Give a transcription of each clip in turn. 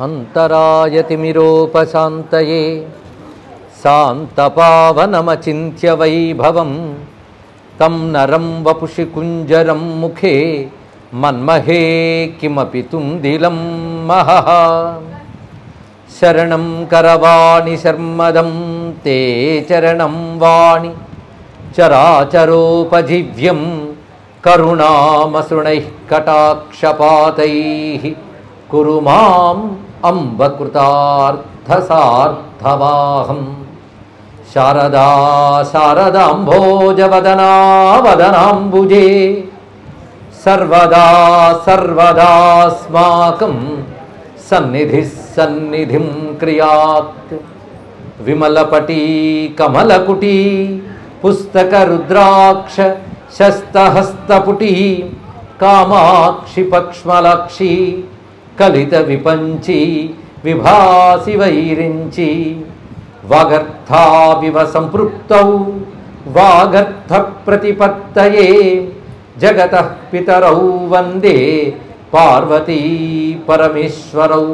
अंतरायतिमिरोपशान्तये शान्तपावनमचिन्त्य वैभवं तं नरं वपुषि कुञ्जरं मुखे मन्महे किमपि तुन्दिलं महः शरणं करवाणि शर्मदं ते चरणं वाणि चराचरोपजीव्यं करुणामसृणैः कटाक्षपातैः कुरु माम् अम्बकृतार्थसार्थवाहं शारदा शारदाम्भोजवदना वदनाम्बुजे सर्वदा सर्वदास्माकं सन्निधिः सन्निधिं क्रियात् विमलपटी कमलकुटी पुस्तकरुद्राक्ष शस्तहस्तपुटी कामाक्षि पक्ष्मलाक्षी कलितविपञ्ची विभासि वैरिञ्ची वागर्थाविव सम्पृक्तौ वागर्थप्रतिपत्तये जगतः पितरौ वन्दे पार्वती परमेश्वरौ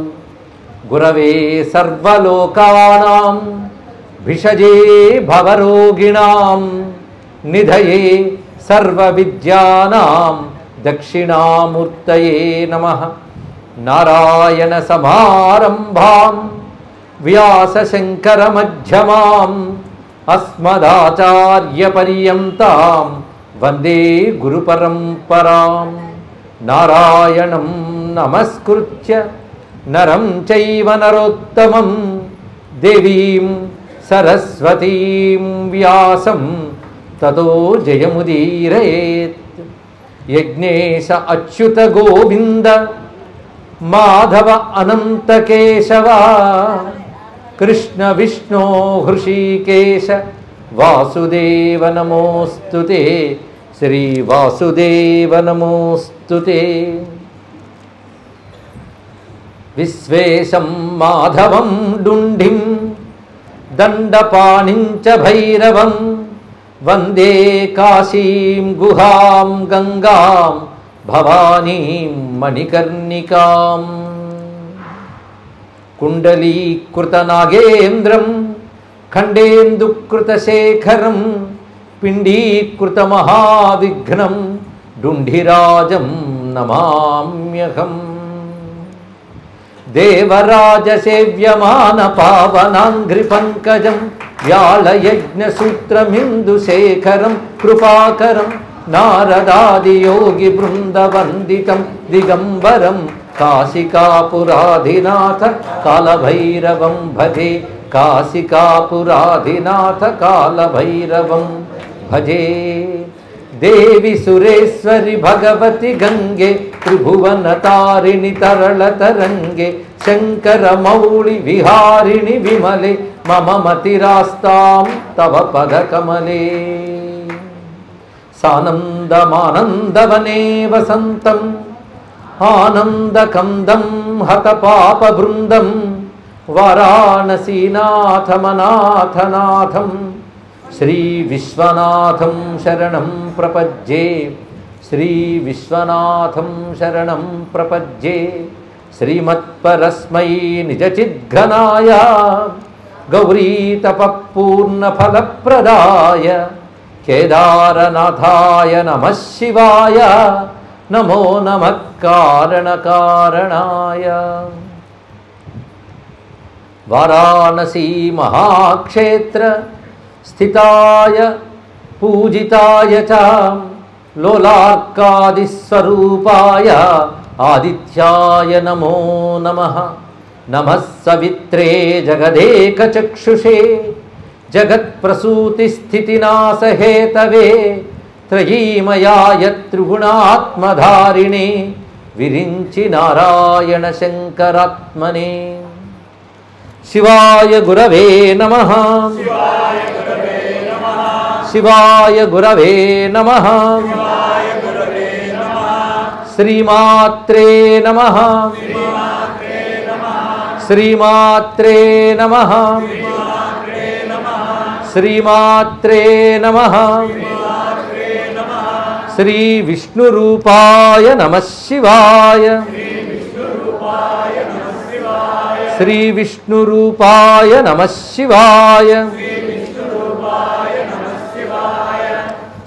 गुरवे सर्वलोकानां भिषजे भवरोगिणां निधये सर्वविद्यानां दक्षिणामूर्तये नमः नारायणसमारम्भां व्यासशङ्करमध्यमाम् अस्मदाचार्यपर्यन्तां वन्दे गुरुपरम्परां नारायणं नमस्कृत्य नरं चैव नरोत्तमं देवीं सरस्वतीं व्यासं ततो जयमुदीरयेत् यज्ञेश अच्युत गोविन्द माधव अनंत केशव कृष्ण विष्णु हृषीकेश वासुदेव नमोस्तुते श्री वासुदेव नमोस्तुते विश्वेशं माधवं डुण्डिं दण्डपाणिं च भैरवं वन्दे काशीं गुहां गंगां भवानीं मणिकर्णिकां कुण्डलीकृतनागेन्द्रं खण्डेन्दुकृतशेखरं पिण्डीकृतमहाविघ्नं डुण्डिराजं नमाम्यहम् देवराजसेव्यमानपावनाङ्घ्रिपङ्कजं व्यालयज्ञसूत्रमिन्दुशेखरं कृपाकरं नारदादियोगिवृन्दवन्दितं दिगम्बरं काशिकापुराधिनाथ कालभैरवं भजे काशिकापुराधिनाथ कालभैरवं भजे देवी सुरेश्वरि भगवति गंगे त्रिभुवनतारिणि तरलतरंगे शंकर मौळि विहारिणि विमले मम मतिरास्तां तव पदकमले सानन्दमानन्दवने वसन्तम् आनन्दकन्दं हतपापवृन्दं वाराणसीनाथमनाथनाथं श्रीविश्वनाथं शरणं प्रपद्ये श्रीविश्वनाथं शरणं प्रपद्ये श्रीमत्परस्मै निजचिद्घनाय गौरीतपःपूर्णफलप्रदाय केदारनाथाय नमः शिवाय नमो नमः कारणकारणाय वाराणसी महाक्षेत्र स्थिताय पूजिताय च लोलार्कादिस्वरूपाय आदित्याय नमो नमः नमः सवित्रे जगदेकचक्षुषे जगत्प्रसूतिस्थितिनाशहेतवे त्रयीमयाय त्रिगुणात्मधारिणे विरिञ्चि नारायण शंकरात्मने शिवाय गुरवे नमः शिवाय गुरवे नमः श्रीमात्रे नमः श्रीमात्रे नमः श्रीमात्रे नमः श्री विष्णुरूपाय नमः शिवाय శ్రీ విష్ణురూపాయ నమః శివాయ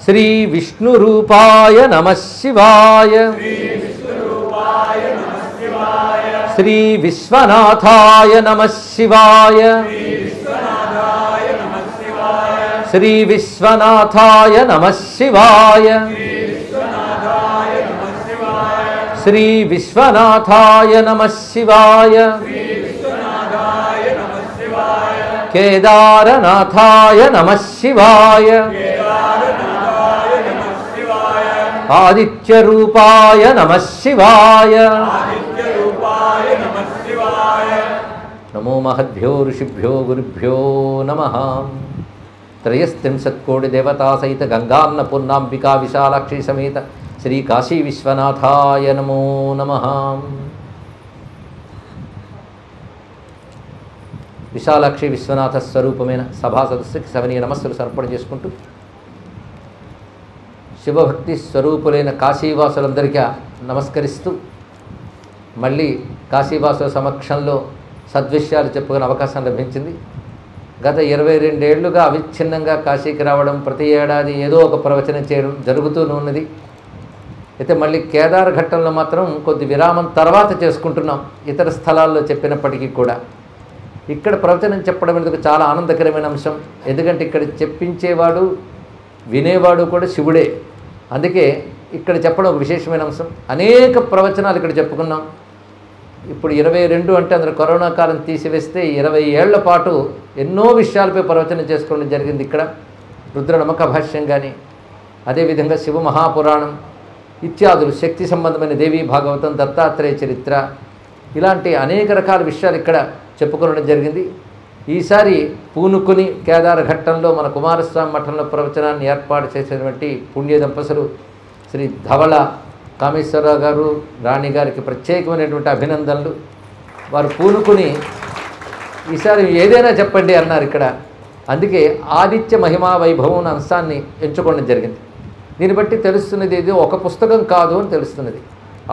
శ్రీ విష్ణురూపాయ నమః శివాయ శ్రీ విశ్వనాథాయ నమః శివాయ శ్రీ విశ్వనాథాయ నమః శివాయ శ్రీ విశ్వనాథాయ నమః శివాయ కేదారనాథాయ నమః శివాయ ఆదిత్యరూపాయ నమః శివాయ నమో మహద్భ్యో ఋషిభ్యో గురుభ్యో నమః త్రయస్త్రింశత్కోటి దేవతా సహిత గంగాన్నపూర్ణాంబికా విశాలాక్షి సమేత శ్రీ కాశీ విశ్వనాథాయ నమో నమః. విశాలాక్షి విశ్వనాథ స్వరూపమైన సభా సదస్సుకి సవనీయ నమస్సులు సమర్పణ చేసుకుంటూ శివభక్తి స్వరూపులైన కాశీవాసులందరికీ నమస్కరిస్తూ మళ్ళీ కాశీవాసుల సమక్షంలో సద్విషయాలు చెప్పుకునే అవకాశం లభించింది. గత 22 ఏళ్లుగా అవిచ్ఛిన్నంగా కాశీకి రావడం, ప్రతి ఏడాది ఏదో ఒక ప్రవచనం చేయడం జరుగుతూనే ఉన్నది. అయితే మళ్ళీ కేదార ఘట్టంలో మాత్రం కొద్ది విరామం తర్వాత చేసుకుంటున్నాం, ఇతర స్థలాల్లో చెప్పినప్పటికీ కూడా. ఇక్కడ ప్రవచనం చెప్పడం అనేది చాలా ఆనందకరమైన అంశం. ఎందుకంటే ఇక్కడ చెప్పించేవాడు వినేవాడు కూడా శివుడే. అందుకే ఇక్కడ చెప్పడం ఒక విశేషమైన అంశం. అనేక ప్రవచనాలు ఇక్కడ చెప్పుకున్నాం. ఇప్పుడు 22 అంటే అందులో కరోనా కాలం తీసివేస్తే 20 ఏళ్ల పాటు ఎన్నో విషయాలపై ప్రవచనం చేసుకోవడం జరిగింది. ఇక్కడ రుద్ర నమక భాష్యం కానీ, అదేవిధంగా శివ మహాపురాణం ఇత్యాదులు, శక్తి సంబంధమైన దేవీ భాగవతం, దత్తాత్రేయ చరిత్ర, ఇలాంటి అనేక రకాల విషయాలు ఇక్కడ చెప్పుకోవడం జరిగింది. ఈసారి పూనుకుని కేదార ఘట్టంలో మన కుమారస్వామి మఠంలో ప్రవచనాన్ని ఏర్పాటు చేసినటువంటి పుణ్య దంపతులు శ్రీ ధవళ కామేశ్వరరావు గారు, రాణి గారికి ప్రత్యేకమైనటువంటి అభినందనలు. వారు పూనుకుని ఈసారి ఏదైనా చెప్పండి అన్నారు ఇక్కడ. అందుకే ఆదిత్య మహిమా వైభవం అనే అంశాన్ని ఎంచుకోవడం జరిగింది. దీన్ని బట్టి తెలుస్తున్నది ఇది ఒక పుస్తకం కాదు అని తెలుస్తున్నది.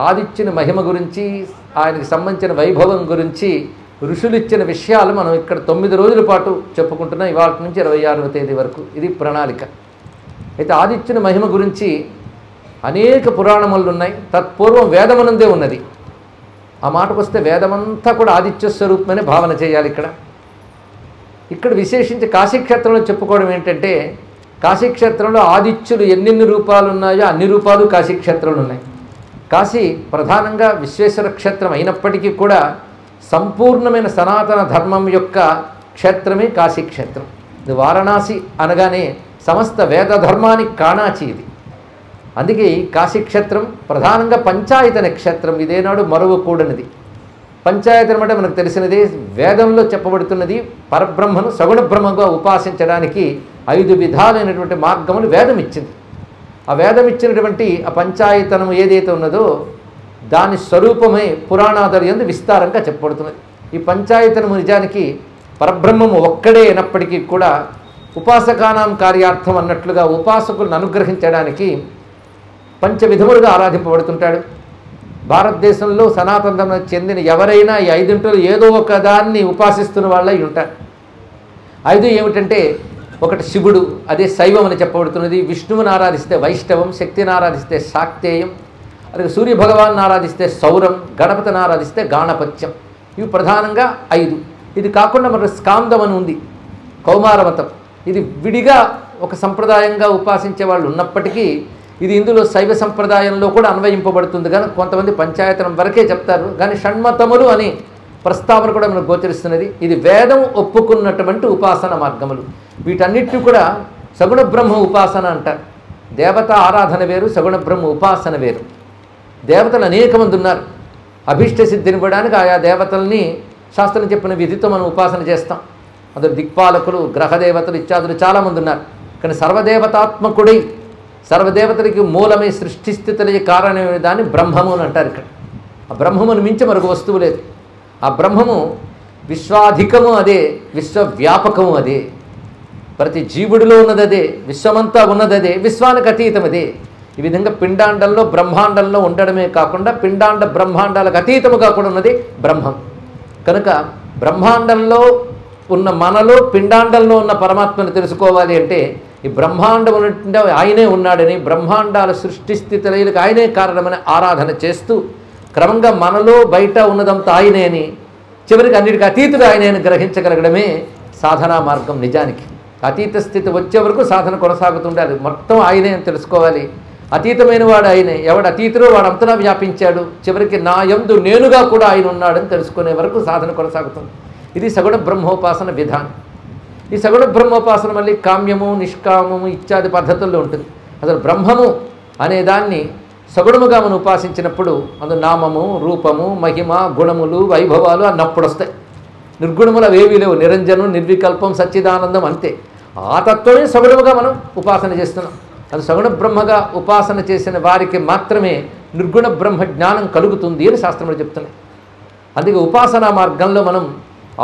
ఆదిత్యుని మహిమ గురించి, ఆయనకి సంబంధించిన వైభవం గురించి ఋషులు ఇచ్చిన విషయాలు మనం ఇక్కడ 9 రోజుల పాటు చెప్పుకుంటున్నాం. ఇవాళ నుంచి 26వ తేదీ వరకు ఇది ప్రణాళిక. అయితే ఆదిత్యుని మహిమ గురించి అనేక పురాణములు ఉన్నాయి. తత్పూర్వం వేదమనందే ఉన్నది. ఆ మాటకు వస్తే వేదమంతా కూడా ఆదిత్య స్వరూపమనే భావన చేయాలి. ఇక్కడ విశేషించి కాశీక్షేత్రంలో చెప్పుకోవడం ఏంటంటే, కాశీక్షేత్రంలో ఆదిత్యులు ఎన్నెన్ని రూపాలు ఉన్నాయో అన్ని రూపాలు కాశీక్షేత్రంలో ఉన్నాయి. కాశీ ప్రధానంగా విశ్వేశ్వర క్షేత్రం అయినప్పటికీ కూడా సంపూర్ణమైన సనాతన ధర్మం యొక్క క్షేత్రమే కాశీక్షేత్రం. ఇది వారణాసి అనగానే సమస్త వేద ధర్మానికి కాణాచి ఇది. అందుకే ఈ కాశీక్షేత్రం ప్రధానంగా పంచాయతన క్షేత్రం. ఇదేనాడు మరువకూడనిది. పంచాయతనం అంటే మనకు తెలిసినది, వేదంలో చెప్పబడుతున్నది పరబ్రహ్మను సగుణ బ్రహ్మగా ఉపాసించడానికి 5 విధాలైనటువంటి మార్గములు వేదం ఇచ్చింది. ఆ వేదం ఇచ్చినటువంటి ఆ పంచాయతనం ఏదైతే ఉన్నదో దాని స్వరూపమే పురాణాదులు యందు విస్తారంగా చెప్పబడుతున్నది. ఈ పంచాయతనము నిజానికి పరబ్రహ్మము ఒక్కడే అయినప్పటికీ కూడా ఉపాసకానాం కార్యార్థం అన్నట్లుగా ఉపాసకులను అనుగ్రహించడానికి పంచవిధములుగా ఆరాధింపబడుతుంటాడు. భారతదేశంలో సనాతన ధర్మానికి చెందిన ఎవరైనా ఈ 5 ఏదో ఒక దాన్ని ఉపాసిస్తున్న వాళ్ళై ఉంటారు. 5 ఏమిటంటే, ఒకటి శివుడు, అదే శైవం అని చెప్పబడుతున్నది. విష్ణువుని ఆరాధిస్తే వైష్ణవం, శక్తిని ఆరాధిస్తే శాక్తేయం, అలాగే సూర్యభగవాన్ని ఆరాధిస్తే సౌరం, గణపతిని ఆరాధిస్తే గాణపత్యం. ఇవి ప్రధానంగా 5. ఇది కాకుండా మన స్కాందం అని ఉంది, కౌమారమతం. ఇది విడిగా ఒక సంప్రదాయంగా ఉపాసించే వాళ్ళు ఉన్నప్పటికీ ఇది ఇందులో శైవ సంప్రదాయంలో కూడా అన్వయింపబడుతుంది. కానీ కొంతమంది పంచాయతనం వరకే చెప్తారు. కానీ షణ్మతములు అని ప్రస్తావన కూడా మనకు గోచరిస్తున్నది. ఇది వేదం ఒప్పుకున్నటువంటి ఉపాసన మార్గములు. వీటన్నిటిని కూడా సగుణ బ్రహ్మ ఉపాసన అంటారు. దేవత ఆరాధన వేరు, సగుణ బ్రహ్మ ఉపాసన వేరు. దేవతలు అనేక మంది ఉన్నారు. అభీష్ట సిద్ధినివ్వడానికి ఆయా దేవతల్ని శాస్త్రం చెప్పిన విధితో మనం ఉపాసన చేస్తాం. అందులో దిక్పాలకులు, గ్రహదేవతలు ఇత్యాదులు చాలామంది ఉన్నారు. కానీ సర్వదేవతాత్మకుడై సర్వదేవతలకి మూలమై సృష్టిస్థితులకి కారణమైన దాన్ని బ్రహ్మము అని అంటారు. ఇక్కడ ఆ బ్రహ్మమును మించి మరొక వస్తువు లేదు. ఆ బ్రహ్మము విశ్వాధికము అదే, విశ్వవ్యాపకము అదే, ప్రతి జీవుడిలో ఉన్నది అదే, విశ్వమంతా ఉన్నది అదే, విశ్వానికి అతీతం అదే. ఈ విధంగా పిండాండంలో బ్రహ్మాండంలో ఉండడమే కాకుండా పిండాండ బ్రహ్మాండాలకు అతీతముగా కూడా ఉన్నది బ్రహ్మం. కనుక బ్రహ్మాండంలో ఉన్న మనలో పిండాండంలో ఉన్న పరమాత్మను తెలుసుకోవాలి అంటే ఈ బ్రహ్మాండం ఉన్నట్టు ఆయనే ఉన్నాడని, బ్రహ్మాండాల సృష్టి స్థితి లయలకు ఆయనే కారణమని ఆరాధన చేస్తూ క్రమంగా మనలో బయట ఉన్నదంతా ఆయనే అని, చివరికి అన్నిటికీ అతీతుడు ఆయనే అని గ్రహించగలగడమే సాధనా మార్గం. నిజానికి అతీత స్థితి వచ్చే వరకు సాధన కొనసాగుతుండాలి. మొత్తం ఆయనే అని తెలుసుకోవాలి. అతీతమైన వాడు ఆయనే. ఎవడు అతీతుడో వాడు అంతటా వ్యాపించాడు. చివరికి నా యందు నేనుగా కూడా ఆయన ఉన్నాడని తెలుసుకునే వరకు సాధన కొనసాగుతుంది. ఇది సగుణ బ్రహ్మోపాసన విధానం. ఈ సగుణ బ్రహ్మోపాసన మళ్ళీ కామ్యము, నిష్కామము ఇత్యాది పద్ధతుల్లో ఉంటుంది. అసలు బ్రహ్మము అనేదాన్ని సగుణముగా మనం ఉపాసించినప్పుడు అందు నామము, రూపము, మహిమ, గుణములు, వైభవాలు అన్నప్పుడు వస్తాయి. నిర్గుణములు అవేవీ లేవు. నిరంజనం, నిర్వికల్పం, సచ్చిదానందం అంతే. ఆ తత్వమే సగుణముగా మనం ఉపాసన చేస్తున్నాం. అది సగుణ బ్రహ్మగా ఉపాసన చేసిన వారికి మాత్రమే నిర్గుణ బ్రహ్మ జ్ఞానం కలుగుతుంది అని శాస్త్రములు చెప్తున్నాయి. అందుకే ఉపాసనా మార్గంలో మనం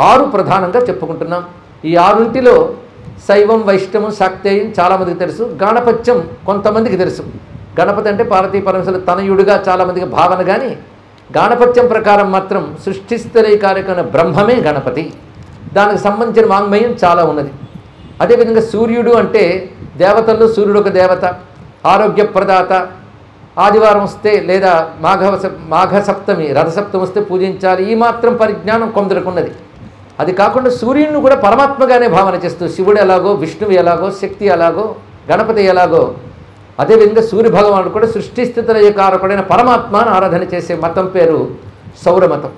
6 ప్రధానంగా చెప్పుకుంటున్నాం. ఈ 6 శైవం, వైష్ణవం, శాక్తేయం చాలామందికి తెలుసు. గాణపత్యం కొంతమందికి తెలుసు. గణపతి అంటే పార్వతీ పరమేశ్వరుల తనయుడుగా చాలామందికి భావన. కానీ గాణపత్యం ప్రకారం మాత్రం సృష్టిస్థితికారకమైన బ్రహ్మమే గణపతి. దానికి సంబంధించిన వాంగ్మయం చాలా ఉన్నది. అదేవిధంగా సూర్యుడు అంటే దేవతల్లో సూర్యుడు ఒక దేవత, ఆరోగ్య ప్రదాత. ఆదివారం వస్తే లేదా మాఘ సప్తమి, రథసప్తమి వస్తే పూజించాలి. ఈ మాత్రం పరిజ్ఞానం కొందరికి ఉన్నది. అది కాకుండా సూర్యుడిని కూడా పరమాత్మగానే భావన చేస్తూ శివుడు ఎలాగో, విష్ణువు ఎలాగో, శక్తి ఎలాగో, గణపతి ఎలాగో, అదేవిధంగా సూర్యభగవానుడు కూడా సృష్టి స్థితిలయ కారకుడైన పరమాత్మను ఆరాధన చేసే మతం పేరు సౌరమతం.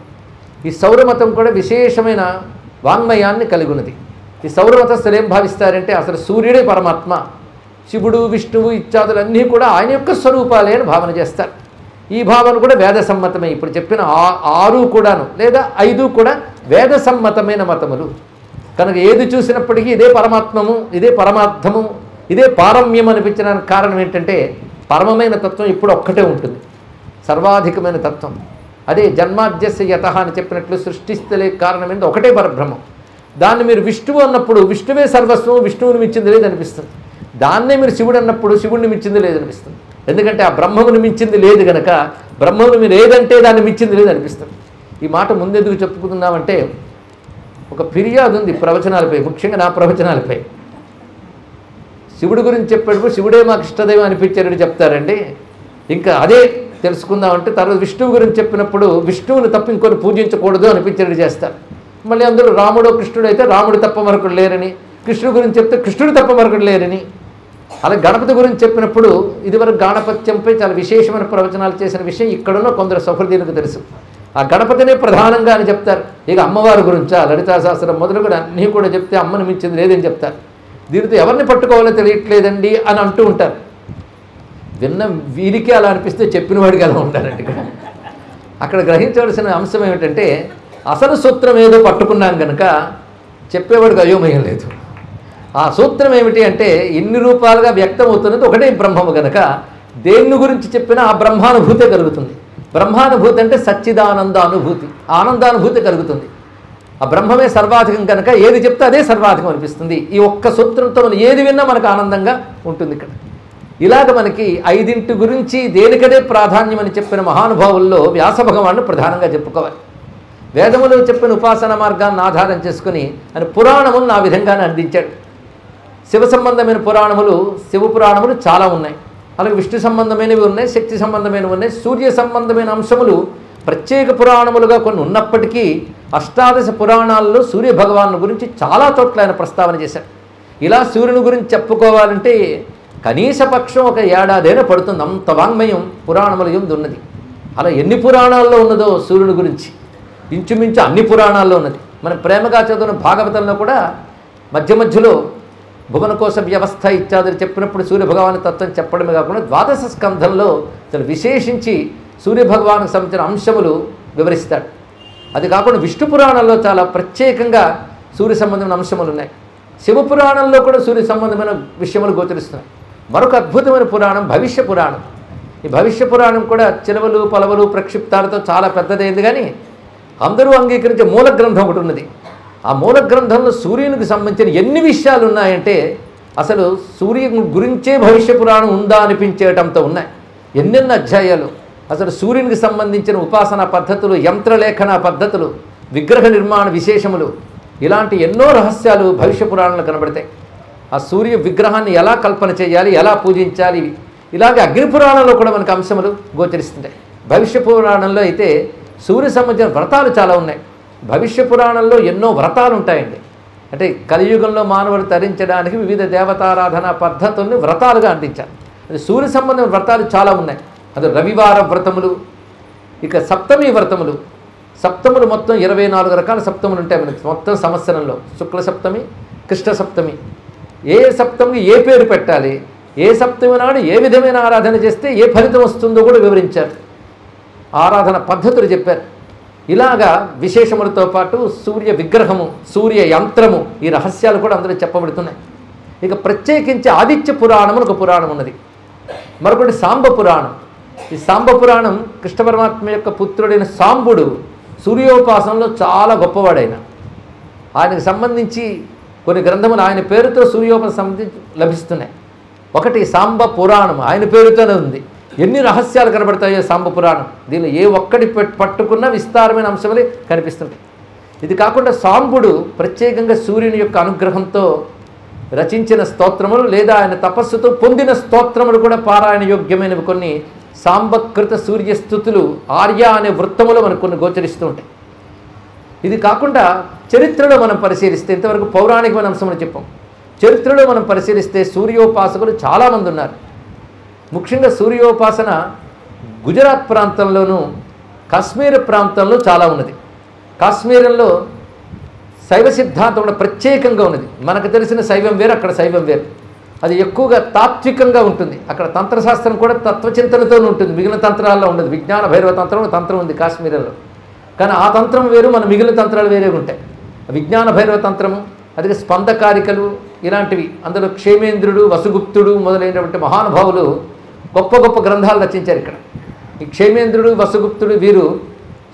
ఈ సౌరమతం కూడా విశేషమైన వాంగ్మయాన్ని కలిగి ఉన్నది. ఈ సౌరమతస్థులు ఏం భావిస్తారంటే అసలు సూర్యుడే పరమాత్మ, శివుడు, విష్ణువు ఇత్యాదులన్నీ కూడా ఆయన యొక్క స్వరూపాలే అని భావన చేస్తారు. ఈ భావన కూడా వేద సమ్మతమే. ఇప్పుడు చెప్పిన 6 కూడాను లేదా 5 కూడా వేద సమ్మతమైన మతములు. కనుక ఏది చూసినప్పటికీ ఇదే పరమాత్మము, ఇదే పరమార్థము, ఇదే పారమ్యం అనిపించడానికి కారణం ఏంటంటే పరమమైన తత్వం ఇప్పుడు ఒక్కటే ఉంటుంది, సర్వాధికమైన తత్వం. అదే జన్మాద్యస్య యతః అని చెప్పినట్లు సృష్టిస్థలే కారణమైనది ఒకటే పరబ్రహ్మం. దాన్ని మీరు విష్ణువు అన్నప్పుడు విష్ణువే సర్వస్వం, విష్ణువుని మించింది లేదనిపిస్తుంది. దాన్నే మీరు శివుడు అన్నప్పుడు శివుడిని మించింది లేదనిపిస్తుంది. ఎందుకంటే ఆ బ్రహ్మముని మించింది లేదు కనుక బ్రహ్మముని మీరు ఏదంటే దాన్ని మించింది లేదనిపిస్తుంది. ఈ మాట ముందెందుకు చెప్పుకుందామంటే ఒక ఫిర్యాదు ఉంది ప్రవచనాలపై, ముఖ్యంగా నా ప్రవచనాలపై. శివుడి గురించి చెప్పేటప్పుడు శివుడే మాకు ఇష్టదైవం అనిపించారని చెప్తారండి. ఇంకా అదే తెలుసుకుందామంటే తర్వాత విష్ణువు గురించి చెప్పినప్పుడు విష్ణువుని తప్ప ఇంకొని పూజించకూడదు అనిపించేది చేస్తారు. మళ్ళీ అందులో రాముడు కృష్ణుడు అయితే రాముడు తప్ప మరొకడు లేరని, కృష్ణుడి గురించి చెప్తే కృష్ణుడు తప్ప మరొకడు లేరని. అలా గణపతి గురించి చెప్పినప్పుడు ఇదివరకు గాణపత్యంపై చాలా విశేషమైన ప్రవచనాలు చేసిన విషయం ఇక్కడున్న కొందరు సహృదయులకు తెలుసు. ఆ గణపతినే ప్రధానంగా అని చెప్తారు. ఇక అమ్మవారి గురించా లలితా సహస్రం మొదలుకొని అన్నీ కూడా చెప్తే అమ్మని మించింది లేదని చెప్తారు. దీనితో ఎవరిని పట్టుకోవాలో తెలియట్లేదండి అని అంటూ ఉంటారు. విన్న వీరికి అలా అనిపిస్తే చెప్పిన వాడికి అలా ఉంటారండి. ఇక్కడ అక్కడ గ్రహించవలసిన అంశం ఏమిటంటే అసలు సూత్రం ఏదో పట్టుకున్నాం కనుక చెప్పేవాడికి అయోమయం లేదు. ఆ సూత్రం ఏమిటి అంటే ఇన్ని రూపాలుగా వ్యక్తం అవుతున్నది ఒకటే బ్రహ్మము కనుక దేన్ని గురించి చెప్పినా ఆ బ్రహ్మానుభూతే కలుగుతుంది. బ్రహ్మానుభూతి అంటే సచ్చిదానంద అనుభూతి, ఆనందానుభూతి కలుగుతుంది. ఆ బ్రహ్మమే సర్వాధికం కనుక ఏది చెప్తే అదే సర్వాధికం అనిపిస్తుంది. ఈ ఒక్క సూత్రంతో మనం ఏది విన్నా మనకు ఆనందంగా ఉంటుంది. ఇక్కడ ఇలాగ మనకి 5 గురించి దేనికదే ప్రాధాన్యం అని చెప్పిన మహానుభావుల్లో వ్యాస భగవానుడు ప్రధానంగా చెప్పుకోవాలి. వేదములో చెప్పిన ఉపాసన మార్గాన్ని ఆధారం చేసుకుని ఆయన పురాణములను ఆ విధంగానే అందించాడు. శివ సంబంధమైన పురాణములు, శివ పురాణములు చాలా ఉన్నాయి. అలాగే విష్ణు సంబంధమైనవి ఉన్నాయి, శక్తి సంబంధమైనవి ఉన్నాయి, సూర్య సంబంధమైన అంశములు ప్రత్యేక పురాణములుగా కొన్ని ఉన్నప్పటికీ అష్టాదశ పురాణాల్లో సూర్య భగవాను గురించి చాలా చోట్ల ఆయన ప్రస్తావన చేశారు. ఇలా సూర్యుని గురించి చెప్పుకోవాలంటే కనీస పక్షం ఒక ఏడాదైనా పడుతుంది. అంత వాంగ్మయం పురాణముల యందు ఉన్నది. అలా ఎన్ని పురాణాల్లో ఉన్నదో సూర్యుని గురించి ఇంచుమించు అన్ని పురాణాల్లో ఉన్నది. మనం ప్రేమగా చదువున్న భాగవతంలో కూడా మధ్య మధ్యలో భువనకోశ వ్యవస్థ ఇత్యాదులు చెప్పినప్పుడు సూర్యభగవాను తత్వం చెప్పడమే కాకుండా 12వ స్కంధంలో అసలు విశేషించి సూర్యభగవానికి సంబంధించిన అంశములు వివరిస్తాడు. అది కాకుండా విష్ణు పురాణంలో చాలా ప్రత్యేకంగా సూర్య సంబంధమైన అంశములు ఉన్నాయి. శివపురాణంలో కూడా సూర్య సంబంధమైన విషయములు గోచరిస్తున్నాయి. మరొక అద్భుతమైన పురాణం భవిష్య పురాణం. ఈ భవిష్య పురాణం కూడా చిలవలు పలవలు ప్రక్షిప్తాలతో చాలా పెద్దదైంది. కానీ అందరూ అంగీకరించే మూల గ్రంథం ఒకటి ఉన్నది. ఆ మూల గ్రంథంలో సూర్యునికి సంబంధించిన ఎన్ని విషయాలు ఉన్నాయంటే అసలు సూర్యుని గురించే భవిష్య పురాణం ఉందా అనిపించేటంతో ఉన్నాయి. ఎన్నెన్ని అధ్యాయాలు అసలు సూర్యునికి సంబంధించిన ఉపాసనా పద్ధతులు, యంత్రలేఖన పద్ధతులు, విగ్రహ నిర్మాణ విశేషములు, ఇలాంటి ఎన్నో రహస్యాలు భవిష్య పురాణంలో కనబడతాయి. ఆ సూర్య విగ్రహాన్ని ఎలా కల్పన చేయాలి, ఎలా పూజించాలి, ఇలాగే అగ్ని పురాణంలో కూడా మనకు అంశములు గోచరిస్తుంటాయి. భవిష్య పురాణంలో అయితే సూర్య సంబంధించిన వ్రతాలు చాలా ఉన్నాయి. భవిష్య పురాణంలో ఎన్నో వ్రతాలు ఉంటాయండి. అంటే కలియుగంలో మానవుడు తరించడానికి వివిధ దేవతారాధన పద్ధతుల్ని వ్రతాలుగా అందించారు. అది సూర్య సంబంధమైన వ్రతాలు చాలా ఉన్నాయి. అది రవివార వ్రతములు, ఇక సప్తమి వ్రతములు. సప్తములు మొత్తం 24 రకాల సప్తములు ఉంటాయి మనకి మొత్తం సంవత్సరంలో. శుక్ల సప్తమి, కృష్ణ సప్తమి, ఏ సప్తమికి ఏ పేరు పెట్టాలి, ఏ సప్తమి నాడు ఏ విధమైన ఆరాధన చేస్తే ఏ ఫలితం వస్తుందో కూడా వివరించారు. ఆరాధన పద్ధతులు చెప్పారు. ఇలాగా విశేషములతో పాటు సూర్య విగ్రహము, సూర్య యంత్రము, ఈ రహస్యాలు కూడా అందరూ చెప్పబడుతున్నాయి. ఇక ప్రత్యేకించి ఆదిత్య పురాణం ఒక పురాణం ఉన్నది, మరొకటి సాంబ పురాణం. ఈ సాంబ పురాణం కృష్ణ పరమాత్మ యొక్క పుత్రుడైన సాంబుడు సూర్యోపాసనలో చాలా గొప్పవాడైన, ఆయనకు సంబంధించి కొన్ని గ్రంథములు ఆయన పేరుతో సూర్యోపాసన సంబంధించి లభిస్తున్నాయి. ఒకటి సాంబ పురాణం ఆయన పేరుతోనే ఉంది. ఎన్ని రహస్యాలు కనబడతాయో సాంబ పురాణం. దీనిలో ఏ ఒక్కటి పట్టుకున్న విస్తారమైన అంశములే కనిపిస్తుంటాయి. ఇది కాకుండా సాంబుడు ప్రత్యేకంగా సూర్యుని యొక్క అనుగ్రహంతో రచించిన స్తోత్రములు లేదా ఆయన తపస్సుతో పొందిన స్తోత్రములు కూడా పారాయణ యోగ్యమైనవి కొన్ని సాంబకృత సూర్యస్థుతులు ఆర్య అనే వృత్తములో మనకు కొన్ని గోచరిస్తూ ఉంటాయి. ఇది కాకుండా చరిత్రలో మనం పరిశీలిస్తే, ఇంతవరకు పౌరాణికమైన అంశమని చెప్పాం, చరిత్రలో మనం పరిశీలిస్తే సూర్యోపాసకులు చాలామంది ఉన్నారు. ముఖ్యంగా సూర్యోపాసన గుజరాత్ ప్రాంతంలోనూ కాశ్మీర్ ప్రాంతంలో చాలా ఉన్నది. కాశ్మీరంలో శైవ సిద్ధాంతం కూడా ప్రత్యేకంగా ఉన్నది. మనకు తెలిసిన శైవం వేరు, అక్కడ శైవం వేరు. అది ఎక్కువగా తాత్వికంగా ఉంటుంది. అక్కడ తంత్రశాస్త్రం కూడా తత్వచింతనతో ఉంటుంది, మిగిలిన తంత్రాల్లో ఉండదు. విజ్ఞాన భైరవ తంత్రం ఉంది కాశ్మీరంలో, కానీ ఆ తంత్రం వేరు, మన మిగిలిన తంత్రాలు వేరే ఉంటాయి. విజ్ఞాన భైరవ తంత్రము, అదే స్పందకారికలు ఇలాంటివి. అందులో క్షేమేంద్రుడు, వసుగుప్తుడు మొదలైనటువంటి మహానుభావులు గొప్ప గొప్ప గ్రంథాలు రచించారు. ఇక్కడ ఈ క్షేమేంద్రుడు, వసుగుప్తుడు వీరు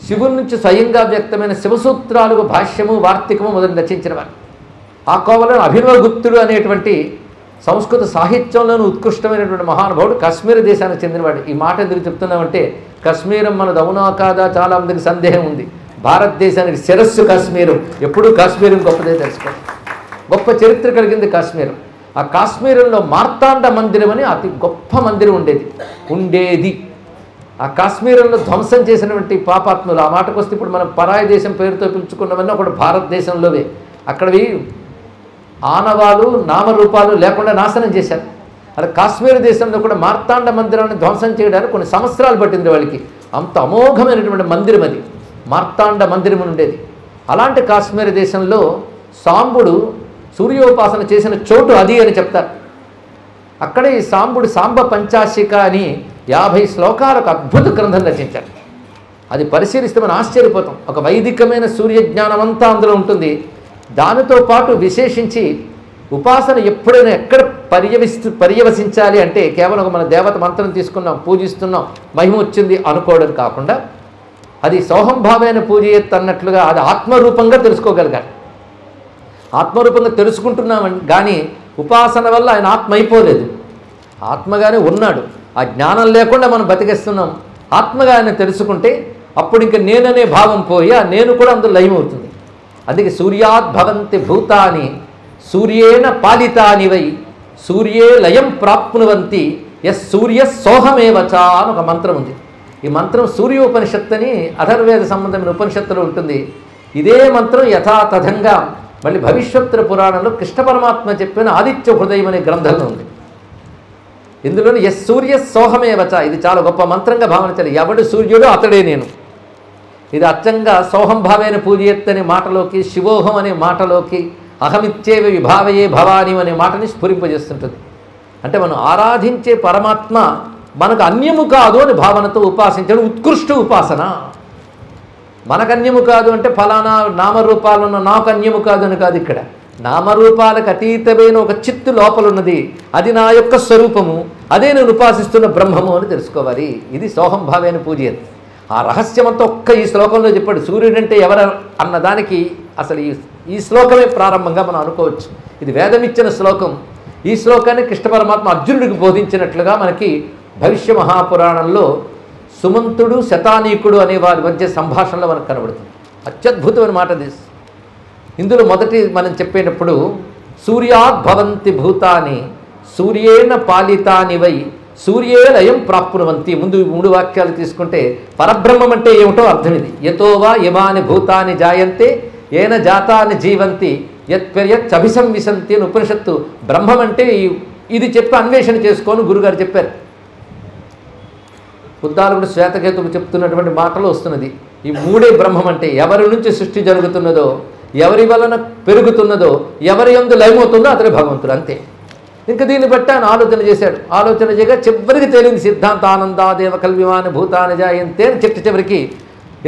శివుని నుంచి స్వయంగా వ్యక్తమైన శివసూత్రాలకు భాష్యము, వార్తికము మొదలు రచించిన వారు. ఆ కోవలో అభినవగుప్తుడు అనేటువంటి సంస్కృత సాహిత్యంలోనూ ఉత్కృష్టమైనటువంటి మహానుభావుడు కాశ్మీర దేశానికి చెందినవాడు. ఈ మాట ఎందుకు చెప్తున్నామంటే, కాశ్మీరం మనది అవునా కాదా చాలా మందికి సందేహం ఉంది. భారతదేశానికి శిరస్సు కాశ్మీరం, ఎప్పుడూ కాశ్మీరం గొప్పదే తెలుసుకోండి. గొప్ప చరిత్ర కలిగింది కాశ్మీరం. ఆ కాశ్మీరంలో మార్తాండ మందిరం అని అతి గొప్ప మందిరం ఉండేది. ఆ కాశ్మీరంలో ధ్వంసం చేసినటువంటి పాపాత్ములు, ఆ మాటకు వస్తే ఇప్పుడు మనం పరాయి దేశం పేరుతో పిలుచుకున్నవన్నీ ఒకటి భారతదేశంలోవే. అక్కడవి ఆనవాలు నామరూపాలు లేకుండా నాశనం చేశారు. అలా కాశ్మీర్ దేశంలో కూడా మార్తాండ మందిరాన్ని ధ్వంసం చేయడానికి కొన్ని సంవత్సరాలు పట్టింది వాళ్ళకి. అంత అమోఘమైనటువంటి మందిరం అది, మార్తాండ మందిరం ఉండేది. అలాంటి కాశ్మీర్ దేశంలో సాంబుడు సూర్యోపాసన చేసిన చోటు అది అని చెప్తారు. అక్కడే ఈ సాంబుడు సాంబ పంచాశిక అని 50 శ్లోకాలకు అద్భుత గ్రంథం రచించాడు. అది పరిశీలిస్తే మనం ఆశ్చర్యపోతాం. ఒక వైదికమైన సూర్యజ్ఞానం అంతా అందులో ఉంటుంది. దానితో పాటు విశేషించి ఉపాసన ఎప్పుడైనా ఎక్కడ పర్యవసించాలి అంటే కేవలం మన దేవత మంత్రం తీసుకున్నాం, పూజిస్తున్నాం, మహిమ వచ్చింది అనుకోవడం కాకుండా అది సోహంభావైన పూజ అన్నట్లుగా అది ఆత్మరూపంగా తెలుసుకోగలిగాడు. ఆత్మరూపంగా తెలుసుకుంటున్నాం కానీ ఉపాసన వల్ల ఆయన ఆత్మ అయిపోలేదు, ఆత్మగానే ఉన్నాడు. ఆ జ్ఞానం లేకుండా మనం బతికేస్తున్నాం. ఆత్మగా ఆయన తెలుసుకుంటే అప్పుడు ఇంక నేననే భావం పోయి ఆ నేను కూడా అందులో లయమవుతుంది. అందుకే సూర్యాద్భవంతి భూతాని సూర్యేణ పాలితాని వై సూర్యే లయం ప్రాప్నువంతి ఎస్ సూర్య సోహమేవచ అని ఒక మంత్రం ఉంది. ఈ మంత్రం సూర్యోపనిషత్తు అని అథర్వేద సంబంధమైన ఉపనిషత్తులో ఉంటుంది. ఇదే మంత్రం యథాతథంగా మళ్ళీ భవిష్యోత్తర పురాణంలో కృష్ణ పరమాత్మ చెప్పిన ఆదిత్య హృదయం అనే గ్రంథంలో ఉంది. ఇందులోని ఎస్ సూర్య సోహమేవచ, ఇది చాలా గొప్ప మంత్రంగా భావించాలి. ఎవడు సూర్యుడు అతడే నేను. ఇది అచ్చంగా సోహంభావైన పూజయత్తనే మాటలోకి, శివోహం అనే మాటలోకి, అహమిత్యేవ విభావయే భవాని అనే మాటని స్ఫురింపజేస్తుంటుంది. అంటే మనం ఆరాధించే పరమాత్మ మనకు అన్యము కాదు అని భావనతో ఉపాసించడం ఉత్కృష్ట ఉపాసన. మనకు అన్యము కాదు అంటే ఫలానా నామరూపాలున్న నాకు అన్యము కాదు అని కాదు. ఇక్కడ నామరూపాలకు అతీతమైన ఒక చిత్తు లోపలున్నది, అది నా యొక్క స్వరూపము, అదే నేను ఉపాసిస్తున్న బ్రహ్మము అని తెలుసుకోవాలి. ఇది సోహంభావైన పూజ. ఆ రహస్యమంతా ఒక్క ఈ శ్లోకంలో చెప్పాడు. సూర్యుడంటే ఎవరు అన్నదానికి అసలు ఈ శ్లోకమే ప్రారంభంగా మనం అనుకోవచ్చు. ఇది వేదమిచ్చిన శ్లోకం. ఈ శ్లోకాన్ని కృష్ణ పరమాత్మ అర్జునుడికి బోధించినట్లుగా మనకి భవిష్య మహాపురాణంలో సుమంతుడు శతానీకుడు అనే వారి మధ్య సంభాషణలో మనకు కనబడుతుంది. అత్యద్భుతమైన మాట అది. ఇందులో మొదటి మనం చెప్పేటప్పుడు సూర్యాద్ భవంతి భూతాని సూర్యేణ పాలితాని వై సూర్యే లయం ప్రాప్నువంతి. ముందు 3 వాక్యాలు తీసుకుంటే పరబ్రహ్మం అంటే ఏమిటో అర్థం ఇది. యతోవా యమాని భూతాని జాయంతే ఏన జాతాని జీవంతి యత్పర్యత్ అభిసంవిశంతి అని ఉపనిషత్తు. బ్రహ్మం అంటే ఇది చెప్పి అన్వేషణ చేసుకొని గురుగారు చెప్పారు. ఉద్దాలకుడు శ్వేతకేతుకు చెప్తున్నటువంటి మాటలు వస్తున్నది. ఈ 3 బ్రహ్మం అంటే ఎవరి నుంచి సృష్టి జరుగుతున్నదో, ఎవరి వలన పెరుగుతున్నదో, ఎవరి యందు లయమవుతుందో అతడే భగవంతుడు, అంతే. ఇంకా దీన్ని బట్టి ఆయన ఆలోచన చేశాడు. ఆలోచన చేయగా చివరికి తేలింది సిద్ధాంతానందాదేవ కల్విమాని భూతాని జాయంతే అని చివరికి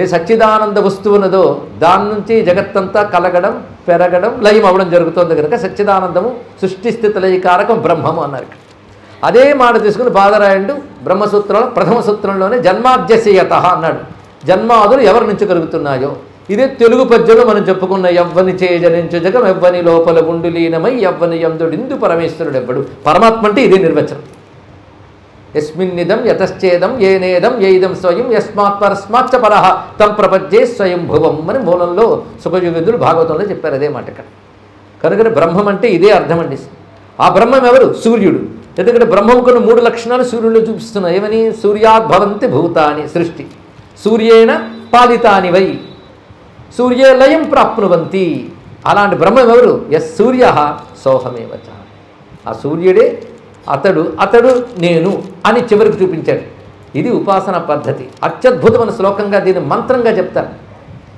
ఏ సచ్చిదానంద వస్తువు ఉన్నదో దాని నుంచి జగత్తంతా కలగడం, పెరగడం, లయం అవ్వడం జరుగుతుంది కనుక సచ్చిదానందము సృష్టి స్థితి లయకారకం బ్రహ్మము అన్నారు. అదే మాట తీసుకుని బాదరాయణుడు బ్రహ్మసూత్రంలో ప్రథమ సూత్రంలోనే జన్మాద్యసేయత అన్నాడు. జన్మాదులు ఎవరి నుంచి కలుగుతున్నాయో ఇదే తెలుగు పద్యంలో మనం చెప్పుకున్న ఎవ్వని చేయజనించు జగం ఎవ్వని లోపల గుండులీనమై ఎవ్వని యందుడిందు పరమేశ్వరుడు ఎవ్వడు. పరమాత్మ అంటే ఇదే నిర్వచనం. యస్మిన్నిదం యతశ్చేదం ఏనేదం ఏదం స్వయం యస్మాత్ పరస్మాచ్చ పరహ తం ప్రపంచే స్వయం భువం అని మూలంలో సుఖయుగంధులు భాగవతంలో చెప్పారు అదే మాట ఇక్కడ. కనుక బ్రహ్మం అంటే ఇదే అర్థం అండి. ఆ బ్రహ్మం ఎవరు? సూర్యుడు. ఎందుకంటే బ్రహ్మం కొన్ని 3 లక్షణాలు సూర్యుడిలో చూపిస్తున్నాయి. ఏమని? సూర్యాద్ భవంతి భూతాని సృష్టి, సూర్యేణ పాలితాని వై సూర్యే లయం ప్రాప్నువంతి. అలాంటి బ్రహ్మం ఎవరు? యస్ సూర్య సోహమేవచ. ఆ సూర్యుడే అతడు నేను అని చివరికి చూపించాడు. ఇది ఉపాసన పద్ధతి. అత్యద్భుతమైన శ్లోకంగా దీన్ని మంత్రంగా చెప్తారు.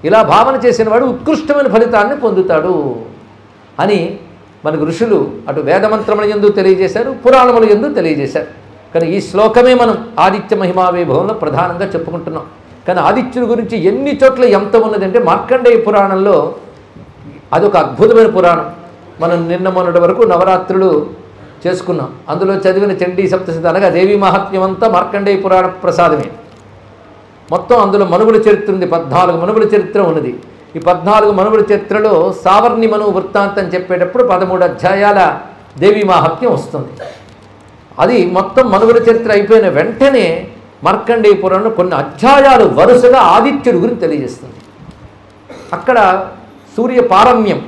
ఇలా భావన చేసిన వాడు ఉత్కృష్టమైన ఫలితాన్ని పొందుతాడు అని మనకు ఋషులు అటు వేదమంత్రముల యందు తెలియజేశారు, పురాణముల యందు తెలియజేశారు. కానీ ఈ శ్లోకమే మనం ఆదిత్య మహిమావైభవంలో ప్రధానంగా చెప్పుకుంటున్నాం. కానీ ఆదిత్యుడి గురించి ఎన్ని చోట్ల ఎంత ఉన్నదంటే మార్కండేయ పురాణంలో అదొక అద్భుతమైన పురాణం. మనం నిన్న మొన్నటి వరకు నవరాత్రులు చేసుకున్నాం. అందులో చదివిన చండీ సప్తశతి అనగా దేవీ మహాత్మ్యం అంతా మార్కండేయ పురాణ ప్రసాదమే. మొత్తం అందులో మనుగుల చరిత్ర ఉంది. 14 మనుగుల చరిత్ర ఉన్నది. ఈ 14 మనుగుల చరిత్రలో సావర్ణి మనువు వృత్తాంతం చెప్పేటప్పుడు 13 అధ్యాయాల దేవీ మహాత్మ్యం వస్తుంది. అది మొత్తం మనుగుల చరిత్ర అయిపోయిన వెంటనే మార్కండేయ పురాణంలో కొన్ని అధ్యాయాలు వరుసగా ఆదిత్యుడి గురించి తెలియజేస్తుంది. అక్కడ సూర్య పారమ్యం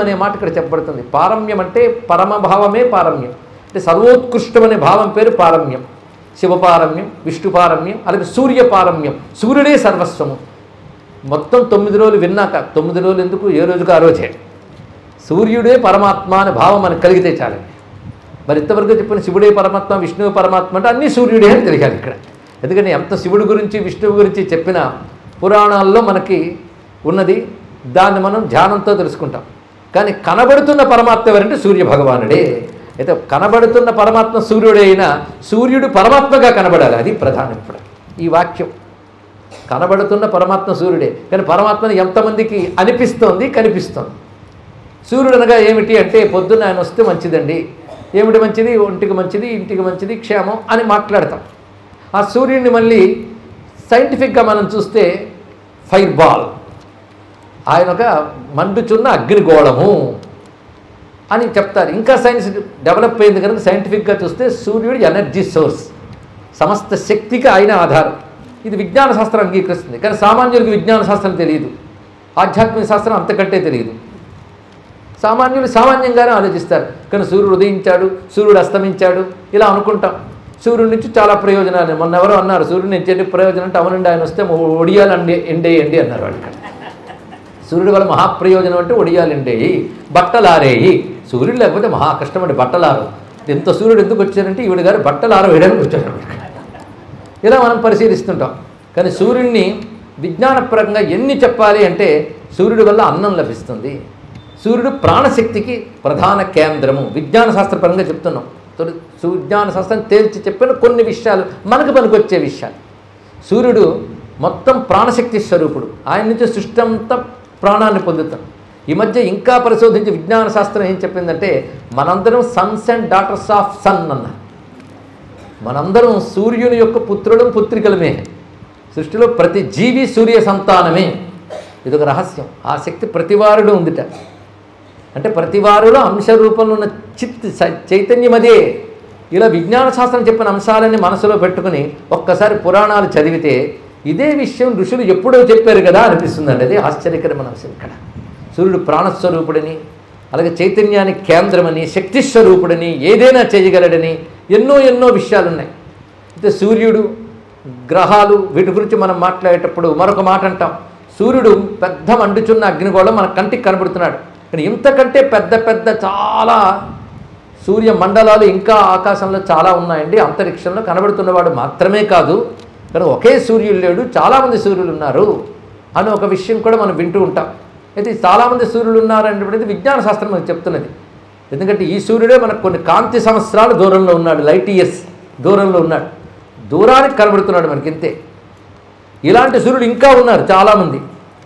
అనే మాట ఇక్కడ చెప్పబడుతుంది. పారమ్యం అంటే పరమభావమే పారమ్యం అంటే సర్వోత్కృష్టమనే భావం పేరు పారమ్యం. శివపారమ్యం, విష్ణుపారమ్యం, అలాగే సూర్యపారమ్యం. సూర్యుడే సర్వస్వము. మొత్తం 9 రోజులు విన్నాక 9 రోజులు ఎందుకు, ఏ రోజుకు ఆ రోజే సూర్యుడే పరమాత్మ అనే భావం మనకు కలిగితే చాలండి. మరి ఇంతవరకు చెప్పిన శివుడే పరమాత్మ, విష్ణువు పరమాత్మ అంటే అన్నీ సూర్యుడే అని తెలియాలి ఇక్కడ. ఎందుకంటే ఎంత శివుడి గురించి విష్ణువు గురించి చెప్పిన పురాణాల్లో మనకి ఉన్నది, దాన్ని మనం ధ్యానంతో తెలుసుకుంటాం. కానీ కనబడుతున్న పరమాత్మ ఎవరంటే సూర్య భగవానుడే. అయితే కనబడుతున్న పరమాత్మ సూర్యుడే అయినా సూర్యుడు పరమాత్మగా కనబడాలి, అది ప్రధానం. ఇప్పుడు ఈ వాక్యం కనబడుతున్న పరమాత్మ సూర్యుడే, కానీ పరమాత్మని ఎంతమందికి అనిపిస్తోంది, కనిపిస్తోంది. సూర్యుడు అనగా ఏమిటి అంటే పొద్దున్న ఆయన వస్తే మంచిదండి, ఏమిటి మంచిది, ఒంటికి మంచిది, ఇంటికి మంచిది, క్షేమం అని మాట్లాడతాం. ఆ సూర్యుడిని మళ్ళీ సైంటిఫిక్గా మనం చూస్తే ఫైర్ బాల్, ఆయన ఒక మండుచున్న అగ్నిగోళము అని చెప్తారు. ఇంకా సైన్స్ డెవలప్ అయింది కనుక సైంటిఫిక్గా చూస్తే సూర్యుడు ఎనర్జీ సోర్స్, సమస్త శక్తికి ఆయన ఆధారం. ఇది విజ్ఞాన శాస్త్రం అంగీకరిస్తుంది. కానీ సామాన్యులకు విజ్ఞాన శాస్త్రం తెలియదు, ఆధ్యాత్మిక శాస్త్రం అంతకంటే తెలియదు. సామాన్యులు సామాన్యంగానే ఆలోచిస్తారు. కానీ సూర్యుడు ఉదయించాడు, సూర్యుడు అస్తమించాడు ఇలా అనుకుంటాం. సూర్యుడి నుంచి చాలా ప్రయోజనాలు. మొన్న ఎవరో అన్నారు సూర్యుడి నుంచి ఎన్ని ప్రయోజనం అంటే, అవునండి ఆయన వస్తే ఒడియాలు ఎండేయండి అన్నారు వాళ్ళు. సూర్యుడి వల్ల మహాప్రయోజనం అంటే ఒడియాలు ఎండేయి, బట్టలు ఆరేయి. సూర్యుడు లేకపోతే మహా కష్టం అండి బట్టలారు. ఎంత సూర్యుడు ఎందుకు వచ్చారంటే ఈవిడ గారు బట్టలు ఆరవేయడానికి వచ్చారు. ఇలా మనం పరిశీలిస్తుంటాం. కానీ సూర్యుడిని విజ్ఞానపరంగా ఎన్ని చెప్పాలి అంటే సూర్యుడి వల్ల అన్నం లభిస్తుంది. సూర్యుడు ప్రాణశక్తికి ప్రధాన కేంద్రము విజ్ఞాన శాస్త్రపరంగా చెప్తున్నాం. విజ్ఞాన శాస్త్రం తేల్చి చెప్పిన కొన్ని విషయాలు మనకు పనికొచ్చే విషయాలు. సూర్యుడు మొత్తం ప్రాణశక్తి స్వరూపుడు. ఆయన నుంచి సృష్టి అంతా ప్రాణాన్ని పొందుతాం. ఈ మధ్య ఇంకా పరిశోధించి విజ్ఞాన శాస్త్రం ఏం చెప్పిందంటే మనందరం sons and daughters of sun అన్నారు. మనందరం సూర్యుని యొక్క పుత్రులం పుత్రికలమే. సృష్టిలో ప్రతి జీవి సూర్య సంతానమే. ఇదొక రహస్యం. ఆ శక్తి ప్రతివారులో ఉందిట. అంటే ప్రతివారులో అంశ రూపంలో ఉన్న చైతన్యం అదే. ఇలా విజ్ఞాన శాస్త్రం చెప్పిన అంశాలన్నీ మనసులో పెట్టుకుని ఒక్కసారి పురాణాలు చదివితే ఇదే విషయం ఋషులు ఎప్పుడో చెప్పారు కదా అనిపిస్తుందండి. అది ఆశ్చర్యకరమైన అంశం. ఇక్కడ సూర్యుడు ప్రాణస్వరూపుడని, అలాగే చైతన్యానికి కేంద్రమని, శక్తి స్వరూపుడని, ఏదైనా చేయగలడని ఎన్నో ఎన్నో విషయాలు ఉన్నాయి. అయితే సూర్యుడు, గ్రహాలు, వీటి గురించి మనం మాట్లాడేటప్పుడు మరొక మాట అంటాం. సూర్యుడు పెద్ద మండుచున్న అగ్నిగోళం మన కంటికి కనబడుతున్నాడు. కానీ ఇంతకంటే పెద్ద పెద్ద చాలా సూర్య మండలాలు ఇంకా ఆకాశంలో చాలా ఉన్నాయండి. అంతరిక్షంలో కనబడుతున్నవాడు మాత్రమే కాదు, కానీ ఒకే సూర్యుడు లేడు, చాలామంది సూర్యులు ఉన్నారు అని ఒక విషయం కూడా మనం వింటూ ఉంటాం. అయితే చాలామంది సూర్యులు ఉన్నారనేది విజ్ఞాన శాస్త్రం మనకు చెప్తున్నది. ఎందుకంటే ఈ సూర్యుడే మనకు కొన్ని కాంతి సంవత్సరాలు దూరంలో ఉన్నాడు, లైట్ ఇయర్స్ దూరంలో ఉన్నాడు, దూరానికి కనబడుతున్నాడు మనకి ఇంతే. ఇలాంటి సూర్యుడు ఇంకా ఉన్నారు చాలామంది.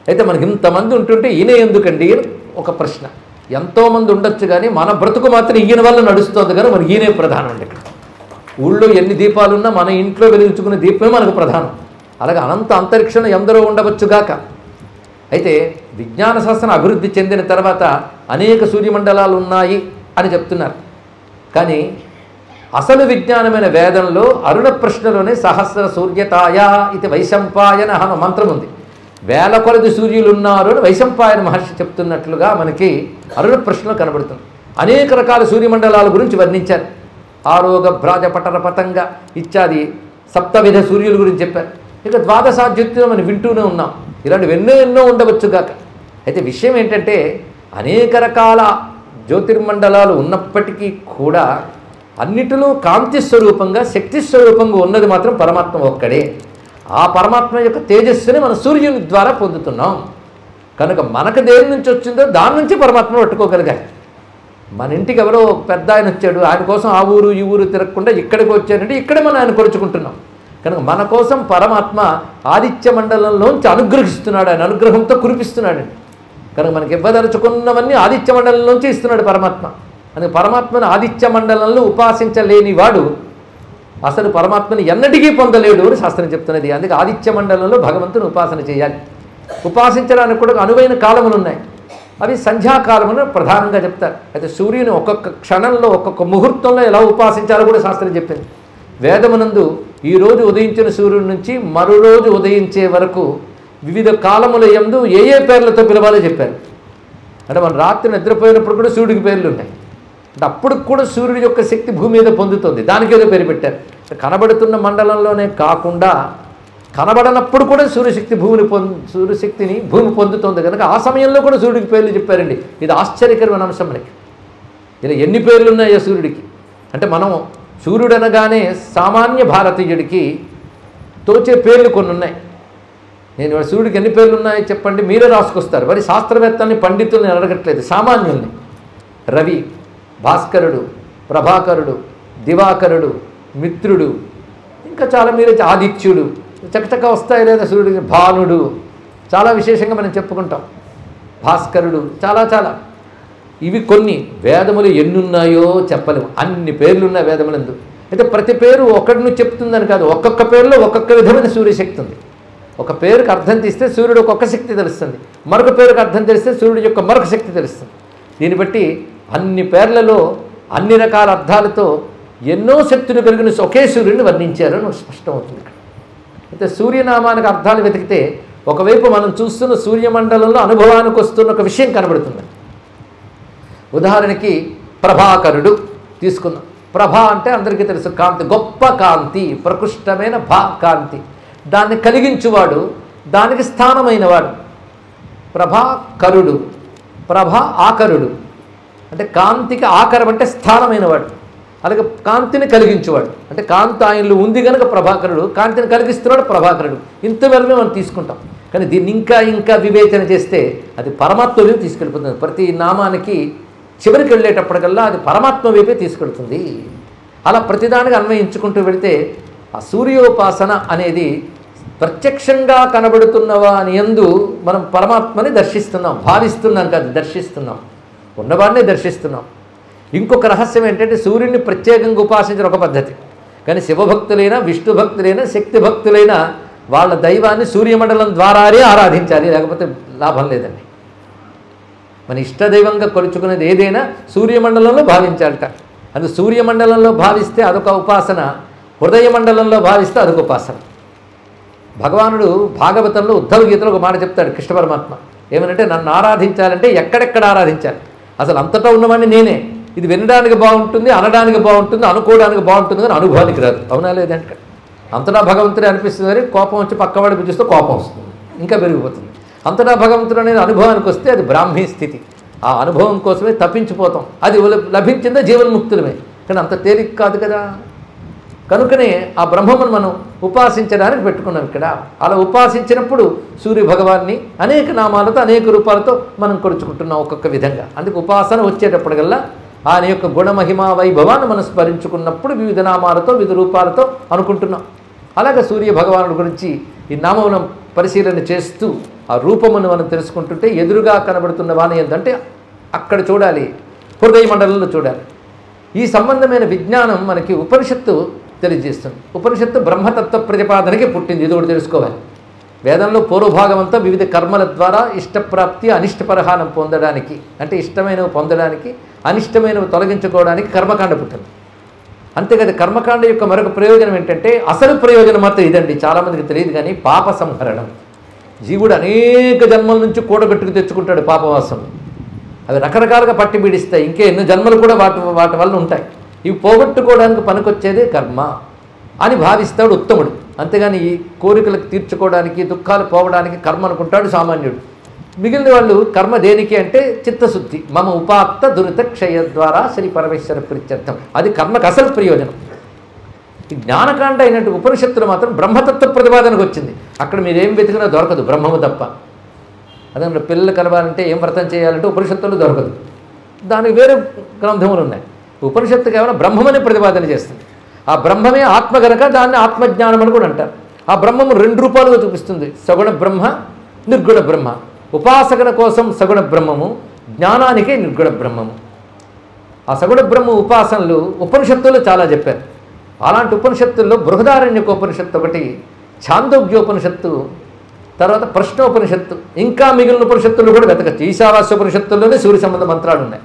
అయితే మనకి ఇంతమంది ఉంటుంటే ఈయన ఎందుకండి అని ఒక ప్రశ్న. ఎంతోమంది ఉండొచ్చు, కానీ మన బ్రతుకు మాత్రం ఈయన వల్ల నడుస్తుంది, కానీ మనకి ఈయనే ప్రధానం అండి. ఇక్కడ ఊళ్ళో ఎన్ని దీపాలున్నా మన ఇంట్లో వెలిగించుకునే దీపమే మనకు ప్రధానం. అలాగే అనంత అంతరిక్షంలో ఎందరో ఉండవచ్చుగాక. అయితే విజ్ఞాన శాస్త్రం అభివృద్ధి చెందిన తర్వాత అనేక సూర్యమండలాలు ఉన్నాయి అని చెప్తున్నారు. కానీ అసలు విజ్ఞానమైన వేదంలో అరుణ ప్రశ్నలోనే సహస్ర సూర్యతాయా ఇది వైశంపాయన అన్న మంత్రం ఉంది. వేల కొలది సూర్యులు ఉన్నారు అని వైశంపాయన మహర్షి చెప్తున్నట్లుగా మనకి అరుణ ప్రశ్నలో కనబడుతుంది. అనేక రకాల సూర్యమండలాల గురించి వర్ణించారు. ఆరోగ భ్రాజ పటర పతంగ ఇత్యాది సప్తవిధ సూర్యుల గురించి చెప్పారు. ఇక ద్వాదశాద్యుత్తులు మనం వింటూనే ఉన్నాం. ఇలాంటివి ఎన్నో ఎన్నో ఉండవచ్చుగాక. అయితే విషయం ఏంటంటే అనేక రకాల జ్యోతిర్మండలాలు ఉన్నప్పటికీ కూడా అన్నిటిలో కాంతి స్వరూపంగా, శక్తి స్వరూపంగా ఉన్నది మాత్రం పరమాత్మ ఒక్కడే. ఆ పరమాత్మ యొక్క తేజస్సుని మనం సూర్యుని ద్వారా పొందుతున్నాం. కనుక మనకు దేని నుంచి వచ్చిందో దాని నుంచి పరమాత్మ పట్టుకోగలిగాలి. మన ఇంటికి ఎవరో పెద్ద ఆయన వచ్చాడు, ఆయన కోసం ఆ ఊరు ఈ ఊరు తిరగకుండా ఇక్కడికి వచ్చాడంటే ఇక్కడే మనం ఆయన కొలుచుకుంటున్నాం. కనుక మన కోసం పరమాత్మ ఆదిత్య మండలంలోంచి అనుగ్రహిస్తున్నాడు, ఆయన అనుగ్రహంతో కురిపిస్తున్నాడండి. కనుక మనకి ఇవ్వదలుచుకున్నవన్నీ ఆదిత్య మండలంలోంచి ఇస్తున్నాడు పరమాత్మ. అందుకే పరమాత్మను ఆదిత్య మండలంలో ఉపాసించలేని వాడు అసలు పరమాత్మని ఎన్నటికీ పొందలేడు అని శాస్త్రం చెప్తున్నది. అందుకే ఆదిత్య మండలంలో భగవంతుని ఉపాసన చేయాలి. ఉపాసించడానికి కూడా అనువైన కాలములు ఉన్నాయి. అవి సంధ్యాకాలమును ప్రధానంగా చెప్తారు. అయితే సూర్యుని ఒక్కొక్క క్షణంలో ఒక్కొక్క ముహూర్తంలో ఎలా ఉపాసించాలో కూడా శాస్త్రం చెప్పింది. వేదమునందు ఈరోజు ఉదయించిన సూర్యుడి నుంచి మరో రోజు ఉదయించే వరకు వివిధ కాలముల యందు ఏ ఏ పేర్లతో పిలవాలో చెప్పారు. అంటే మనం రాత్రి నిద్రపోయినప్పుడు కూడా సూర్యుడికి పేర్లు ఉన్నాయి. అంటే అప్పుడు కూడా సూర్యుడి యొక్క శక్తి భూమి మీద పొందుతుంది, దానికి ఏదో పేరు పెట్టారు. కనబడుతున్న మండలంలోనే కాకుండా కనబడనప్పుడు కూడా సూర్యశక్తిని భూమి పొందుతుంది. కనుక ఆ సమయంలో కూడా సూర్యుడికి పేర్లు చెప్పారండి. ఇది ఆశ్చర్యకరమైన అంశం మనకి. ఇలా ఎన్ని పేర్లు ఉన్నాయో సూర్యుడికి అంటే మనం సూర్యుడు అనగానే సామాన్య భారతీయుడికి తోచే పేర్లు కొన్ని ఉన్నాయి. నేను సూర్యుడికి ఎన్ని పేర్లు ఉన్నాయో చెప్పండి, మీరే రాసుకొస్తారు. మరి శాస్త్రవేత్తల్ని పండితుల్ని అడగట్లేదు, సామాన్యుల్ని. రవి, భాస్కరుడు, ప్రభాకరుడు, దివాకరుడు, మిత్రుడు, ఇంకా చాలా మీరే ఆదిత్యుడు, చకచక వస్తాయి లేదా సూర్యుడికి. భానుడు చాలా విశేషంగా మనం చెప్పుకుంటాం. భాస్కరుడు చాలా చాలా. ఇవి కొన్ని. వేదములు ఎన్నున్నాయో చెప్పలేము, అన్ని పేర్లు ఉన్నాయి వేదములందు. అయితే ప్రతి పేరు ఒకటిని చెప్తుందని కాదు, ఒక్కొక్క పేరులో ఒక్కొక్క విధమైన సూర్యశక్తి ఉంది. ఒక పేరుకి అర్థం తీస్తే సూర్యుడు ఒక్కొక్క శక్తి తెలుస్తుంది, మరొక పేరుకి అర్థం తెలిస్తే సూర్యుడి యొక్క మరొక శక్తి తెలుస్తుంది. దీన్ని బట్టి అన్ని పేర్లలో అన్ని రకాల అర్థాలతో ఎన్నో శక్తులు కలిగిన ఒకే సూర్యుడిని వర్ణించారు అని స్పష్టమవుతుంది. అయితే సూర్యనామానికి అర్థాలు వెతికితే ఒకవైపు మనం చూస్తున్న సూర్యమండలంలో అనుభవానికి వస్తున్న ఒక విషయం కనబడుతుంది. ఉదాహరణకి ప్రభాకరుడు తీసుకుందాం. ప్రభ అంటే అందరికీ తెలుసు, కాంతి, గొప్ప కాంతి, ప్రకృష్టమైన కాంతి, దాన్ని కలిగించువాడు, దానికి స్థానమైనవాడు. ప్రభాకరుడు, ప్రభ ఆకరుడు అంటే కాంతికి ఆకరం అంటే స్థానమైనవాడు. అలాగే కాంతిని కలిగించేవాడు అంటే కాంతి ఆయనలో ఉంది కనుక ప్రభాకరుడు, కాంతిని కలిగిస్తున్నాడు ప్రభాకరుడు. ఇంతవరమే మనం తీసుకుంటాం. కానీ దీన్ని ఇంకా ఇంకా వివేచన చేస్తే అది పరమాత్మ వైపు తీసుకెళ్ళిపోతుంది. ప్రతి నామానికి చివరికి వెళ్ళేటప్పటికల్లా అది పరమాత్మ వైపే తీసుకెళ్తుంది. అలా ప్రతిదానికి అన్వయించుకుంటూ వెళితే ఆ సూర్యోపాసన అనేది ప్రత్యక్షంగా కనబడుతున్నవా అని యందు మనం పరమాత్మని దర్శిస్తున్నాం, భావిస్తున్నాం కాదు, దర్శిస్తున్నాం, ఉన్నవాడినే దర్శిస్తున్నాం. ఇంకొక రహస్యం ఏంటంటే సూర్యుడిని ప్రత్యేకంగా ఉపాసించిన ఒక పద్ధతి. కానీ శివభక్తులైనా, విష్ణు భక్తులైనా, శక్తి భక్తులైనా వాళ్ళ దైవాన్ని సూర్యమండలం ద్వారానే ఆరాధించాలి, లేకపోతే లాభం లేదండి. మన ఇష్టదైవంగా కొలుచుకునేది ఏదైనా సూర్యమండలంలో భావించాలట. అది సూర్యమండలంలో భావిస్తే అదొక ఉపాసన, హృదయ మండలంలో భావిస్తే అదొక ఉపాసన. భగవానుడు భాగవతంలో ఉద్ధవ గీతలో ఒక మాట చెప్తాడు కృష్ణ పరమాత్మ ఏమనంటే, నన్ను ఆరాధించాలంటే ఎక్కడెక్కడ ఆరాధించాలి, అసలు అంతటా ఉన్నవాడిని నేనే. ఇది వినడానికి బాగుంటుంది, అనడానికి బాగుంటుంది, అనుకోవడానికి బాగుంటుంది, కానీ అనుభవానికి రాదు. అవునా లేదంటే అంతటా భగవంతుడే అనిపిస్తుంది, కానీ కోపం వచ్చి పక్కవాడికి చూస్తే కోపం వస్తుంది, ఇంకా పెరిగిపోతుంది. అంతటా భగవంతుడు అనేది అనుభవానికి వస్తే అది బ్రాహ్మీ స్థితి. ఆ అనుభవం కోసమే తప్పించిపోతాం. అది లభించిందే జీవన్ముక్తులమే, కానీ అంత తేలిక కాదు కదా. కనుకనే ఆ బ్రహ్మమును మనం ఉపాసించడానికి పెట్టుకున్నాం ఇక్కడ. అలా ఉపాసించినప్పుడు సూర్య భగవాన్ని అనేక నామాలతో అనేక రూపాలతో మనం కొలుచుకుంటున్నాం ఒక్కొక్క విధంగా. అందుకు ఉపాసన వచ్చేటప్పటికల్లా ఆయన యొక్క గుణమహిమా వైభవాన్ని మనం స్మరించుకున్నప్పుడు వివిధ నామాలతో వివిధ రూపాలతో అనుకుంటున్నాం. అలాగే సూర్య భగవానుడి గురించి ఈ నామములను పరిశీలన చేస్తూ ఆ రూపమును మనం తెలుసుకుంటుంటే ఎదురుగా కనబడుతున్న వాణి ఏంటంటే అక్కడ చూడాలి, హృదయ మండలంలో చూడాలి. ఈ సంబంధమైన విజ్ఞానం మనకి ఉపనిషత్తు తెలియజేస్తుంది. ఉపనిషత్తు బ్రహ్మతత్వ ప్రతిపాదనకి పుట్టింది. ఇది కూడా తెలుసుకోవాలి. వేదంలో పూర్వభాగం అంతా వివిధ కర్మల ద్వారా ఇష్టప్రాప్తి అనిష్టపరిహారం పొందడానికి, అంటే ఇష్టమైనవి పొందడానికి అనిష్టమైనవి తొలగించుకోవడానికి కర్మకాండ పుట్టింది. అంతేకాదు కర్మకాండ యొక్క మరొక ప్రయోజనం ఏంటంటే, అసలు ప్రయోజనం మాత్రం ఇదండి, చాలామందికి తెలియదు కానీ పాప సంహరణం. జీవుడు అనేక జన్మల నుంచి కూడగట్టుకు తెచ్చుకుంటాడు పాపవాసం. అవి రకరకాలుగా పట్టి పీడిస్తాయి, ఇంకే ఎన్నో జన్మలు కూడా వాటి వల్ల ఉంటాయి. ఇవి పోగొట్టుకోవడానికి పనికొచ్చేదే కర్మ అని భావిస్తాడు ఉత్తముడు. అంతేగాని ఈ కోరికలకు తీర్చుకోవడానికి దుఃఖాలు పోవడానికి కర్మ అనుకుంటాడు సామాన్యుడు. మిగిలిన వాళ్ళు కర్మ దేనికి అంటే చిత్తశుద్ధి. మమ ఉపాత్త దురిత క్షయ ద్వారా శ్రీ పరమేశ్వర ప్రీత్యర్థం. అది కర్మకు అసలు ప్రయోజనం. ఈ జ్ఞానకాండ అయినట్టు ఉపనిషత్తులు మాత్రం బ్రహ్మతత్వ ప్రతిపాదనకు వచ్చింది. అక్కడ మీరేం వెతికినా దొరకదు, బ్రహ్మము తప్ప. అదే పిల్లలు కలవాలంటే ఏం వ్రతం చేయాలంటే ఉపనిషత్తులు దొరకదు, దానికి వేరే గ్రంథములు ఉన్నాయి. ఉపనిషత్తు కేవలం బ్రహ్మమని ప్రతిపాదన చేస్తుంది. ఆ బ్రహ్మమే ఆత్మ గనక దాన్ని ఆత్మజ్ఞానం అని కూడా అంటారు. ఆ బ్రహ్మము రెండు రూపాలుగా చూపిస్తుంది, సగుణ బ్రహ్మ, నిర్గుణ బ్రహ్మ. ఉపాసకన కోసం సగుణ బ్రహ్మము, జ్ఞానానికే నిర్గుణ బ్రహ్మము. ఆ సగుణ బ్రహ్మ ఉపాసనలు ఉపనిషత్తుల్లో చాలా చెప్పారు. అలాంటి ఉపనిషత్తుల్లో బృహదారణ్యకోపనిషత్తు ఒకటి, ఛాందోగ్యోపనిషత్తు, తర్వాత ప్రశ్నోపనిషత్తు, ఇంకా మిగిలిన ఉపనిషత్తులు కూడా వెతకచ్చు. ఈశావాస్యోపనిషత్తుల్లోనే సూర్య సంబంధ మంత్రాలు ఉన్నాయి.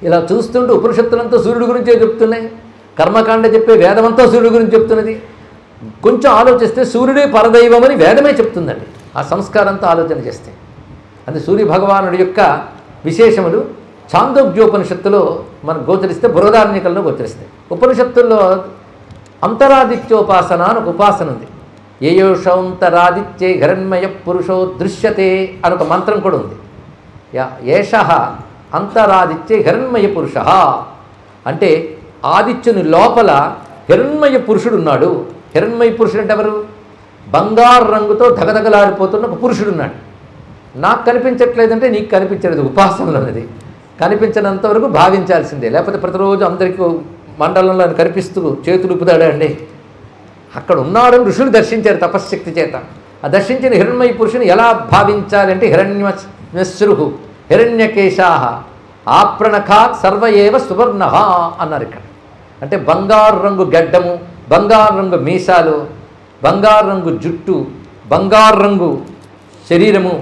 ఇలా చూస్తుంటే ఉపనిషత్తులంతా సూర్యుడి గురించే చెప్తున్నాయి. కర్మకాండ చెప్పే వేదమంతా సూర్యుడి గురించి చెప్తున్నది. కొంచెం ఆలోచిస్తే సూర్యుడే పరదైవమని వేదమే చెప్తుందండి. ఆ సంస్కారంతో ఆలోచన చేస్తే అది సూర్య భగవానుడి యొక్క విశేషములు ఛాందోగ్యోపనిషత్తులో మనం గోచరిస్తే, బృహదారణ్యకంలో గోచరిస్తాయి. ఉపనిషత్తుల్లో అంతరాదిత్యోపాసన అని ఒక ఉపాసన ఉంది. ఏయోషౌంతరాదిత్యే హిరణ్మయ పురుషో దృశ్యతే అని ఒక మంత్రం కూడా ఉంది. ఏష అంతరాదిత్యే హిరణ్మయ పురుష అంటే ఆదిత్యుని లోపల హిరణ్మయ పురుషుడు ఉన్నాడు. హిరణ్మయ పురుషుడు అంటే ఎవరు? బంగారు రంగుతో ధగధగలాడిపోతున్న ఒక పురుషుడు ఉన్నాడు. నాకు కనిపించట్లేదంటే నీకు కనిపించలేదు, ఉపాసనలో అనేది కనిపించినంత వరకు భావించాల్సిందే. లేకపోతే ప్రతిరోజు అందరికీ మండలంలో ఆయన కనిపిస్తూ చేతులు ఉప్పుతాడా అండి. అక్కడ ఉన్నాడని ఋషులు దర్శించారు తపశ్శక్తి చేత. ఆ దర్శించిన హిరణ్మయ పురుషుని ఎలా భావించాలంటే హిరణ్యశ్రు హిరణ్యకేశా ఆప్రణఖాత్ సర్వయేవ సువర్ణ అన్నారు ఇక్కడ. అంటే బంగారు రంగు గడ్డము, బంగారు రంగు మీసాలు, బంగారు రంగు జుట్టు, బంగారు రంగు శరీరము,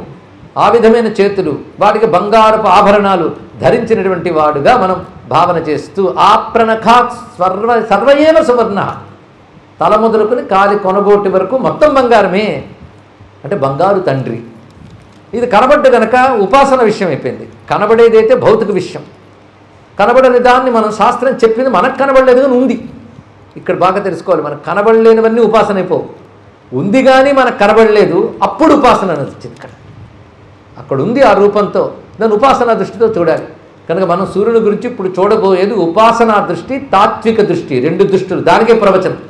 ఆ విధమైన చేతులు, వాటికి బంగారపు ఆభరణాలు ధరించినటువంటి వాడుగా మనం భావన చేస్తూ ఆప్రణఖాత్ సర్వయేవ సువర్ణ, తల మొదలుకొని కాలి కొనగోటి వరకు మొత్తం బంగారమే. అంటే బంగారు తండ్రి. ఇది కనబడ్డ కనుక ఉపాసన విషయం అయిపోయింది. కనబడేదైతే భౌతిక విషయం, కనబడని దాన్ని మనం శాస్త్రం చెప్పింది మనకు కనబడలేదు కానీ ఉంది. ఇక్కడ బాగా తెలుసుకోవాలి, మనకు కనబడలేనివన్నీ ఉపాసన అయిపోవు. ఉంది కానీ మనకు కనబడలేదు, అప్పుడు ఉపాసన అనేది వచ్చింది. ఇక్కడ అక్కడ ఉంది ఆ రూపంతో, దాన్ని ఉపాసనా దృష్టితో చూడాలి. కనుక మనం సూర్యుని గురించి ఇప్పుడు చూడబోయేది ఉపాసనా దృష్టి, తాత్విక దృష్టి, రెండు దృష్టిలు. దానికే ప్రవచనం.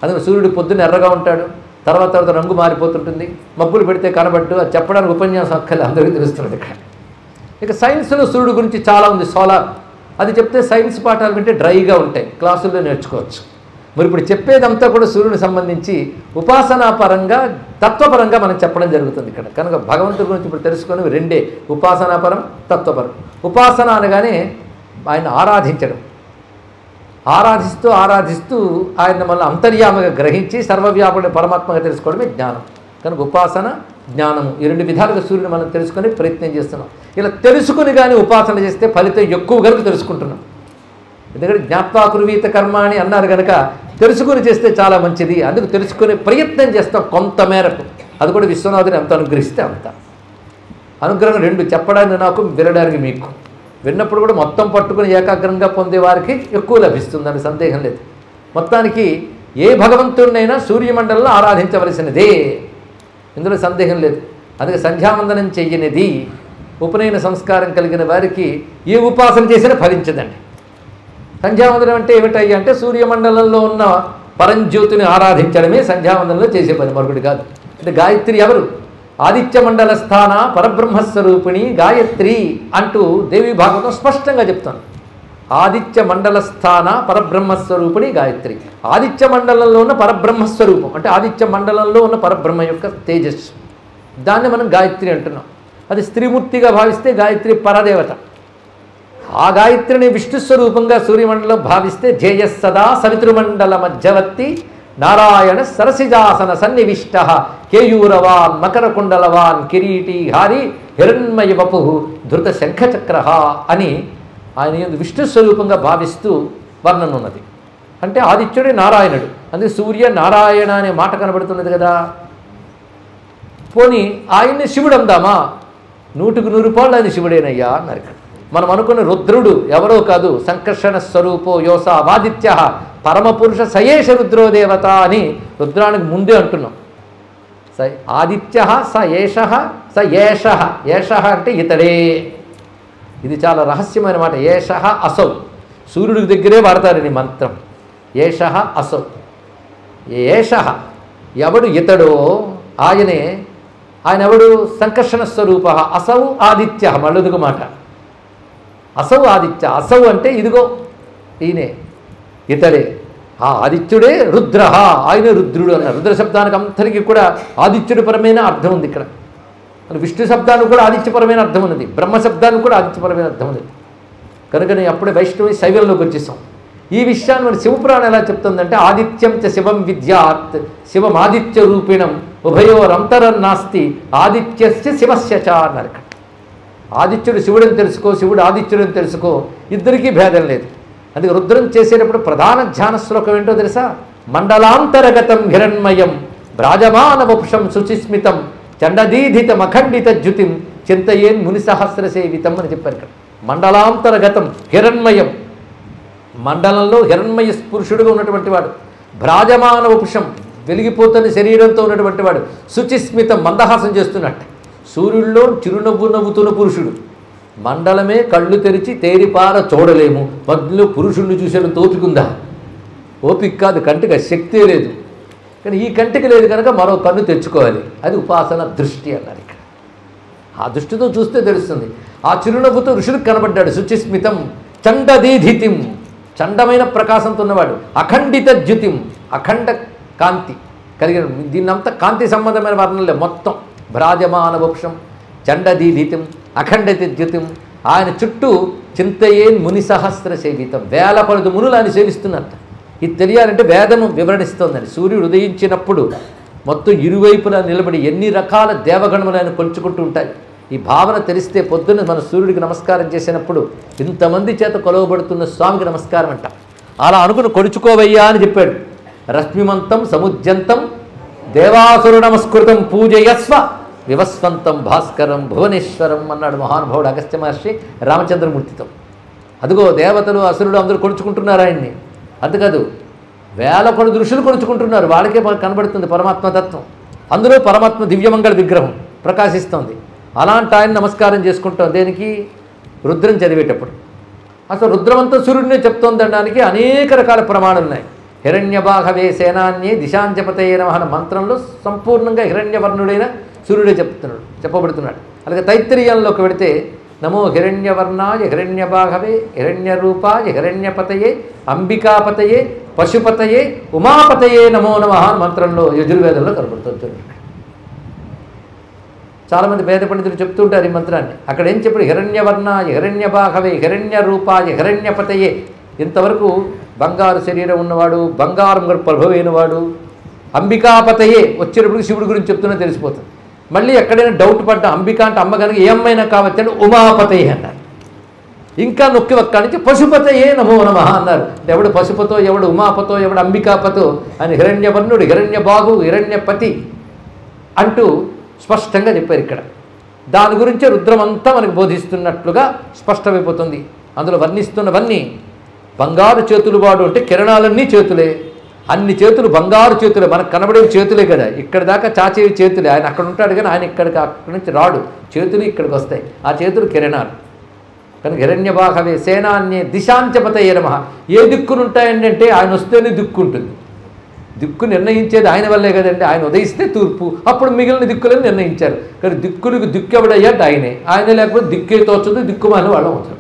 అందుకే సూర్యుడు పొద్దున్న ఎర్రగా ఉంటాడు, తర్వాత రంగు మారిపోతుంటుంది, మబ్బులు పెడితే కనబట్టు. అది చెప్పడానికి ఉపన్యాసం అక్కర్లే, అందరికీ తెలుస్తున్నది ఇక్కడ. ఇక సైన్స్లో సూర్యుడు గురించి చాలా ఉంది. సోలార్ అది చెప్తే సైన్స్ పాఠాలు వింటే డ్రైగా ఉంటాయి, క్లాసుల్లో నేర్చుకోవచ్చు. మరి ఇప్పుడు చెప్పేదంతా కూడా సూర్యుడికి సంబంధించి ఉపాసనాపరంగా తత్వపరంగా మనం చెప్పడం జరుగుతుంది ఇక్కడ. కనుక భగవంతుడి గురించి ఇప్పుడు తెలుసుకొని రెండే, ఉపాసనాపరం, తత్వపరం. ఉపాసన అనగానే ఆయన ఆరాధించడం, ఆరాధిస్తూ ఆరాధిస్తూ ఆయన మళ్ళీ అంతర్యామగా గ్రహించి సర్వవ్యాపుడి పరమాత్మగా తెలుసుకోవడమే జ్ఞానం. కనుక ఉపాసన, జ్ఞానము ఈ రెండు విధాలుగా సూర్యుని మనం తెలుసుకొని ప్రయత్నం చేస్తున్నాం. ఇలా తెలుసుకుని కానీ ఉపాసన చేస్తే ఫలితం ఎక్కువ కనుక తెలుసుకుంటున్నాం. ఎందుకంటే జ్ఞాత్వా కుర్వీత కర్మ అని అన్నారు కనుక తెలుసుకుని చేస్తే చాలా మంచిది. అందుకు తెలుసుకునే ప్రయత్నం చేస్తాం కొంత మేరకు. అది కూడా విశ్వనాథుని ఎంత అనుగ్రహిస్తే అంత. అనుగ్రహం రెండు, చెప్పడానికి నాకు, వినడానికి మీకు. విన్నప్పుడు కూడా మొత్తం పట్టుకుని ఏకాగ్రంగా పొందే వారికి ఎక్కువ లభిస్తుందని సందేహం లేదు. మొత్తానికి ఏ భగవంతుడినైనా సూర్యమండలంలో ఆరాధించవలసినదే, ఇందులో సందేహం లేదు. అందుకే సంధ్యావందనం చెయ్యనిది, ఉపనయన సంస్కారం కలిగిన వారికి ఏ ఉపాసన చేసినా ఫలించదండి. సంధ్యావందనం అంటే ఏమిటయ్యా అంటే సూర్యమండలంలో ఉన్న పరంజ్యోతిని ఆరాధించడమే సంధ్యావందనంలో చేసే పని, మరొకటి కాదు. అంటే గాయత్రి ఎవరు? ఆదిత్య మండల స్థాన పరబ్రహ్మస్వరూపిణి గాయత్రి అంటూ దేవి భాగవతం స్పష్టంగా చెప్తాను. ఆదిత్య మండల స్థాన పరబ్రహ్మస్వరూపిణి గాయత్రి. ఆదిత్య మండలంలో ఉన్న పరబ్రహ్మస్వరూపం అంటే ఆదిత్య మండలంలో ఉన్న పరబ్రహ్మ యొక్క తేజస్సు, దాన్ని మనం గాయత్రి అంటున్నాం. అది స్త్రీమూర్తిగా భావిస్తే గాయత్రి పరదేవత. ఆ గాయత్రిని విష్ణుస్వరూపంగా సూర్యమండలం భావిస్తే జేయస్సదా సవితృమండల మధ్యవర్తి నారాయణ సరసిజాసన సన్నివిష్ట కేయూరవాన్ మకరకుండలవాన్ కిరీటి హారి హిరణ్మయ వపు ధృత శంఖచక్ర అని ఆయన విష్ణు స్వరూపంగా భావిస్తూ వర్ణన ఉన్నది. అంటే ఆదిత్యుడే నారాయణుడు, అందుకే సూర్య నారాయణ అనే మాట కనబడుతున్నది కదా. పోనీ ఆయన్ని శివుడు అందామా? 100% ఆయన శివుడేనయ్యా అన్నారు. ఇక్కడ మనం అనుకున్న రుద్రుడు ఎవరో కాదు, సంకర్షణ స్వరూపో యోసా వాదిత్య పరమపురుష సయేష రుద్రో దేవత అని రుద్రానికి ముందే అంటున్నాం. ఆదిత్య స ఏష స ఏష, ఏష అంటే ఇతడే. ఇది చాలా రహస్యమైన మాట. ఏష అసౌ, సూర్యుడికి దగ్గరే వాడతారు ఈ మంత్రం. ఏష అసౌ, ఏష ఎవడు ఇతడో ఆయనే. ఆయన ఎవడు? సంకర్షణ స్వరూప. అసౌ ఆదిత్య, మళ్ళొదుగు మాట. అసౌ ఆదిత్య, అసౌ అంటే ఇదిగో ఈయనే, ఇతడే. ఆ ఆదిత్యుడే రుద్ర, ఆయనే రుద్రుడు అన్నారు. రుద్ర శబ్దానికి అంతరికి కూడా ఆదిత్యుడిపరమైన అర్థం ఉంది ఇక్కడ. విష్ణు శబ్దానికి కూడా ఆదిత్యపరమైన అర్థం ఉన్నది, బ్రహ్మ శబ్దానికి కూడా ఆదిత్యపరమైన అర్థం ఉన్నది. కనుకనే అప్పుడే వైష్ణవి శైవంలోకి వచ్చేసాం. ఈ విషయాన్ని మన శివపురాణం ఎలా చెప్తుందంటే ఆదిత్యం చ శివం విద్యాత్ శివం ఆదిత్య రూపిణం ఉభయోరంతరం నాస్తి ఆదిత్యస్య శివస్య చ అన్నారు. ఇక్కడ ఆదిత్యుడు శివుడని తెలుసుకో, శివుడు ఆదిత్యుడని తెలుసుకో, ఇద్దరికీ భేదం లేదు. అందుకే రుద్రం చేసేటప్పుడు ప్రధాన ధ్యాన శ్లోకం ఏంటో తెలుసా? మండలాంతరగతం హిరణ్మయం భ్రాజమాన వపుషం శుచిస్మితం చండదీధితం అఖండిత జ్యుతిం చింతయేన్ ముని సహస్ర సేవితం అని చెప్పారు. ఇక్కడ మండలాంతరగతం హిరణ్మయం, మండలంలో హిరణ్మయ పురుషుడుగా ఉన్నటువంటి వాడు, భ్రాజమాన వపుషం వెలిగిపోతున్న శరీరంతో ఉన్నటువంటి వాడు, శుచిస్మితం మందహాసం చేస్తున్నట్టు, సూర్యుల్లో చిరునవ్వు నవ్వుతున్న పురుషుడు. మండలమే కళ్ళు తెరిచి తేరిపార చూడలేము, మధ్యలో పురుషుడిని చూసేంత ఓపికందా? ఓపిక కాదు, కంటికి శక్తే లేదు. కానీ ఈ కంటికి లేదు కనుక మరో కన్ను తెచ్చుకోవాలి. అది ఉపాసన దృష్టి అన్నారు. ఇక్కడ ఆ దృష్టితో చూస్తే తెలుస్తుంది. ఆ చిరునవ్వుతో ఋషులకు కనబడ్డాడు. శుచిస్మితం చండదీధితిం, చండమైన ప్రకాశంతో ఉన్నవాడు. అఖండిత జ్యుతిం, అఖండ కాంతి కలిగిన, దీన్నంతా కాంతి సంబంధమైన వర్ణనలే మొత్తం. భ్రాజమాన వృక్షం చండదీధితం అఖండిత జ్యుతిం. ఆయన చుట్టూ చింతయేన్ ముని సహస్ర సేవితం, వేల కొలది మునులు ఆయన సేవిస్తున్నట్ట. ఇది తెలియాలంటే వేదము వివరణిస్తోందండి. సూర్యుడు ఉదయించినప్పుడు మొత్తం ఇరువైపులా నిలబడి ఎన్ని రకాల దేవగణములను కొలుచుకుంటూ ఉంటాయి. ఈ భావన తెలిస్తే పొద్దున్న మన సూర్యుడికి నమస్కారం చేసినప్పుడు ఇంతమంది చేత కొలవబడుతున్న స్వామికి నమస్కారం అంట. అలా అనుకుని కొలుచుకోవయ్యా అని చెప్పాడు. రశ్మిమంతం సముద్యంతం దేవాసుర నమస్కృతం పూజయస్వ వివస్వంతం భాస్కరం భువనేశ్వరం అన్నాడు మహానుభావుడు అగస్త్య మహర్షి రామచంద్రమూర్తితో. అదిగో దేవతలు అసురులు అందరూ కొలుచుకుంటున్నారు ఆయన్ని. అంతేకాదు వేల కొద్ది ఋషులు కొలుచుకుంటున్నారు. వాళ్ళకే కనబడుతుంది పరమాత్మతత్వం. అందులో పరమాత్మ దివ్యమంగళ విగ్రహం ప్రకాశిస్తోంది. అలాంటి ఆయన నమస్కారం చేసుకుంటాం. దేనికి? రుద్రం చదివేటప్పుడు. అసలు రుద్రమంతా సూర్యుడినే చెప్తోందనడానికి అనేక రకాల ప్రమాణాలు ఉన్నాయి. హిరణ్యబాహవే సేనాన్యే దిశాంచపతయే నమః అన్న మంత్రంలో సంపూర్ణంగా హిరణ్యవర్ణుడైన సూర్యుడే చెప్పబడుతున్నాడు. అలాగే తైత్తిరీయంలోకి వెడితే నమో హిరణ్యవర్ణాయ హిరణ్యబాహవే హిరణ్యరూపాయ హిరణ్యపతయే అంబికాపతయే పశుపతయే ఉమాపతయే నమో నమః మంత్రంలో యజుర్వేదంలో కనబడుతుంది. చాలామంది వేద పండితులు చెప్తుంటారు ఈ మంత్రాన్ని. అక్కడ ఏం చెప్పాడు? హిరణ్యవర్ణాయ హిరణ్యబాహవే హిరణ్యరూపాయ హిరణ్యపతయే. ఇంతవరకు బంగారు శరీరం ఉన్నవాడు, బంగారం ప్రభవైనవాడు, అంబికాపతయే వచ్చేటప్పుడు శివుడి గురించి చెప్తున్నా తెలిసిపోతుంది. మళ్ళీ ఎక్కడైనా డౌట్ పడ్డా అంబిక అంటే అమ్మ కనుక ఏ అమ్మైనా కావచ్చు అంటే ఉమాపతయే అన్నారు. ఇంకా నొక్కి ఒక్కడి నుంచి పశుపతయే నమో నమః అన్నారు. ఎవడు పశుపతో, ఎవడు ఉమాపతో, ఎవడు అంబికాపతో అని హిరణ్యవర్ణుడు, హిరణ్యబాహు, హిరణ్యపతి అంటూ స్పష్టంగా చెప్పారు. ఇక్కడ దాని గురించి రుద్రమంతా మనకు బోధిస్తున్నట్లుగా స్పష్టమైపోతుంది. అందులో వర్ణిస్తున్నవన్నీ బంగారు చేతులు వాడు అంటే కిరణాలన్నీ చేతులే, అన్ని చేతులు బంగారు చేతులే, మనకు కనబడేవి చేతులే కదా. ఇక్కడ దాకా చాచేవి చేతులే, ఆయన అక్కడ ఉంటాడు కానీ ఆయన అక్కడి నుంచి రాడు, చేతులు ఇక్కడికి వస్తాయి, ఆ చేతులు కిరణాలు. కనుక హిరణ్యబాహవే సేనాన్యే దిశాంచపతయే నమః. ఏ దిక్కునుంటాయండి అంటే ఆయన వస్తేనే దిక్కు ఉంటుంది. దిక్కు నిర్ణయించేది ఆయన వల్లే కదండి. ఆయన ఉదయిస్తే తూర్పు, అప్పుడు మిగిలిన దిక్కులను నిర్ణయించారు. కానీ దిక్కులకు దిక్కు ఎవడయ్యాడు ఆయనే. ఆయన లేకపోతే దిక్కే తోచదు, దిక్కుమాని వాళ్ళం అవుతుంది.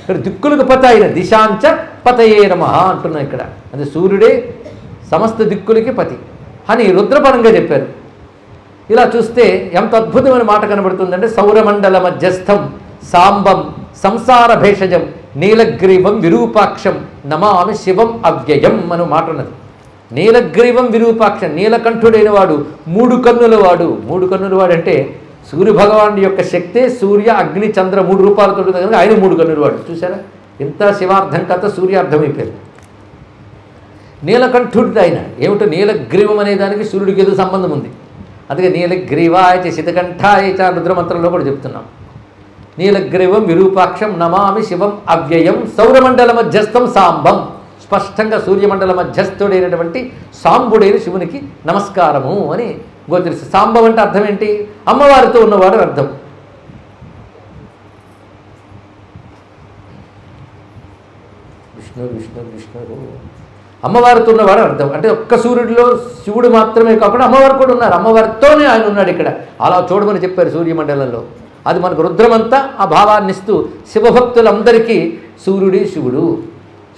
ఇక్కడ దిక్కులకు పత ఆయన దిశాంచ పతయే నమః అంటున్నాం. ఇక్కడ అది సూర్యుడే సమస్త దిక్కులకి పతి అని రుద్రపరంగా చెప్పారు. ఇలా చూస్తే ఎంత అద్భుతమైన మాట కనబడుతుందంటే సౌరమండల మధ్యస్థం సాంబం సంసార భేషజం నీలగ్రీవం విరూపాక్షం నమామి శివం అవ్యయం అను మాట ఉన్నది. నీలగ్రీవం విరూపాక్షం, నీలకంఠుడైన వాడు, మూడు కన్నుల వాడు. మూడు కన్నుల వాడు అంటే సూర్యభగవాను యొక్క శక్తే సూర్య అగ్ని చంద్ర మూడు రూపాలతో కనుక ఆయన మూడు కన్నుల వాడు. చూసారా, ఇంత శివార్థం కథ సూర్యార్థమైపోయింది. నీలకంఠుడు ఆయన ఏమిటో నీలగ్రీవం అనే దానికి సూర్యుడికి ఏదో సంబంధం ఉంది. అందుకే నీలగ్రీవాయ శితకంఠాయ చ రుద్రమంత్రంలో కూడా చెప్తున్నాం. నీలగ్రీవం విరూపాక్షం నమామి శివం అవ్యయం సౌరమండల మధ్యస్థం సాంబం. స్పష్టంగా సూర్యమండల మధ్యస్థుడైనటువంటి సాంబుడైన శివునికి నమస్కారము అని గోచరిస్తుంది. సాంబం అంటే అర్థం ఏంటి? అమ్మవారితో ఉన్నవాడు అర్థం. విష్ణు విష్ణు విష్ణు అమ్మవారితో ఉన్నవాడు అర్థం. అంటే ఒక్క సూర్యుడిలో శివుడు మాత్రమే కాకుండా అమ్మవారు కూడా ఉన్నారు, అమ్మవారితోనే ఆయన ఉన్నాడు ఇక్కడ. అలా చూడమని చెప్పారు సూర్యమండలంలో. అది మనకు రుద్రమంతా ఆ భావాన్ని ఇస్తూ శివభక్తులందరికీ సూర్యుడి శివుడు,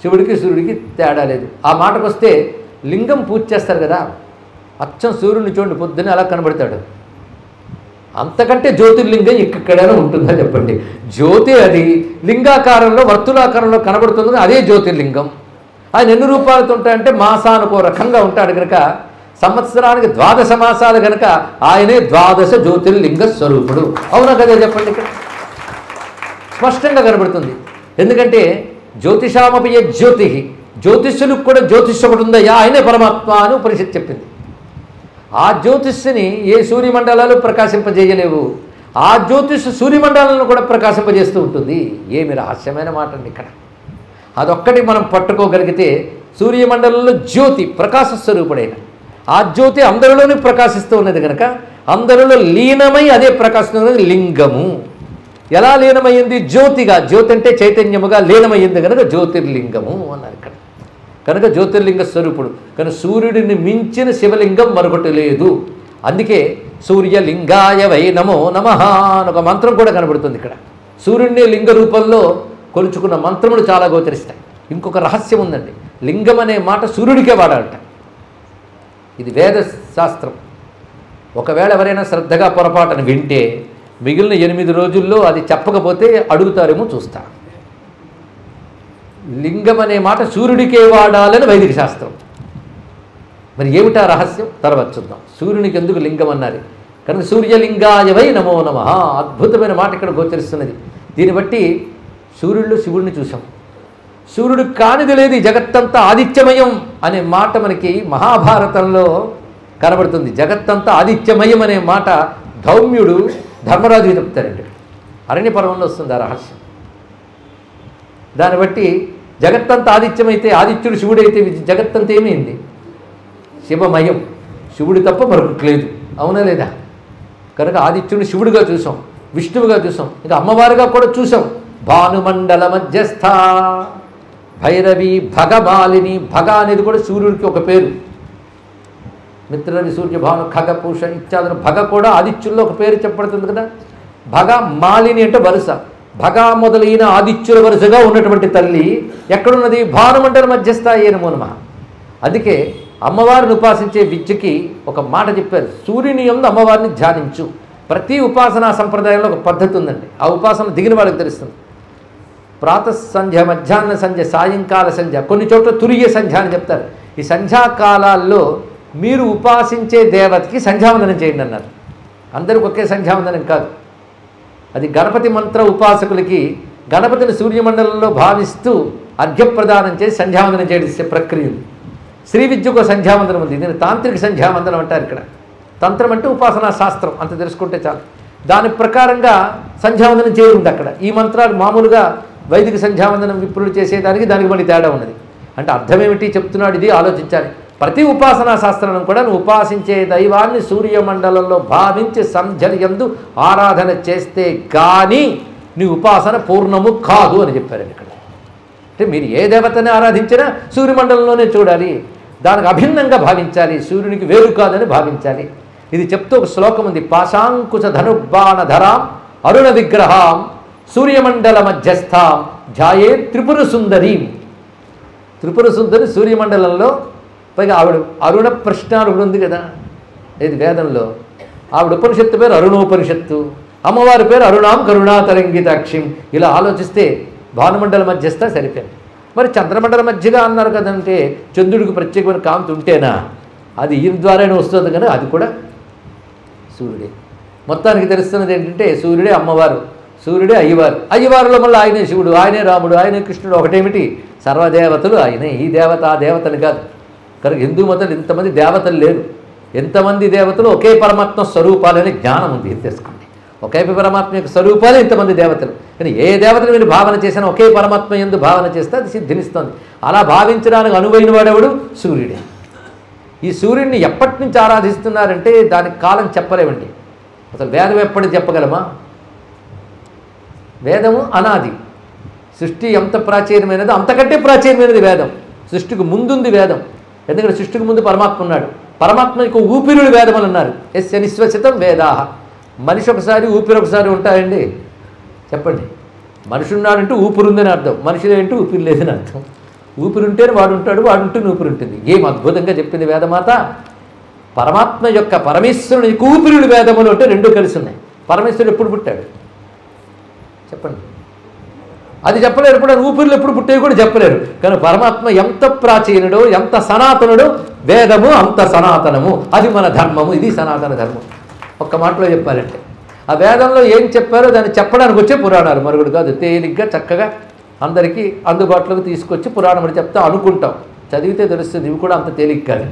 శివుడికి సూర్యుడికి తేడా లేదు. ఆ మాటకు వస్తే లింగం పూజ చేస్తారు కదా, అచ్చం సూర్యుడిని చూడండి, పొద్దున్నే అలా కనబడతాడు. అంతకంటే జ్యోతిర్లింగం ఎక్కడైనా ఉంటుందా చెప్పండి? జ్యోతి అది లింగాకారంలో వర్తులాకారంలో కనబడుతుంది, అదే జ్యోతిర్లింగం. ఆయన ఎన్ని రూపాయలతో ఉంటాయంటే మాసానికి ఓ రకంగా ఉంటాడు కనుక, సంవత్సరానికి 12 మాసాలు కనుక ఆయనే 12 జ్యోతిర్లింగ స్వరూపుడు. అవునా కదా చెప్పండి? ఇక్కడ స్పష్టంగా కనబడుతుంది. ఎందుకంటే జ్యోతిషామపి జ్యోతి, జ్యోతిష్యులకు కూడా జ్యోతిష్ ఒకటి ఉందయ్యా, ఆయనే పరమాత్మ అని ఉపనిషత్తు చెప్పింది. ఆ జ్యోతిష్ని ఏ సూర్యమండలాలు ప్రకాశింపజేయలేవు, ఆ జ్యోతిష్ సూర్యమండలాలను కూడా ప్రకాశింపజేస్తూ ఉంటుంది. ఏమి రహస్యమైన మాట అండి ఇక్కడ. అదొక్కటి మనం పట్టుకోగలిగితే సూర్యమండలంలో జ్యోతి ప్రకాశ స్వరూపుడైన ఆ జ్యోతి అందరిలోనే ప్రకాశిస్తూ ఉన్నది కనుక అందరిలో లీనమై అదే ప్రకాశిస్తున్నది లింగము. ఎలా లీనమైంది? జ్యోతిగా, జ్యోతి అంటే చైతన్యముగా లీనమైంది కనుక జ్యోతిర్లింగము అన్నారు ఇక్కడ. కనుక జ్యోతిర్లింగ స్వరూపుడు. కానీ సూర్యుడిని మించిన శివలింగం మరొకటి లేదు. అందుకే సూర్యలింగాయ వై నమో నమః అని ఒక మంత్రం కూడా కనబడుతుంది ఇక్కడ. సూర్యుడిని లింగ రూపంలో కొలుచుకున్న మంత్రములు చాలా గోచరిస్తాయి. ఇంకొక రహస్యం ఉందండి, లింగం అనే మాట సూర్యుడికే వాడాలట. ఇది వేద శాస్త్రం. ఒకవేళ ఎవరైనా శ్రద్ధగా పొరపాటును వింటే మిగిలిన 8 రోజుల్లో అది చెప్పకపోతే అడుగుతారేమో చూస్తా. లింగం అనే మాట సూర్యుడికే వాడాలని వైదిక శాస్త్రం. మరి ఏమిటా రహస్యం? తర్వాత చూద్దాం. సూర్యునికి ఎందుకు లింగం అన్నారు కనుక సూర్యలింగాయ వై నమో నమః అద్భుతమైన మాట ఇక్కడ గోచరిస్తున్నది. దీన్ని బట్టి సూర్యుడిలో శివుడిని చూసాం. సూర్యుడు కానిది లేదు, ఈ జగత్తంతా ఆదిత్యమయం అనే మాట మనకి మహాభారతంలో కనబడుతుంది. జగత్తంతా ఆదిత్యమయం అనే మాట ధౌమ్యుడు ధర్మరాజుకి చెప్తారండి. అరణ్య పర్వంలో వస్తుంది ఆ రహస్యం. దాన్ని బట్టి జగత్తంతా ఆదిత్యమైతే, ఆదిత్యుడు శివుడైతే జగత్తంతా ఏమైంది? శివమయం. శివుడు తప్ప మరొకటి లేదు. అవునా లేదా? కనుక ఆదిత్యుడిని శివుడిగా చూసాం, విష్ణువుగా చూసాం, ఇంకా అమ్మవారిగా కూడా చూసాం. భానుమండల మధ్యస్థ భైరవి భగమాలిని. భగ అనేది కూడా సూర్యుడికి ఒక పేరు. మిత్రని సూర్యభాను ఖగపూష ఇత్యాదులు భగ కూడా ఆదిత్యుల్లో ఒక పేరు చెప్పబడుతుంది కదా. భగ మాలిని అంటే వరుస. భగ మొదలైన ఆదిత్యుల వరుసగా ఉన్నటువంటి తల్లి ఎక్కడున్నది? భానుమండల మధ్యస్థాయే నమో నమః. అందుకే అమ్మవారిని ఉపాసించే విద్యకి ఒక మాట చెప్పారు, సూర్యుని యందు అమ్మవారిని ధ్యానించు. ప్రతి ఉపాసనా సంప్రదాయంలో ఒక పద్ధతి ఉందండి. ఆ ఉపాసన దిగిన వాళ్ళకి తెలుస్తుంది. ప్రాతః సంధ్య, మధ్యాహ్న సంధ్య, సాయంకాల సంధ్య, కొన్ని చోట్ల తురియ సంధ్య అని చెప్తారు. ఈ సంధ్యాకాలాల్లో మీరు ఉపాసించే దేవతకి సంధ్యావందనం చేయండి అన్నారు. అందరికి ఒకే సంధ్యావందనం కాదు. అది గణపతి మంత్ర ఉపాసకులకి గణపతిని సూర్యమండలంలో భావిస్తూ అర్ఘ్యప్రదానం చేసి సంధ్యావందనం చేసే ప్రక్రియ. శ్రీ విద్యకు సంధ్యావందనం ఉంది. దీన్ని తాంత్రిక సంధ్యావందనం అంటారు. ఇక్కడ తంత్రం అంటే ఉపాసనా శాస్త్రం, అంత తెలుసుకుంటే చాలు. దాని ప్రకారంగా సంధ్యావందనం చేయఉంది అక్కడ. ఈ మంత్రాలు మామూలుగా వైదిక సంధ్యావందనం విప్రులు చేసేదానికి దానికి మళ్ళీ తేడా ఉన్నది. అంటే అర్థమేమిటి చెప్తున్నాడు, ఇది ఆలోచించాలి. ప్రతి ఉపాసనా శాస్త్రం కూడా నువ్వు ఉపాసించే దైవాన్ని సూర్యమండలంలో భావించి సంధ్యయందు ఆరాధన చేస్తే కానీ నీ ఉపాసన పూర్ణము కాదు అని చెప్పారండి ఇక్కడ. అంటే మీరు ఏ దేవతని ఆరాధించినా సూర్యమండలంలోనే చూడాలి, దానికి అభిన్నంగా భావించాలి, సూర్యునికి వేరు కాదని భావించాలి. ఇది చెప్తూ ఒక శ్లోకం ఉంది. పాశాంకుశ ధనుర్బాణ ధరాం అరుణ విగ్రహాం సూర్యమండల మధ్యస్థాం ధ్యాయే త్రిపుర సుందరీం. త్రిపుర సుందరి సూర్యమండలంలో, పైగా ఆవిడ అరుణ ప్రశ్నారుడు ఉంది కదా ఇది వేదంలో. ఆవిడ ఉపనిషత్తు పేరు అరుణోపనిషత్తు, అమ్మవారి పేరు అరుణాం కరుణాతరంగితాక్షిం. ఇలా ఆలోచిస్తే భానుమండల మధ్యస్థ సరిపోయింది. మరి చంద్రమండల మధ్యగా అన్నారు కదంటే చంద్రుడికి ప్రత్యేకమైన కాంతి ఉంటేనా? అది ఈయన ద్వారానే వస్తుంది కానీ అది కూడా సూర్యుడే. మొత్తానికి తెలుస్తున్నది ఏంటంటే సూర్యుడే అమ్మవారు, సూర్యుడే అయ్యవారు. అయ్యవారులో మళ్ళీ ఆయనే శివుడు, ఆయనే రాముడు, ఆయనే కృష్ణుడు. ఒకటేమిటి, సర్వదేవతలు ఆయనే. ఈ దేవత ఆ దేవతలు కాదు. కనుక హిందూ మతం ఇంతమంది దేవతలు లేరు. ఎంతమంది దేవతలు ఒకే పరమాత్మ స్వరూపాలనే జ్ఞానం ఉంది. ఇది తెలుసుకోండి. ఒకే పరమాత్మ యొక్క స్వరూపాలే ఇంతమంది దేవతలు. కానీ ఏ దేవతను మీరు భావన చేసినా ఒకే పరమాత్మ యందు భావన చేస్తే అది సిద్ధినిస్తుంది. అలా భావించడానికి అనువైన వాడెవడు? సూర్యుడే. ఈ సూర్యుడిని ఎప్పటి నుంచి ఆరాధిస్తున్నారంటే దానికి కాలం చెప్పలేమండి. అసలు వేదం ఎప్పటికి చెప్పగలమా? వేదము అనాది. సృష్టి ఎంత ప్రాచీనమైనదో అంతకంటే ప్రాచీనమైనది వేదం. సృష్టికి ముందుంది వేదం. ఎందుకంటే సృష్టికి ముందు పరమాత్మ ఉన్నాడు. పరమాత్మ యొక్క ఊపిరుడు వేదములు అన్నారు. ఎస్య నిశ్వసితం వేదాహ. మనిషి ఒకసారి ఊపిరి ఒకసారి ఉంటాయండి? చెప్పండి. మనిషి ఉన్నాడంటే ఊపిరి ఉందని అర్థం, మనిషి ఏంటూ ఊపిరి లేదని అర్థం. ఊపిరి ఉంటేనే వాడు ఉంటాడు, వాడు ఉంటే ఊపిరి ఉంటుంది. ఏం అద్భుతంగా చెప్పింది వేదమాత. పరమాత్మ యొక్క పరమేశ్వరుని ఊపిరుడు వేదములు అంటే రెండూ కలిసి ఉన్నాయి. పరమేశ్వరుడు ఎప్పుడు పుట్టాడు చెప్పండి? అది చెప్పలేరు. ఇప్పుడు ఊపిరిలో ఎప్పుడు పుట్టేవి కూడా చెప్పలేరు. కానీ పరమాత్మ ఎంత ప్రాచీనుడో, ఎంత సనాతనుడో, వేదము అంత సనాతనము. అది మన ధర్మము, ఇది సనాతన ధర్మం. ఒక్క మాటలో చెప్పాలంటే ఆ వేదంలో ఏం చెప్పారో దాన్ని చెప్పడానికి వచ్చే పురాణాలు, మరుగుడు కాదు. తేలిగ్గా చక్కగా అందరికీ అందుబాటులోకి తీసుకొచ్చి పురాణం అని చెప్తా అనుకుంటాం. చదివితే తెలుస్తుంది. ఇవి కూడా అంత తేలిక కాదు.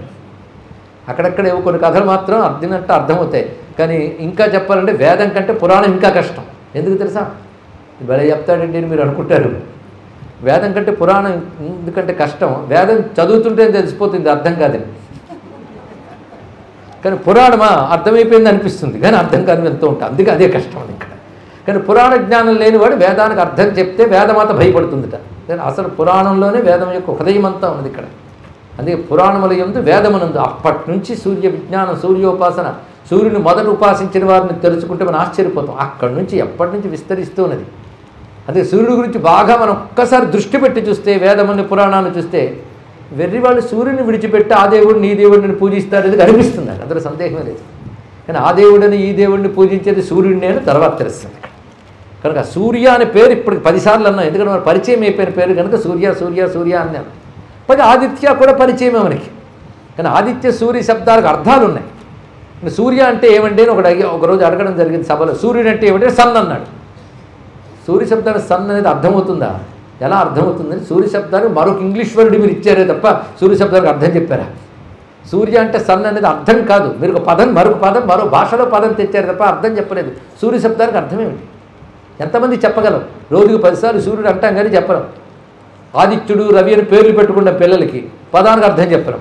అక్కడక్కడ ఏవో కొన్ని కథలు మాత్రం అర్థమంటే అర్థమవుతాయి. కానీ ఇంకా చెప్పాలంటే వేదం కంటే పురాణం ఇంకా కష్టం. ఎందుకు తెలుసా? భలే చెప్తాడండి అని మీరు అనుకుంటారు. వేదం కంటే పురాణం ఎందుకంటే కష్టం. వేదం చదువుతుంటే తెలిసిపోతుంది, అర్థం కాదని. కానీ పురాణమా అర్థమైపోయింది అనిపిస్తుంది, కానీ అర్థం కాదు వెళ్తూ ఉంటాం. అందుకే అదే కష్టం అని ఇక్కడ. కానీ పురాణ జ్ఞానం లేనివాడు వేదానికి అర్థం చెప్తే వేదమాత భయపడుతుందిట. అసలు పురాణంలోనే వేదం యొక్క హృదయం అంతా ఉన్నది ఇక్కడ. అందుకే పురాణముల యందు వేదమునందు అప్పటి నుంచి సూర్య విజ్ఞానం, సూర్యోపాసన, సూర్యుని మొదట ఉపాసించిన వారిని తెలుసుకుంటే మనం ఆశ్చర్యపోతాం. అక్కడి నుంచి ఎప్పటి నుంచి విస్తరిస్తూ ఉన్నది. అదే సూర్యుడి గురించి బాగా మనం ఒక్కసారి దృష్టి పెట్టి చూస్తే, వేదముని పురాణాన్ని చూస్తే, వెర్రి వాళ్ళు సూర్యుని విడిచిపెట్టి ఆ దేవుడిని ఈ దేవుడిని పూజిస్తారనేది అనిపిస్తుంది. అందులో సందేహమే లేదు. కానీ ఆ దేవుడిని ఈ దేవుడిని పూజించేది సూర్యుడిని అని తర్వాత తెలుస్తుంది. కనుక సూర్య అనే పేరు ఇప్పటికి 10 సార్లు అన్నాం. ఎందుకంటే మన పరిచయం అయిపోయిన పేరు కనుక సూర్య సూర్య సూర్య అన్నాను. పైగా ఆదిత్య కూడా పరిచయమే మనకి. కానీ ఆదిత్య సూర్య శబ్దాలకు అర్థాలు ఉన్నాయి. సూర్య అంటే ఏమండి అని ఒకరోజు అడగడం జరిగింది సభలో. సూర్యుడు అంటే ఏమంటే సన్ అన్నాడు. సూర్య శబ్దానికి సన్ అనేది అర్థమవుతుందా? ఎలా అర్థమవుతుందని సూర్య శబ్దానికి మరొక ఇంగ్లీష్ వర్డ్ మీరు ఇచ్చారే తప్ప సూర్య శబ్దానికి అర్థం చెప్పారా? సూర్య అంటే సన్ అనేది అర్థం కాదు. మీరు ఒక పదం మరొక పదం మరో భాషలో పదం తెచ్చారు తప్ప అర్థం చెప్పలేదు. సూర్య శబ్దానికి అర్థం ఏమిటి? ఎంతమంది చెప్పగలం? రోజుకు 10 సార్లు సూర్యుడు అంటాం కానీ చెప్పడం. ఆదిత్యుడు రవి అని పేర్లు పెట్టుకున్న పిల్లలకి పదానికి అర్థం చెప్పడం.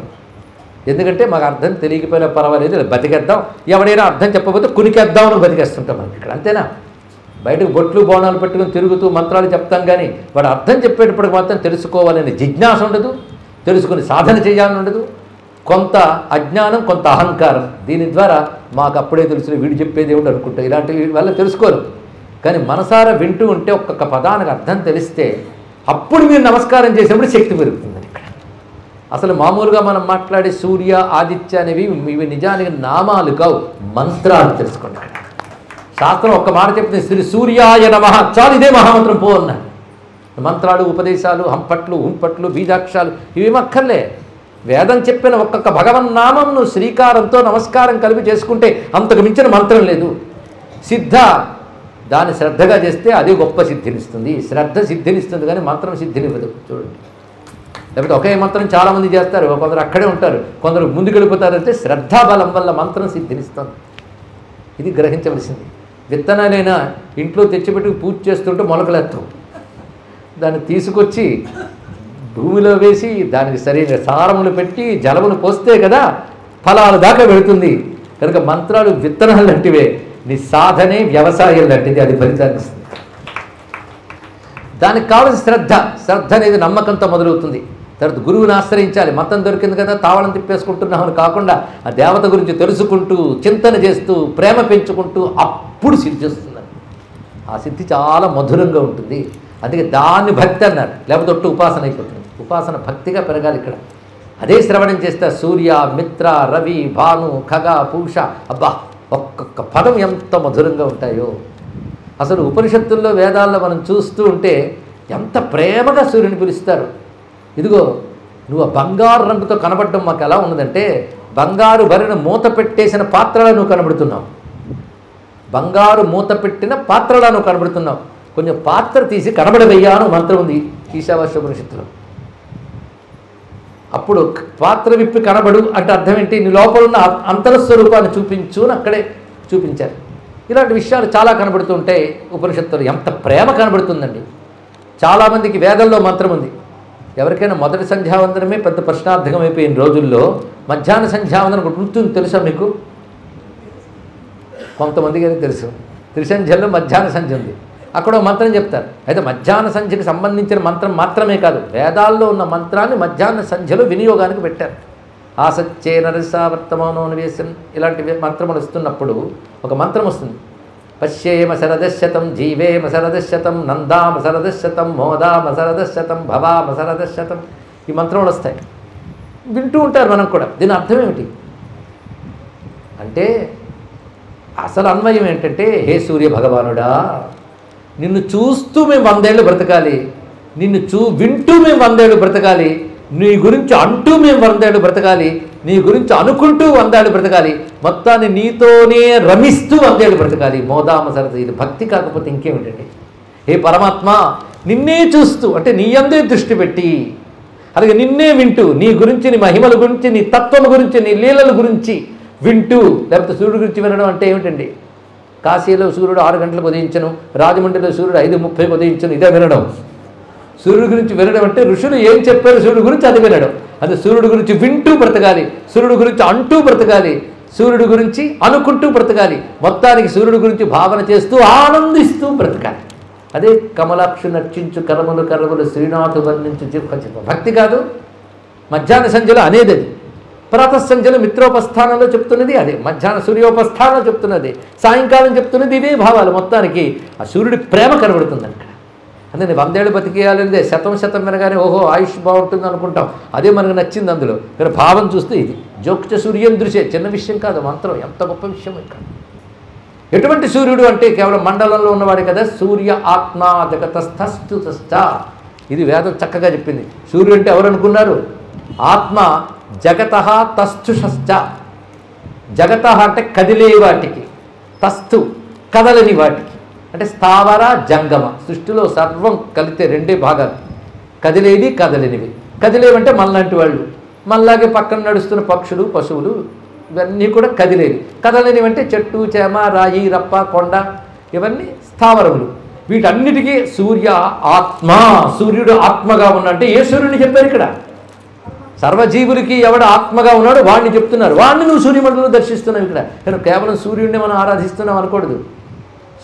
ఎందుకంటే మాకు అర్థం తెలియకపోయినా పర్వాలేదు, బతికేద్దాం. ఎవడైనా అర్థం చెప్పకపోతే కునికేద్దామని బతికేస్తుంటాం మనకి ఇక్కడ. అంతేనా? బయటకు బొట్లు బోనాలు పెట్టుకుని తిరుగుతూ మంత్రాలు చెప్తాం కానీ వాడు అర్థం చెప్పేటప్పటికి మాత్రం తెలుసుకోవాలని జిజ్ఞాస ఉండదు, తెలుసుకుని సాధన చేయాలని ఉండదు. కొంత అజ్ఞానం, కొంత అహంకారం. దీని ద్వారా మాకు అప్పుడే తెలుసు వీడు చెప్పేది ఏమిటి అనుకుంటా. ఇలాంటి వల్ల తెలుసుకోరు. కానీ మనసారా వింటూ ఉంటే ఒక్కొక్క పదానికి అర్థం తెలిస్తే అప్పుడు మీరు నమస్కారం చేసేప్పుడు శక్తి పెరుగుతుందని ఇక్కడ. అసలు మామూలుగా మనం మాట్లాడే సూర్య ఆదిత్య అనేవి ఇవి నిజానికి నామాలు కావు, మంత్రాలు. తెలుసుకోండి ఇక్కడ. శాస్త్రం ఒక్క మాట చెప్తుంది, శ్రీ సూర్యాయ నమః, చాలు, ఇదే మహామంత్రం పో అన్నారు. మంత్రాలు, ఉపదేశాలు, హంపట్లు, హుంపట్లు, బీజాక్షాలు ఇవేం అక్కర్లే. వేదం చెప్పిన ఒక్కొక్క భగవన్నామంను శ్రీకారంతో నమస్కారం కలిపి చేసుకుంటే అంతకు మించిన మంత్రం లేదు. సిద్ధ దాన్ని శ్రద్ధగా చేస్తే అది గొప్ప సిద్ధినిస్తుంది. శ్రద్ధ సిద్ధినిస్తుంది కానీ మంత్రం సిద్ధినివ్వదు. చూడండి, లేకపోతే ఒకే మంత్రం చాలామంది చేస్తారు, కొందరు అక్కడే ఉంటారు, కొందరు ముందుకు వెళ్ళిపోతారంటే శ్రద్ధాబలం వల్ల మంత్రం సిద్ధినిస్తుంది. ఇది గ్రహించవలసింది. విత్తనాలైనా ఇంట్లో తెచ్చిపెట్టి పూజ చేస్తుంటే మొలకలెత్తం, దాన్ని తీసుకొచ్చి భూమిలో వేసి దానికి సరైన సారములు పెట్టి జలములు పోస్తే కదా ఫలాలు దాకా వెళుతుంది. కనుక మంత్రాలు విత్తనాలు లాంటివే, నీ సాధనే వ్యవసాయం లాంటిది, అది ఫలితాన్ని ఇస్తుంది. దానికి కావాల్సిన శ్రద్ధ అనేది నమ్మకంతో మొదలవుతుంది. తర్వాత గురువుని ఆశ్రయించాలి. మతం దొరికింది కదా తావళం తిప్పేసుకుంటున్నామని కాకుండా ఆ దేవత గురించి తెలుసుకుంటూ చింతన చేస్తూ ప్రేమ పెంచుకుంటూ అప్పుడు సిద్ధి వస్తుంది. ఆ సిద్ధి చాలా మధురంగా ఉంటుంది. అందుకే దాన్ని భక్తి అన్నారు, లేకపోతే ఒట్టు ఉపాసన అయిపోతుంది. ఉపాసన భక్తిగా పెరగాలి. ఇక్కడ అదే శ్రవణం చేస్తే సూర్య, మిత్ర, రవి, భాను, ఖగ, పూష, అబ్బా ఒక్కొక్క పదం ఎంత మధురంగా ఉంటాయో. అసలు ఉపనిషత్తుల్లో వేదాల్లో మనం చూస్తూ ఉంటే ఎంత ప్రేమగా సూర్యుని పిలుస్తారు. ఇదిగో నువ్వు ఆ బంగారు రంగుతో కనబడటం మాకు ఎలా ఉన్నదంటే బంగారు భరిన మూత పెట్టేసిన పాత్రలా నువ్వు కనబడుతున్నావు. బంగారు మూత పెట్టిన పాత్రలా నువ్వు కనబడుతున్నావు. కొంచెం పాత్ర తీసి కనబడవయ్యా అని మంత్రం ఉంది ఈశావాస్యోపనిషత్తులో. అప్పుడు పాత్ర విప్పి కనబడు అంటే అర్థం ఏంటి? నీ లోపల ఉన్న అంతరస్వరూపాన్ని చూపించు అని అక్కడే చూపించారు. ఇలాంటి విషయాలు చాలా కనబడుతూ ఉంటాయి ఉపనిషత్తులు. ఎంత ప్రేమ కనబడుతుందండి. చాలామందికి వేదంలో మంత్రం ఉంది. ఎవరికైనా మొదటి సంధ్యావందనమే పెద్ద ప్రశ్నార్థకం అయిపోయిన రోజుల్లో మధ్యాహ్న సంధ్యావందనం ఒక వృత్తిని తెలుసా మీకు? కొంతమందికి తెలుసు. త్రిసంధ్యలో మధ్యాహ్న సంధ్య ఉంది. అక్కడ మంత్రం చెప్తారు. అయితే మధ్యాహ్న సంధ్యకి సంబంధించిన మంత్రం మాత్రమే కాదు, వేదాల్లో ఉన్న మంత్రాన్ని మధ్యాహ్న సంధ్యలో వినియోగానికి పెట్టారు. ఆసచ్చే నరసావర్తమానోన్వేషం ఇలాంటి మంత్రములు వస్తున్నప్పుడు ఒక మంత్రం వస్తుంది. పశ్యేమ శరదశతం, జీవేమ శరదశతం, నందామ శరదశతం, మోదామ శరదశతం, భవామ శరదశతం. ఈ మంత్రములు వస్తాయి, వింటూ ఉంటారు మనం కూడా. దీని అర్థం ఏమిటి అంటే అసలు అన్వయం ఏంటంటే, హే సూర్య భగవానుడా, నిన్ను చూస్తూ మేము 100 ఏళ్ళు బ్రతకాలి, నిన్ను వింటూ మేము 100 ఏళ్ళు బ్రతకాలి, నీ గురించి అంటూ మేము 100 ఏళ్ళు బ్రతకాలి, నీ గురించి అనుకుంటూ 100 ఏళ్ళు బ్రతకాలి, మొత్తాన్ని నీతోనే రమిస్తూ 100 ఏళ్ళు బ్రతకాలి. మోదామ సరద. ఇది భక్తి కాకపోతే ఇంకేమిటండి? హే పరమాత్మ, నిన్నే చూస్తూ అంటే నీ యందే దృష్టి పెట్టి, అలాగే నిన్నే వింటూ నీ గురించి, నీ మహిమల గురించి, నీ తత్వం గురించి, నీ లీలల గురించి వింటూ. లేకపోతే సూర్యుడి గురించి వినడం అంటే ఏమిటండి? కాశీలో సూర్యుడు 6 గంటలకు ఉదయించను, రాజమండ్రిలో సూర్యుడు 5:30కి ఉదయించను, ఇదే వినడం. సూర్యుడి గురించి వినడం అంటే ఋషులు ఏం చెప్పారు సూర్యుడి గురించి అది వినడం. అది సూర్యుడి గురించి వింటూ బ్రతకాలి, సూర్యుడి గురించి అంటూ బ్రతకాలి, సూర్యుడి గురించి అనుకుంటూ బ్రతకాలి, మొత్తానికి సూర్యుడి గురించి భావన చేస్తూ ఆనందిస్తూ బ్రతకాలి. అదే కమలాక్షు నర్చించు కరములు కరములు శ్రీనాథు వర్ణించు చిత్త. భక్తి కాదు. మధ్యాహ్న సంధ్యలో అనేది అది. ప్రాతఃసంధ్యలో మిత్రోపస్థానంలో చెప్తున్నది అదే, మధ్యాహ్న సూర్యోపస్థానంలో చెప్తున్నది, సాయంకాలం చెప్తున్నది ఇవే భావాలు. మొత్తానికి ఆ సూర్యుడి ప్రేమ కనబడుతుంది అక్కడ. అంటే 100 ఏళ్ళు బతికేయాలనేదే శతం వినగానే ఓహో ఆయుష్ బాగుంటుంది అనుకుంటాం, అదే మనకు నచ్చింది అందులో. కానీ భావం చూస్తే ఇది జోక్చ సూర్యం దృశ్య, చిన్న విషయం కాదు మంత్రం, ఎంత గొప్ప విషయం ఇక్కడ. ఎటువంటి సూర్యుడు అంటే కేవలం మండలంలో ఉన్నవాడే కదా. సూర్య ఆత్మ జగతస్థస్థుతశ్చ, ఇది వేదం చక్కగా చెప్పింది. సూర్యుడు అంటే ఎవరు అనుకున్నారు? ఆత్మ. జగత తస్థుషశ్చ, జగత అంటే కదిలే వాటికి, తస్థు కదలని వాటికి, అంటే స్థావర జంగమ. సృష్టిలో సర్వం కలితే 2 భాగాలు, కదిలేది కదలనివి. కదిలేవంటే మనలాంటి వాళ్ళు, మనలాగే పక్కన నడుస్తున్న పక్షులు, పశువులు, ఇవన్నీ కూడా కదిలేవి. కదలనివంటే చెట్టు, చేమ, రాయి, రప్ప, కొండ, ఇవన్నీ స్థావరములు. వీటన్నిటికీ సూర్య ఆత్మ, సూర్యుడు ఆత్మగా ఉన్నంటే ఏ సూర్యుడిని చెప్పారు ఇక్కడ? సర్వజీవులకి ఎవడు ఆత్మగా ఉన్నాడు వాడిని చెప్తున్నారు. వాడిని నువ్వు సూర్యమండలంలో దర్శిస్తున్నావు ఇక్కడ. కానీ కేవలం సూర్యుడిని మనం ఆరాధిస్తున్నాం అనకూడదు.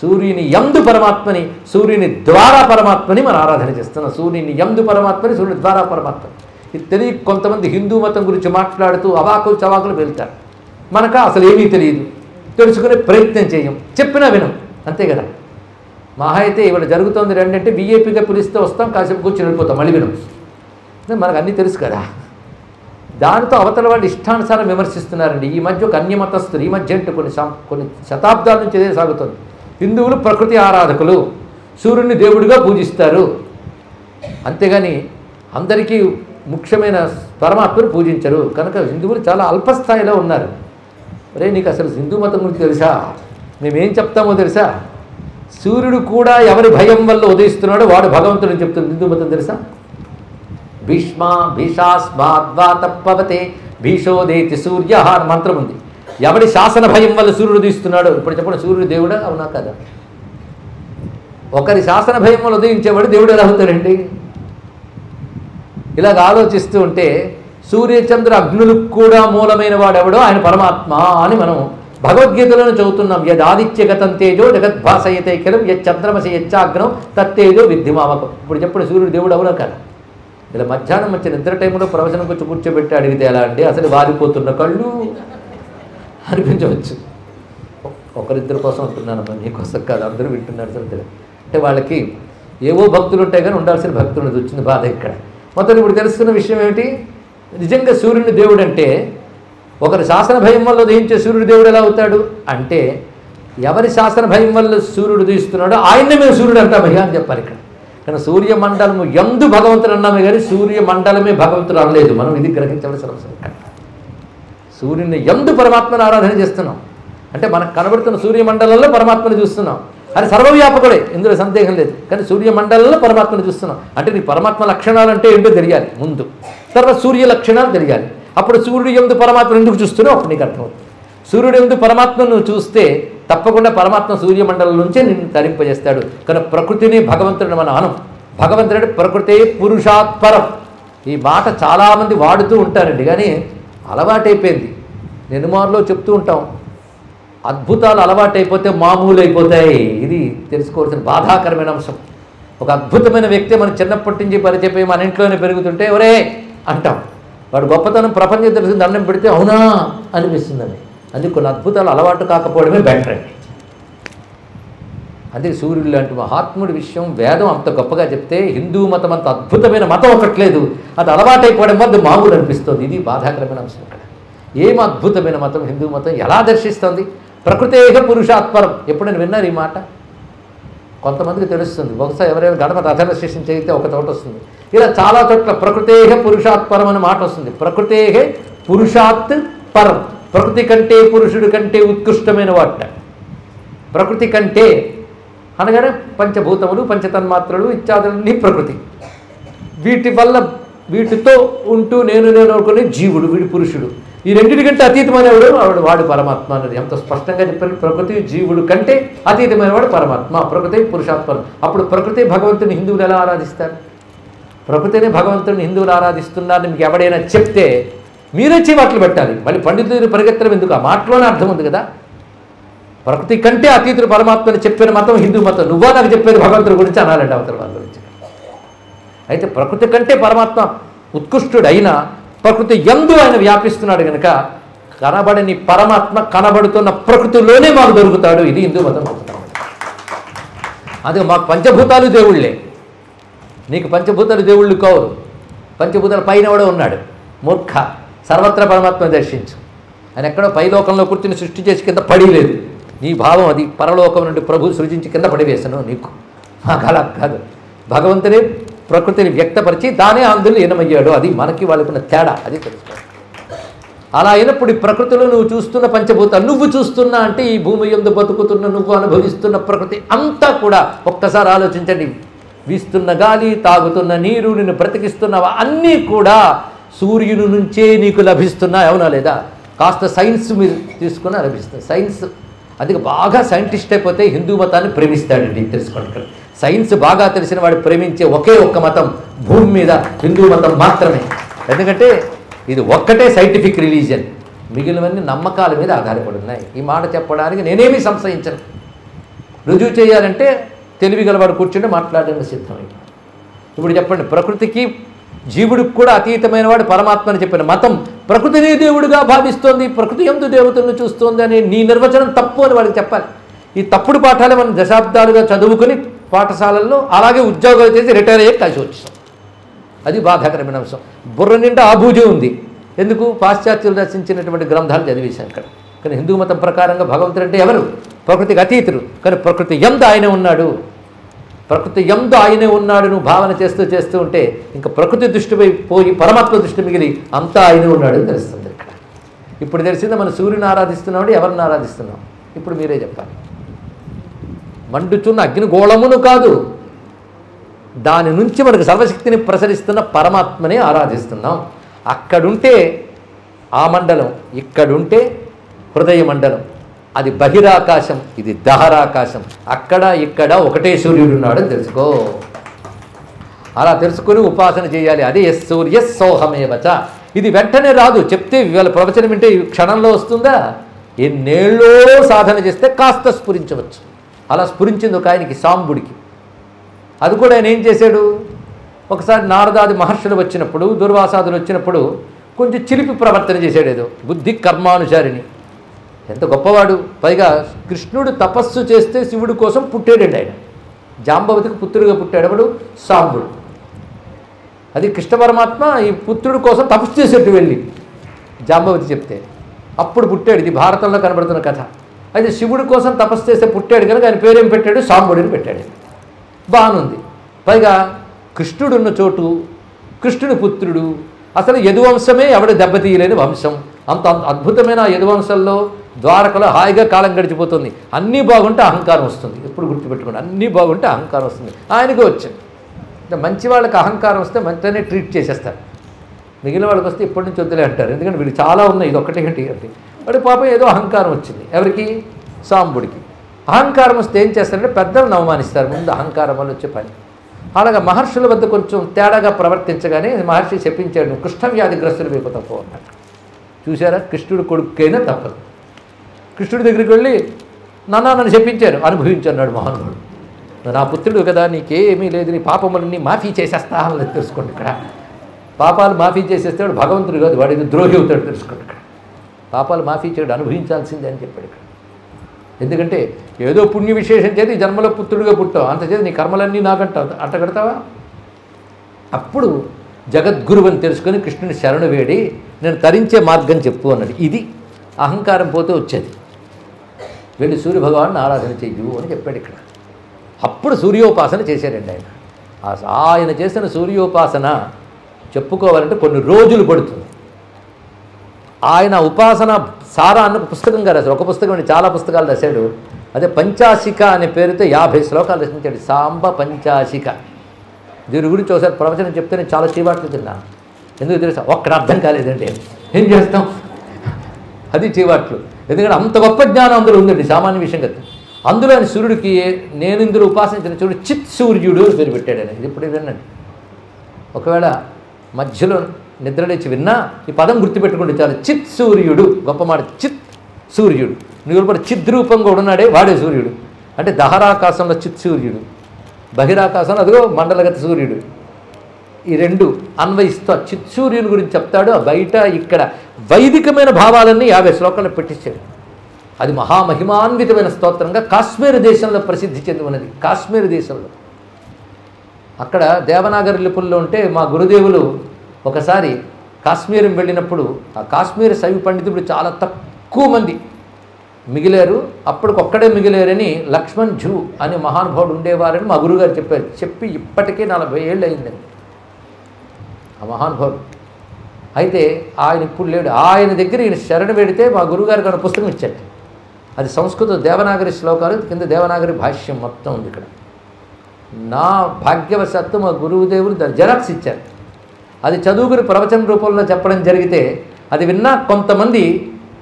సూర్యుని యందు పరమాత్మని, సూర్యుని ద్వారా పరమాత్మని మనం ఆరాధన చేస్తున్నాం. సూర్యుని యందు పరమాత్మని, సూర్యుని ద్వారా పరమాత్మ. ఇది తెలియ కొంతమంది హిందూ మతం గురించి మాట్లాడుతూ అవాకులు చవాకులు వెళ్తారు. మనకు అసలు ఏమీ తెలియదు, తెలుసుకునే ప్రయత్నం చేయం, చెప్పినా వినం, అంతే కదా. మహా అయితే ఇవాళ జరుగుతుంది రెండంటే వీఐపీగా పిలిస్తే వస్తాం, కాసేపు కూర్చొని వెళ్ళిపోతాం, మళ్ళీ వినం. మనకు అన్నీ తెలుసు కదా. దానితో అవతల వాళ్ళు ఇష్టానుసారం విమర్శిస్తున్నారండి. ఈ మధ్య ఒక అన్యమతస్థులు, ఈ మధ్య అంటే కొన్ని శతాబ్దాల నుంచి ఇదే సాగుతుంది. హిందువులు ప్రకృతి ఆరాధకులు, సూర్యుడిని దేవుడిగా పూజిస్తారు, అంతేగాని అందరికీ ముఖ్యమైన పరమాత్మను పూజించరు. కనుక హిందువులు చాలా అల్పస్థాయిలో ఉన్నారు. అరే నీకు అసలు హిందూ మతం గురించి తెలుసా? మేమేం చెప్తామో తెలుసా? సూర్యుడు కూడా ఎవరి భయం వల్ల ఉదయిస్తున్నాడో వాడు భగవంతుడు అని చెప్తుంది హిందూ మతం తెలుసా? భీష్మ భీషాస్మాద్వాతప్పవతే భీషోదేతి సూర్య అని మంత్రం ఉంది. ఎవడి శాసన భయం వల్ల సూర్యుడు ఉదయిస్తున్నాడో, ఇప్పుడు చెప్పండి, సూర్యుడు దేవుడా అవునా కదా? ఒకరి శాసన భయం వల్ల ఉదయించేవాడు దేవుడు ఎలా అవుతాడండి? ఇలాగ ఆలోచిస్తూ ఉంటే సూర్యచంద్ర అగ్నులకు కూడా మూలమైన వాడెవడో ఆయన పరమాత్మ అని మనం భగవద్గీతలోనే చదువుతున్నాం. యదాదిత్యగతం తేజో జగద్భాసయతే ఖిలం యచ్చంద్రమసి యచ్చాగ్నం తత్తేజో విద్ధిమామకం. ఇప్పుడు చెప్పండి, సూర్యుడు దేవుడు అవునా కదా? ఇలా మధ్యాహ్నం వచ్చి నిద్ర టైంలో ప్రవచనం వచ్చి కూర్చోబెట్టి అడిగితే ఎలా అండి? అసలు వారిపోతున్న కళ్ళు అనిపించవచ్చు. ఒకరిద్దరి కోసం అంటున్నానమ్మా, నీకోసం కాదు, అందరూ వింటున్నారు సరే. అంటే వాళ్ళకి ఏవో భక్తులు ఉంటాయి కానీ ఉండాల్సిన భక్తులు వచ్చింది బాధ ఇక్కడ. మొత్తం ఇప్పుడు తెలుస్తున్న విషయం ఏమిటి? నిజంగా సూర్యుని దేవుడు అంటే ఒకరి శాసన భయం వల్ల ఉదయించే సూర్యుడు దేవుడు ఎలా అవుతాడు అంటే, ఎవరి శాసన భయం వల్ల సూర్యుడు ఉదయిస్తున్నాడో ఆయన్నే మేము సూర్యుడు అంటామయ్యా అని చెప్పాలి ఇక్కడ. కానీ సూర్యమండలము ఎందు భగవంతుడు అన్నామే కానీ సూర్యమండలమే భగవంతుడు అనలేదు. మనం ఇది గ్రహించవలసిన అవసరం ఇక్కడ. సూర్యుని ఎందు పరమాత్మను ఆరాధన చేస్తున్నాం అంటే మనకు కనబడుతున్న సూర్యమండలంలో పరమాత్మను చూస్తున్నాం. అది సర్వవ్యాపకుడే, ఇందులో సందేహం లేదు. కానీ సూర్యమండలంలో పరమాత్మను చూస్తున్నాం అంటే నీ పరమాత్మ లక్షణాలు అంటే ఏంటో తెలియాలి ముందు, తర్వాత సూర్య లక్షణాలు తెలియాలి. అప్పుడు సూర్యుడు ఎందు పరమాత్మను ఎందుకు చూస్తున్నావు అప్పుడు నీకు అర్థమవుతుంది. సూర్యుడు ఎందు పరమాత్మను చూస్తే తప్పకుండా పరమాత్మ సూర్యమండలం నుంచే నిన్ను తరింపజేస్తాడు. కానీ ప్రకృతిని భగవంతుడిని మనం అనం. భగవంతుడు ప్రకృతే పురుషాత్పరం. ఈ మాట చాలామంది వాడుతూ ఉంటారండి, కానీ అలవాటైపోయింది. నిర్మాణంలో చెప్తూ ఉంటాం, అద్భుతాలు అలవాటైపోతే మామూలు అయిపోతాయి. ఇది తెలుసుకోవాల్సిన బాధాకరమైన అంశం. ఒక అద్భుతమైన వ్యక్తి మనం చిన్నప్పటి నుంచి పరిచయపోయి మన ఇంట్లోనే పెరుగుతుంటే ఒరే అంటాం. వాడు గొప్పతనం ప్రపంచం తెలిసి దండం పెడితే అవునా అనిపిస్తుందండి. అందుకే కొన్ని అద్భుతాలు అలవాటు కాకపోవడమే బెటర్ అండి. అదే సూర్యుడు లాంటి మహాత్ముడి విషయం వేదం అంత గొప్పగా చెప్తే హిందూ మతం అంత అద్భుతమైన మతం ఒకట్లేదు, అది అలవాటైపోవడం వల్ల మామూలు అనిపిస్తుంది. ఇది బాధాకరమైన అంశం ఇక్కడ. ఏం అద్భుతమైన మతం హిందూ మతం ఎలా దర్శిస్తుంది? ప్రకృతేహ పురుషాత్పరం. ఎప్పుడైనా విన్నారు ఈ మాట? కొంతమందికి తెలుస్తుంది, బహుశా ఎవరైనా గడప రథనశేషం చేయితే ఒక చోట వస్తుంది. ఇలా చాలా చోట్ల ప్రకృతేహ పురుషాత్పరం అనే మాట వస్తుంది. ప్రకృతేహ పురుషాత్ పరం, ప్రకృతి కంటే పురుషుడి కంటే ఉత్కృష్టమైన వాట. ప్రకృతి కంటే అనగానే పంచభూతములు పంచతన్మాత్రలు ఇత్యాదులన్నీ ప్రకృతి. వీటితో ఉంటూ నేను అనుకునే జీవుడు, వీడి పురుషుడు. ఈ రెండింటికంటే అతీతమైనవాడు వాడు పరమాత్మ అన్నది ఎంత స్పష్టంగా చెప్పారు. ప్రకృతి జీవుడు కంటే అతీతమైన వాడు పరమాత్మ. ప్రకృతి పురుషాత్పరం. అప్పుడు ప్రకృతి భగవంతుని హిందువులు ఎలా ఆరాధిస్తారు? ప్రకృతిని భగవంతుని హిందువులు ఆరాధిస్తున్నారని మీకు ఎవడైనా చెప్తే మీరే చీవాట్లు పెట్టాలి. మళ్ళీ పండితులు పరిగెత్తడం ఎందుకు? ఆ మాటలోనే అర్థం ఉంది కదా. ప్రకృతి కంటే అతీతుడు పరమాత్మని చెప్పిన మతం హిందూ మతం. నువ్వా నాకు చెప్పేది భగవంతుడి గురించి అనాలండి అవతల వాళ్ళ గురించి. అయితే ప్రకృతి కంటే పరమాత్మ ఉత్కృష్టుడైనా ప్రకృతి యందు ఆయన వ్యాపిస్తున్నాడు కనుక కనబడని పరమాత్మ కనబడుతున్న ప్రకృతిలోనే మాకు దొరుకుతాడు. ఇది హిందూ మతం చెప్తాం. అదే మాకు పంచభూతాలు దేవుళ్ళే, నీకు పంచభూతాలు దేవుళ్ళు కావు. పంచభూతాల పైన కూడా ఉన్నాడు. మూర్ఖ, సర్వత్రా పరమాత్మను దర్శించు. ఆయన ఎక్కడో పైలోకంలో కూర్చుని సృష్టి చేసి కింద పడిలేదు. నీ భావం అది. పరలోకం నుండి ప్రభు సృజించి కింద పడివేశాను నీకు. మాకు అలా కాదు. భగవంతుడే ప్రకృతిని వ్యక్తపరిచి దానే అందులో లీనమయ్యాడు. అది మనకి వాళ్ళకున్న తేడా. అది తెలుసుకోవాలి. అలా అయినప్పుడు ఈ ప్రకృతిలో నువ్వు చూస్తున్న పంచభూతాలు నువ్వు చూస్తున్నా అంటే ఈ భూమి యందు బతుకుతున్న నువ్వు అనుభవిస్తున్న ప్రకృతి అంతా కూడా ఒక్కసారి ఆలోచించండి. వీస్తున్న గాలి, తాగుతున్న నీరు, నిన్ను బ్రతికిస్తున్నవా అన్నీ కూడా సూర్యుని నుంచే నీకు లభిస్తున్నాయి. అవునా లేదా? కాస్త సైన్స్ మీరు తీసుకున్నా లభిస్తుంది. సైన్స్ అది బాగా సైంటిస్ట్ అయిపోతే హిందూ మతాన్ని ప్రేమిస్తాడండి. తెలుసుకోండి. ఇక్కడ సైన్స్ బాగా తెలిసిన వాడు ప్రేమించే ఒకే ఒక్క మతం భూమి మీద హిందూ మతం మాత్రమే. ఎందుకంటే ఇది ఒక్కటే సైంటిఫిక్ రిలీజియన్. మిగిలినవన్నీ నమ్మకాల మీద ఆధారపడి ఉన్నాయి. ఈ మాట చెప్పడానికి నేనేమీ సంశయించను. రుజువు చేయాలంటే తెలివి గలవాడు కూర్చుంటే మాట్లాడడానికి సిద్ధమై. ఇప్పుడు చెప్పండి, ప్రకృతికి జీవుడికి కూడా అతీతమైన వాడు పరమాత్మ అని చెప్పిన మతం ప్రకృతిని దేవుడిగా భావిస్తోంది, ప్రకృతి యందు దేవతలను చూస్తోంది అని నీ నిర్వచనం తప్పు అని వాడికి చెప్పాలి. ఈ తప్పుడు పాఠాలు మనం దశాబ్దాలుగా చదువుకుని పాఠశాలల్లో అలాగే ఉద్యోగాలు చేసి రిటైర్ అయ్యే కలిసి వచ్చాం. అది బాధాకరమైన అంశం. బుర్ర నిండా ఆభూజం ఉంది. ఎందుకు? పాశ్చాత్యులు రచించినటువంటి గ్రంథాలు చదివేశాను ఇక్కడ. కానీ హిందూ మతం ప్రకారంగా భగవంతుడు అంటే ఎవరు? ప్రకృతికి అతీతుడు. కానీ ప్రకృతి యందు ఆయన ఉన్నాడు. ప్రకృతి యందు ఆయనే ఉన్నాడు నువ్వు భావన చేస్తూ చేస్తూ ఉంటే ఇంకా ప్రకృతి దృష్టిపై పోయి పరమాత్మ దృష్టి మిగిలి అంతా ఆయనే ఉన్నాడు అని తెలుస్తుంది ఇక్కడ. ఇప్పుడు తెలిసిందా మనం సూర్యుని ఆరాధిస్తున్నామంటే ఎవరిని ఆరాధిస్తున్నాం? ఇప్పుడు మీరే చెప్పాలి. మండుచున్న అగ్నిగోళమును కాదు, దాని నుంచి మనకు సర్వశక్తిని ప్రసరిస్తున్న పరమాత్మని ఆరాధిస్తున్నాం. అక్కడుంటే ఆ మండలం, ఇక్కడుంటే హృదయ మండలం. అది బహిరాకాశం, ఇది దహరాకాశం. అక్కడ ఇక్కడ ఒకటే సూర్యుడు ఉన్నాడని తెలుసుకో. అలా తెలుసుకుని ఉపాసన చేయాలి. అదే ఎస్ సూర్య సోహమేవచ. ఇది వెంటనే రాదు, చెప్తే వీళ్ళ ప్రవచనం వింటే ఈ క్షణంలో వస్తుందా? ఎన్నేళ్ళో సాధన చేస్తే కాస్త స్ఫురించవచ్చు. అలా స్ఫురించింది ఒక ఆయనకి, సాంబుడికి. అది కూడా ఆయన ఏం చేశాడు, ఒకసారి నారదాది మహర్షులు వచ్చినప్పుడు, దుర్వాసాదులు వచ్చినప్పుడు కొంచెం చిలిపి ప్రవర్తన చేశాడు. ఏదో బుద్ధి కర్మానుసారిని. ఎంత గొప్పవాడు. పైగా కృష్ణుడు తపస్సు చేస్తే శివుడి కోసం పుట్టాడండి ఆయన. జాంబవతికి పుత్రుడిగా పుట్టాడు సాంబుడు. అది కృష్ణ పరమాత్మ ఈ పుత్రుడి కోసం తపస్సు చేసేట్టు వెళ్ళి జాంబవతి చెప్తే అప్పుడు పుట్టాడు. ఇది భారతంలో కనబడుతున్న కథ. అయితే శివుడి కోసం తపస్సు చేస్తే పుట్టాడు కనుక ఆయన పేరేం పెట్టాడు, సాంబుడిని పెట్టాడు. బాగుంది. పైగా కృష్ణుడు ఉన్న చోటు, కృష్ణుని పుత్రుడు, అసలు యదువంశమే ఎవడు దెబ్బతీయలేని వంశం. అంత అద్భుతమైన యదువంశంలో ద్వారకలో హాయిగా కాలం గడిచిపోతుంది. అన్నీ బాగుంటే అహంకారం వస్తుంది. ఎప్పుడు గుర్తుపెట్టుకోండి, అన్నీ బాగుంటే అహంకారం వస్తుంది. ఆయనకు వచ్చింది. అంటే మంచి వాళ్ళకి అహంకారం వస్తే మంచిగానే ట్రీట్ చేసేస్తారు. మిగిలిన వాళ్ళకి వస్తే ఇప్పటి నుంచి వద్దులే అంటారు. ఎందుకంటే వీళ్ళు చాలా ఉన్నాయి, ఇది ఒక్కటే ఏంటి అంటే వాడి పాపం ఏదో అహంకారం వచ్చింది. ఎవరికి? సాంబుడికి. అహంకారం వస్తే ఏం చేస్తారంటే పెద్దలను అవమానిస్తారు. ముందు అహంకారం వల్ల వచ్చే పని. అలాగా మహర్షుల వద్ద కొంచెం తేడాగా ప్రవర్తించగానే మహర్షి చెప్పించాడు, నువ్వు కుష్ఠవ్యాధిగ్రస్తులు వైపు తప్పు అన్నాడు. చూసారా, కృష్ణుడు కొడుకైనా తప్పదు. కృష్ణుడి దగ్గరికి వెళ్ళి నన్ను చెప్పించారు, అనుభవించన్నాడు మహానుభావుడు. నా పుత్రుడు కదా, నీకేమీ లేదు, నీ పాపములన్నీ మాఫీ చేసేస్తా అని తెలుసుకోండి. ఇక్కడ పాపాలు మాఫీ చేసేస్తే వాడు భగవంతుడు కాదు, వాడు ఇది ద్రోహి అవుతాడు. తెలుసుకోండి. ఇక్కడ పాపాలు మాఫీ చేయడు, అనుభవించాల్సిందే అని చెప్పాడు ఇక్కడ. ఎందుకంటే ఏదో పుణ్య విశేషం చేతి జన్మలో పుత్రుడిగా పుట్టావు, అంతచేత నీ కర్మలన్నీ నాకంటావు, అంటగడతావా? అప్పుడు జగద్గురు అని తెలుసుకొని కృష్ణుని శరణు వేడి నేను తరించే మార్గం చెప్పు అన్నాడు. ఇది అహంకారం పోతే వచ్చేది. వెళ్ళి సూర్యభగవాన్ని ఆరాధన చెయ్యు అని చెప్పాడు ఇక్కడ. అప్పుడు సూర్యోపాసన చేశారండి ఆయన. ఆయన చేసిన సూర్యోపాసన చెప్పుకోవాలంటే కొన్ని రోజులు పడుతుంది. ఆయన ఉపాసన సారా అన్న పుస్తకంగా రాశాడు. ఒక పుస్తకం అండి, చాలా పుస్తకాలు రాశాడు. అదే పంచాశిక అనే పేరుతో 50 శ్లోకాలు రచించాడు. సాంబ పంచాశిక. దీని గురించి ఒకసారి ప్రవచనం చెప్తే నేను చాలా చీవాట్లు తిన్నాను. ఎందుకు తెలుసా? ఒక్కడ అర్థం కాలేదండి. ఏం చేస్తాం, అది చీవాట్లు. ఎందుకంటే అంత గొప్ప జ్ఞానం అందులో ఉందండి, సామాన్య విషయం కదా. అందులో ఆయన సూర్యుడికి నేను ఇందులో ఉపాసించిన చూడు చిత్ సూర్యుడు అని పేరు పెట్టాడు ఆయన. ఇది ఇప్పుడు వినండి. ఒకవేళ మధ్యలో నిద్రలేచి విన్నా ఈ పదం గుర్తుపెట్టుకుంటే చాలు. చిత్ సూర్యుడు, గొప్ప మాట. చిత్ సూర్యుడు. నువ్వు కూడా చిద్రూపంగా ఉన్నాడే వాడే సూర్యుడు. అంటే దహరాకాశంలో చిత్ సూర్యుడు, బహిరాకాశంలో అదిగో మండలగత సూర్యుడు. ఈ రెండు అన్వయిస్తూ చిత్ సూర్యుని గురించి చెప్తాడు. బయట ఇక్కడ వైదికమైన భావాలన్నీ 50 శ్లోకాలు పెట్టించాడు. అది మహామహిమాన్వితమైన స్తోత్రంగా కాశ్మీర్ దేశంలో ప్రసిద్ధి చెంది ఉన్నది. కాశ్మీర్ దేశంలో అక్కడ దేవనాగరి లిపుల్లో ఉంటే మా గురుదేవులు ఒకసారి కాశ్మీరం వెళ్ళినప్పుడు ఆ కాశ్మీర శైవ పండితుడు చాలా తక్కువ మంది మిగిలారు. అప్పటికొక్కడే మిగిలారని లక్ష్మణ్ జూ అనే మహానుభావుడు ఉండేవారని మా గురుగారు చెప్పారు. చెప్పి ఇప్పటికే 40 ఏళ్ళు అయిందండి ఆ మహానుభావుడు. అయితే ఆయన ఇప్పుడు లేడు. ఆయన దగ్గర ఈయన శరణ పెడితే మా గురుగారికి ఆయన పుస్తకం ఇచ్చాడు. అది సంస్కృత దేవనాగరి శ్లోకాలు, కింద దేవనాగరి భాష్యం మొత్తం ఉంది ఇక్కడ. నా భాగ్యవశాత్తు మా గురువుదేవులు దాన్ని జెరాక్స్ ఇచ్చారు. అది చదువుకుని ప్రవచన రూపంలో చెప్పడం జరిగితే అది విన్నా కొంతమంది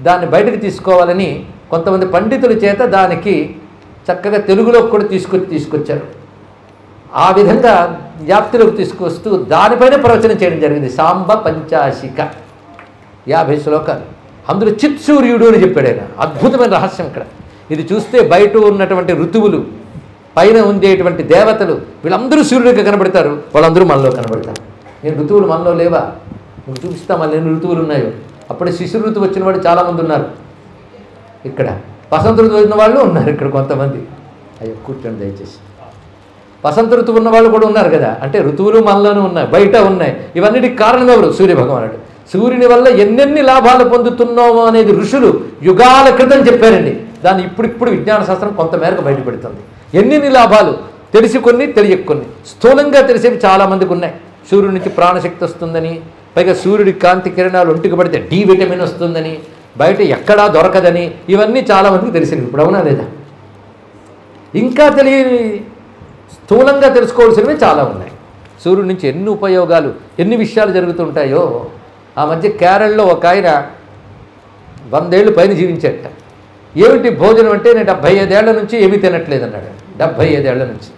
దాన్ని బయటకు తీసుకోవాలని కొంతమంది పండితుల చేత దానికి చక్కగా తెలుగులో కూడా తీసుకొచ్చారు. ఆ విధంగా వ్యాప్తిలోకి తీసుకొస్తూ దానిపైన ప్రవచనం చేయడం జరిగింది. సాంబ పంచాశిక 50 శ్లోకాలు. అందులో చిత్ సూర్యుడు అని చెప్పాడు ఆయన. అద్భుతమైన రహస్యం ఇక్కడ. ఇది చూస్తే బయట ఉన్నటువంటి ఋతువులు, పైన ఉండేటువంటి దేవతలు, వీళ్ళందరూ సూర్యుడిగా కనబడతారు. వాళ్ళందరూ మనలో కనబడతారు. నేను ఋతువులు మనలో లేవా? మీకు చూపిస్తా మళ్ళీ ఎన్ని ఋతువులు ఉన్నాయో. అప్పుడే శిశుర ఋతువు వచ్చిన వాళ్ళు చాలామంది ఉన్నారు ఇక్కడ. వసంత ఋతువు వచ్చిన వాళ్ళు ఉన్నారు ఇక్కడ కొంతమంది. అయ్యో కూర్చోండి దయచేసి. వసంత ఋతువు ఉన్న వాళ్ళు కూడా ఉన్నారు కదా. అంటే ఋతువులు మనలోనే ఉన్నాయి, బయట ఉన్నాయి. ఇవన్నిటికి కారణం ఎవరు? సూర్యభగవానుడు. సూర్యుని వల్ల ఎన్నెన్ని లాభాలు పొందుతున్నామో అనేది ఋషులు యుగాల క్రితం చెప్పారండి. దాన్ని ఇప్పుడు విజ్ఞాన శాస్త్రం కొంతమేరకు బయటపెడుతుంది. ఎన్నెన్ని లాభాలు తెలిసి కొన్ని, తెలియక కొన్ని. స్థూలంగా తెలిసేవి చాలామందికి ఉన్నాయి. సూర్యుడి నుంచి ప్రాణశక్తి వస్తుందని, పైగా సూర్యుడి కాంతి కిరణాలు ఒంటికి పడితే డి విటమిన్ వస్తుందని, బయట ఎక్కడా దొరకదని, ఇవన్నీ చాలామందికి తెలిసినవి. ఇప్పుడు అవునా లేదా? ఇంకా తెలియని స్థూలంగా తెలుసుకోవాల్సినవి చాలా ఉన్నాయి. సూర్యుడి నుంచి ఎన్ని ఉపయోగాలు, ఎన్ని విషయాలు జరుగుతుంటాయో. ఆ మధ్య కేరళలో ఒక ఆయన 100 ఏళ్ళు పైన జీవించేట. ఏమిటి భోజనం అంటే, నేను 75 ఏళ్ల నుంచి ఏమీ తినట్లేదు అన్నాడు. 75 ఏళ్ల నుంచి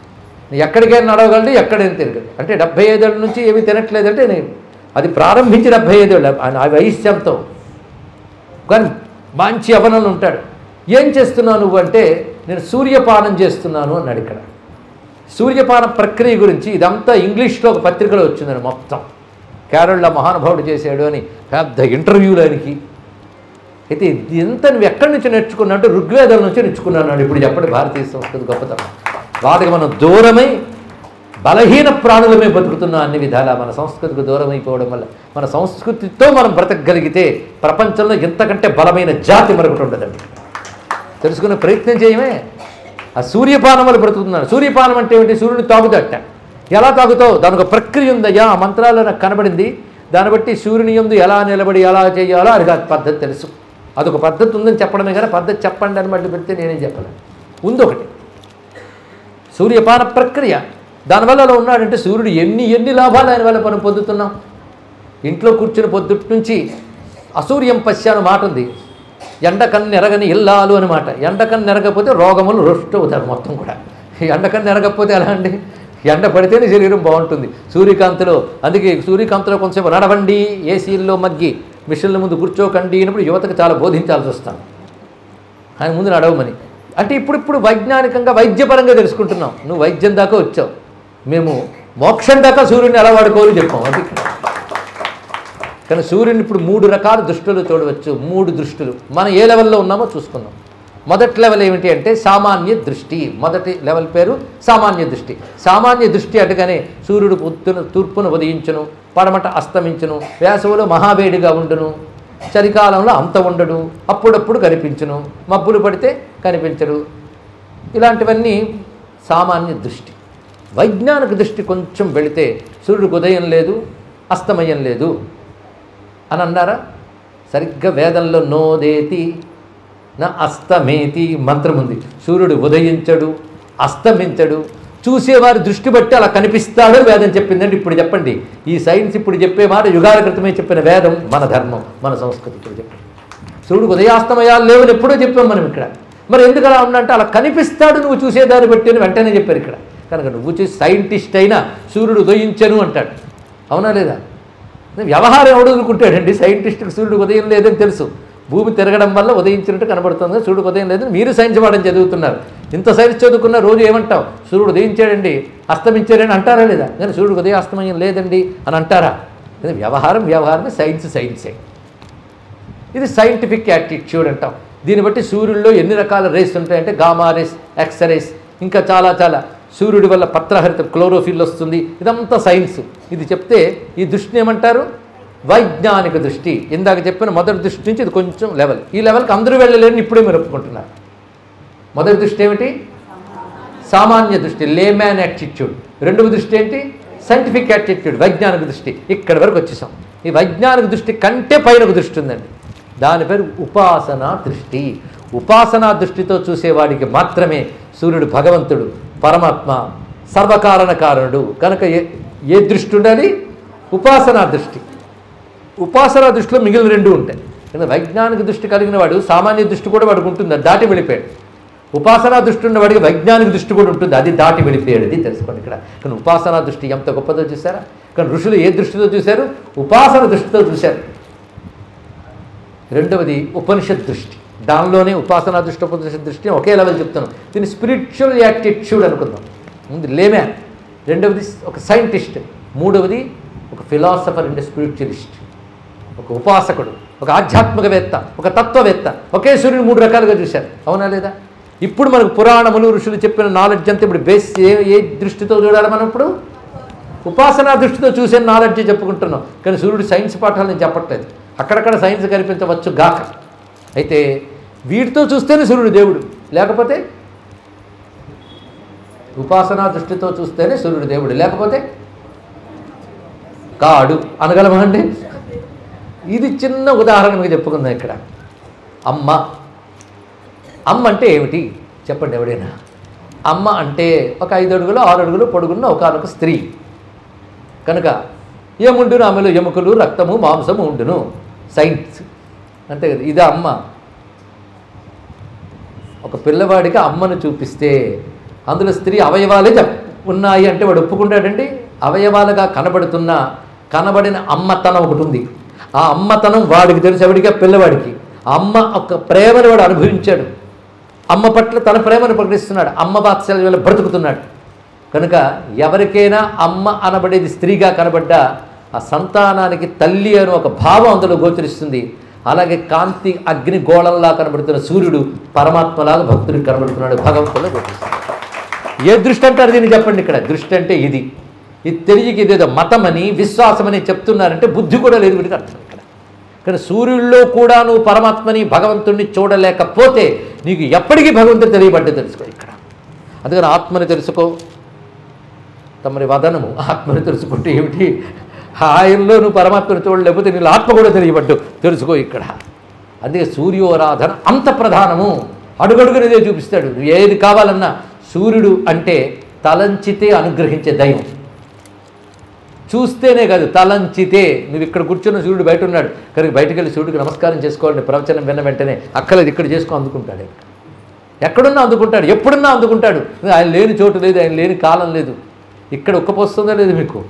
ఎక్కడికైనా నడవగలడు, ఎక్కడైనా తిరగదు. అంటే 75 ఏళ్ల నుంచి ఏమీ తినట్లేదంటే నేను అది ప్రారంభించి 75 ఏళ్ళు ఆ వయస్యంతో. కానీ మంచి యవనంలో ఉంటాడు. ఏం చేస్తున్నావు నువ్వు అంటే, నేను సూర్యపానం చేస్తున్నాను అన్నాడు. ఇక్కడ సూర్యపాన ప్రక్రియ గురించి ఇదంతా ఇంగ్లీష్లో ఒక పత్రికలో వచ్చిందని మొత్తం. కేరళ మహానుభావుడు చేశాడు అని పెద్ద ఇంటర్వ్యూలు ఆయనకి. అయితే ఇంత నువ్వు ఎక్కడి నుంచి నేర్చుకున్నా అంటే ఋగ్వేదాల నుంచి నేర్చుకున్నాను. ఇప్పుడు చెప్పండి భారతీయ సంస్కృతి గొప్పతనం. వాటికి మనం దూరమై బలహీన ప్రాణులమే బతుకుతున్నాం అన్ని విధాలా. మన సంస్కృతికి దూరం అయిపోవడం వల్ల మన సంస్కృతితో మనం బ్రతకగలిగితే ప్రపంచంలో ఇంతకంటే బలమైన జాతి మరొకటి ఉండదండి. తెలుసుకునే ప్రయత్నం చేయమే. ఆ సూర్యపానం వల్ల బ్రతుకుతున్నాను. సూర్యపానం అంటే ఏమిటి? సూర్యుని తాగుదట. ఎలా తాగుతావు? దానికి ఒక ప్రక్రియ ఉందయ్యా. ఆ మంత్రాల్లో నాకు కనబడింది. దాన్ని బట్టి సూర్యుని యందు ఎలా నిలబడి ఎలా చేయాలో అది కాదు పద్ధతి తెలుసు. అదొక పద్ధతి ఉందని చెప్పడమే కానీ పద్ధతి చెప్పండి అని మళ్ళీ పెడితే నేనేం చెప్పలేను. ఉంది ఒకటి సూర్యపాన ప్రక్రియ. దానివల్ల అలా ఉన్నాడంటే సూర్యుడు ఎన్ని లాభాలు ఆయన వల్ల మనం పొందుతున్నాం. ఇంట్లో కూర్చుని పొద్దుటి నుంచి అసూర్యం పశ్యాను మాట ఉంది. ఎండకన్ను ఎరగని ఇల్లాలు అని మాట. ఎండకన్ను ఎరగకపోతే రోగములు రొష్టు అవుతారు మొత్తం కూడా. ఎండకన్ను ఎరగకపోతే ఎలా అండి? ఎండ పడితేనే శరీరం బాగుంటుంది. సూర్యకాంతిలో, అందుకే సూర్యకాంతిలో కొంచెం నడవండి, ఏసీల్లో మగ్గి మిషన్ల ముందు కూర్చోకండి అన్నప్పుడు యువతకు చాలా బోధించాల్సి వస్తాం. ఆయన ముందు నడవమని. అంటే ఇప్పుడు వైజ్ఞానికంగా వైద్యపరంగా తెలుసుకుంటున్నాం. నువ్వు వైద్యం దాకా వచ్చావు, మేము మోక్షం దాకా సూర్యుడిని ఎలా వాడుకోవాలో చెప్పాం. అది కానీ సూర్యుని ఇప్పుడు 3 రకాల దృష్టులు చూడవచ్చు. 3 దృష్టులు మనం ఏ లెవెల్లో ఉన్నామో చూసుకుందాం. మొదటి లెవెల్ ఏమిటి అంటే సామాన్య దృష్టి. మొదటి లెవెల్ పేరు సామాన్య దృష్టి. సామాన్య దృష్టి అనగానే సూర్యుడు తూర్పును ఉదయించును, పడమట అస్తమించును, వేసవిలో మహావేడిగా ఉండును, చలికాలంలో అంత ఉండడు, అప్పుడప్పుడు కనిపించును, మబ్బులు పడితే కనిపించడు. ఇలాంటివన్నీ సామాన్య దృష్టి. వైజ్ఞానిక దృష్టి కొంచెం వెళితే సూర్యుడికి ఉదయం లేదు, అస్తమయం లేదు అని అన్నారా? సరిగ్గా వేదంలో నోదేతి నా అస్తమేతి మంత్రం ఉంది. సూర్యుడు ఉదయించడు, అస్తమించడు, చూసేవారి దృష్టి బట్టి అలా కనిపిస్తాడో వేదం చెప్పిందండి. ఇప్పుడు చెప్పండి, ఈ సైన్స్ ఇప్పుడు చెప్పే మాట యుగాల క్రితమే చెప్పిన వేదం మన ధర్మం, మన సంస్కృతి ఇప్పుడు చెప్పండి. సూర్యుడు ఉదయాస్తమయాలు లేవని ఎప్పుడో చెప్పాం మనం ఇక్కడ. మరి ఎందుకు అలా ఉందంటే అలా కనిపిస్తాడు నువ్వు చూసేదాన్ని బట్టి అని వెంటనే చెప్పారు ఇక్కడ. కనుక నువ్వు చూసి సైంటిస్ట్ అయినా సూర్యుడు ఉదయించను అంటాడు. అవునా లేదా? వ్యవహారం ఎవడు వదులుకుంటాడండి? సైంటిస్ట్కి సూర్యుడు ఉదయం లేదని తెలుసు. భూమి తిరగడం వల్ల ఉదయించినట్టు కనబడుతుంది, సూర్యుడు ఉదయం లేదని మీరు సైన్స్ వాడని చదువుతున్నారు. ఇంత సైన్స్ చదువుకున్న రోజు ఏమంటావు? సూర్యుడు ఉదయించాడండి, అస్తమించాడని అంటారా లేదా? కానీ సూర్యుడు ఉదయం అస్తమయం లేదండి అని అంటారా? వ్యవహారమే, సైన్సే. ఇది సైంటిఫిక్ యాటిట్యూడ్ అంటాం. దీన్ని బట్టి సూర్యుల్లో ఎన్ని రకాల రేస్ ఉంటాయంటే గామా రేస్, ఎక్స్ రేస్, ఇంకా చాలా. సూర్యుడి వల్ల పత్రహరిత క్లోరోఫిల్ వస్తుంది. ఇదంతా సైన్స్. ఇది చెప్తే ఈ దృష్టిని ఏమంటారు? వైజ్ఞానిక దృష్టి. ఇందాక చెప్పిన మొదటి దృష్టి నుంచి ఇది కొంచెం లెవెల్. ఈ లెవెల్కి అందరూ వెళ్ళలేని ఇప్పుడే మీరు ఒప్పుకుంటున్నారు. మొదటి దృష్టి ఏమిటి? సామాన్య దృష్టి, లేమ్యాన్ యాటిట్యూడ్. రెండవ దృష్టి ఏంటి? సైంటిఫిక్ యాటిట్యూడ్, వైజ్ఞానిక దృష్టి. ఇక్కడి వరకు వచ్చేసాం. ఈ వైజ్ఞానిక దృష్టి కంటే పైన ఒక దృష్టి ఉందండి. దాని పేరు ఉపాసనా దృష్టి. ఉపాసనా దృష్టితో చూసేవాడికి మాత్రమే సూర్యుడు భగవంతుడు, పరమాత్మ, సర్వకారణ కారణుడు. కనుక ఏ దృష్టి ఉండాలి? ఉపాసనా దృష్టి. ఉపాసనా దృష్టిలో మిగిలిన 2 ఉంటాయి. కానీ వైజ్ఞానిక దృష్టి కలిగిన వాడు సామాన్య దృష్టి కూడా వాడికి ఉంటుంది, అది దాటి వెళ్ళిపోయాడు. ఉపాసనా దృష్టి ఉన్న వాడికి వైజ్ఞానిక దృష్టి కూడా ఉంటుంది, అది దాటి వెళ్ళిపోయాడు. అది తెలుసుకోండి ఇక్కడ. కానీ ఉపాసనా దృష్టి ఎంత గొప్పదో చూసారా? కానీ ఋషులు ఏ దృష్టితో చూశారు? ఉపాసన దృష్టితో చూశారు. రెండవది ఉపనిషత్ దృష్టి. దానిలోనే ఉపాసనా దృష్టి, ఉపనిషత్ దృష్టి ఒకే లెవెల్ చెప్తున్నాం. దీన్ని స్పిరిచువల్ యాటిట్యూడ్ అనుకుందాం. ముందు లేమ్యాన్, రెండవది ఒక సైంటిస్ట్, మూడవది ఒక ఫిలాసఫర్ అండ్ స్పిరిచువలిస్ట్, ఒక ఉపాసకుడు, ఒక ఆధ్యాత్మికవేత్త, ఒక తత్వవేత్త. ఒకే సూర్యుని 3 రకాలుగా చూశారు. అవునా లేదా? ఇప్పుడు మనకు పురాణములు, ఋషులు చెప్పిన నాలెడ్జ్ అంతా ఇప్పుడు బేస్ ఏ దృష్టితో చూడాలి? మనం ఇప్పుడు ఉపాసనా దృష్టితో చూసే నాలెడ్జ్ చెప్పుకుంటున్నాం. కానీ సూర్యుడు సైన్స్ పాఠాలు నేను చెప్పట్లేదు. అక్కడక్కడ సైన్స్ కనిపించవచ్చు గాక. అయితే వీటితో చూస్తేనే సూర్యుడు దేవుడు, లేకపోతే ఉపాసనా దృష్టితో చూస్తేనే సూర్యుడు దేవుడు, లేకపోతే కాడు అనగలమండి. ఇది చిన్న ఉదాహరణ మీకు చెప్పుకుందాం. ఇక్కడ అమ్మ అంటే ఏమిటి చెప్పండి ఎవడైనా? అమ్మ అంటే ఒక 5 అడుగులు 6 అడుగులు పొడుగున్న ఒకనొక స్త్రీ కనుక ఏముండును ఆమెలో ఎముకలు రక్తము మాంసము ఉండును, సైన్స్ అంతే కదా. ఇదే అమ్మ. ఒక పిల్లవాడికి అమ్మను చూపిస్తే అందులో స్త్రీ అవయవాలే ఉన్నాయి అంటే వాడు ఒప్పుకుంటాడండి. అవయవాలుగా కనబడిన అమ్మతనం ఒకటి ఉంది. ఆ అమ్మతనం వాడికి తెలుసు, ఎవడిగా పిల్లవాడికి. అమ్మ ఒక ప్రేమను వాడు అనుభవించాడు, అమ్మ పట్ల తన ప్రేమను ప్రకటిస్తున్నాడు, అమ్మ వాత్సల్యం వల్ల బ్రతుకుతున్నాడు. కనుక ఎవరికైనా అమ్మ అనబడేది స్త్రీగా కనబడ్డా ఆ సంతానానికి తల్లి అని ఒక భావం అందులో గోచరిస్తుంది. అలాగే కాంతి అగ్ని గోళంలా కనబడుతున్న సూర్యుడు పరమాత్మలాగా భక్తుడికి కనబడుతున్నాడు, భగవంతులో గోచరిస్తున్నాడు. ఏ దృష్టి అంటారు దీన్ని చెప్పండి. ఇక్కడ దృష్టి అంటే ఇది తెలియక ఇదేదో మతమని విశ్వాసమని చెప్తున్నారంటే బుద్ధి కూడా లేదు వీడికి అర్థం ఇక్కడ. కానీ సూర్యుల్లో కూడా నువ్వు పరమాత్మని భగవంతుడిని చూడలేకపోతే నీకు ఎప్పటికీ భగవంతుడు తెలియబడ్డే తెలుసుకో ఇక్కడ. అందుకని ఆత్మని తెలుసుకో, తమరి వదనము ఆత్మని తెలుసుకుంటే ఏమిటి, ఆయనలో నువ్వు పరమాత్మను చూడలేకపోతే నీళ్ళు ఆత్మ కూడా తెలియబడ్డు తెలుసుకో ఇక్కడ. అందుకే సూర్యోరాధన అంత ప్రధానము. అడుగడుగునిదే చూపిస్తాడు. ఏది కావాలన్నా సూర్యుడు అంటే తలంచితే అనుగ్రహించే దైవం. చూస్తేనే కాదు, తలంచితే. నువ్వు ఇక్కడ కూర్చున్న సూర్యుడు బయట ఉన్నాడు కనుక బయటకు వెళ్ళి సూర్యుడికి నమస్కారం చేసుకోవాలని ప్రవచనం విన్న వెంటనే అక్కలేదు ఇక్కడ చేసుకో అందుకుంటాడు. ఎక్కడున్నా అందుకుంటాడు, ఎప్పుడున్నా అందుకుంటాడు. ఆయన లేని చోటు లేదు, ఆయన లేని కాలం లేదు. ఇక్కడ ఉక్కపోస్తుందో లేదు మీకు,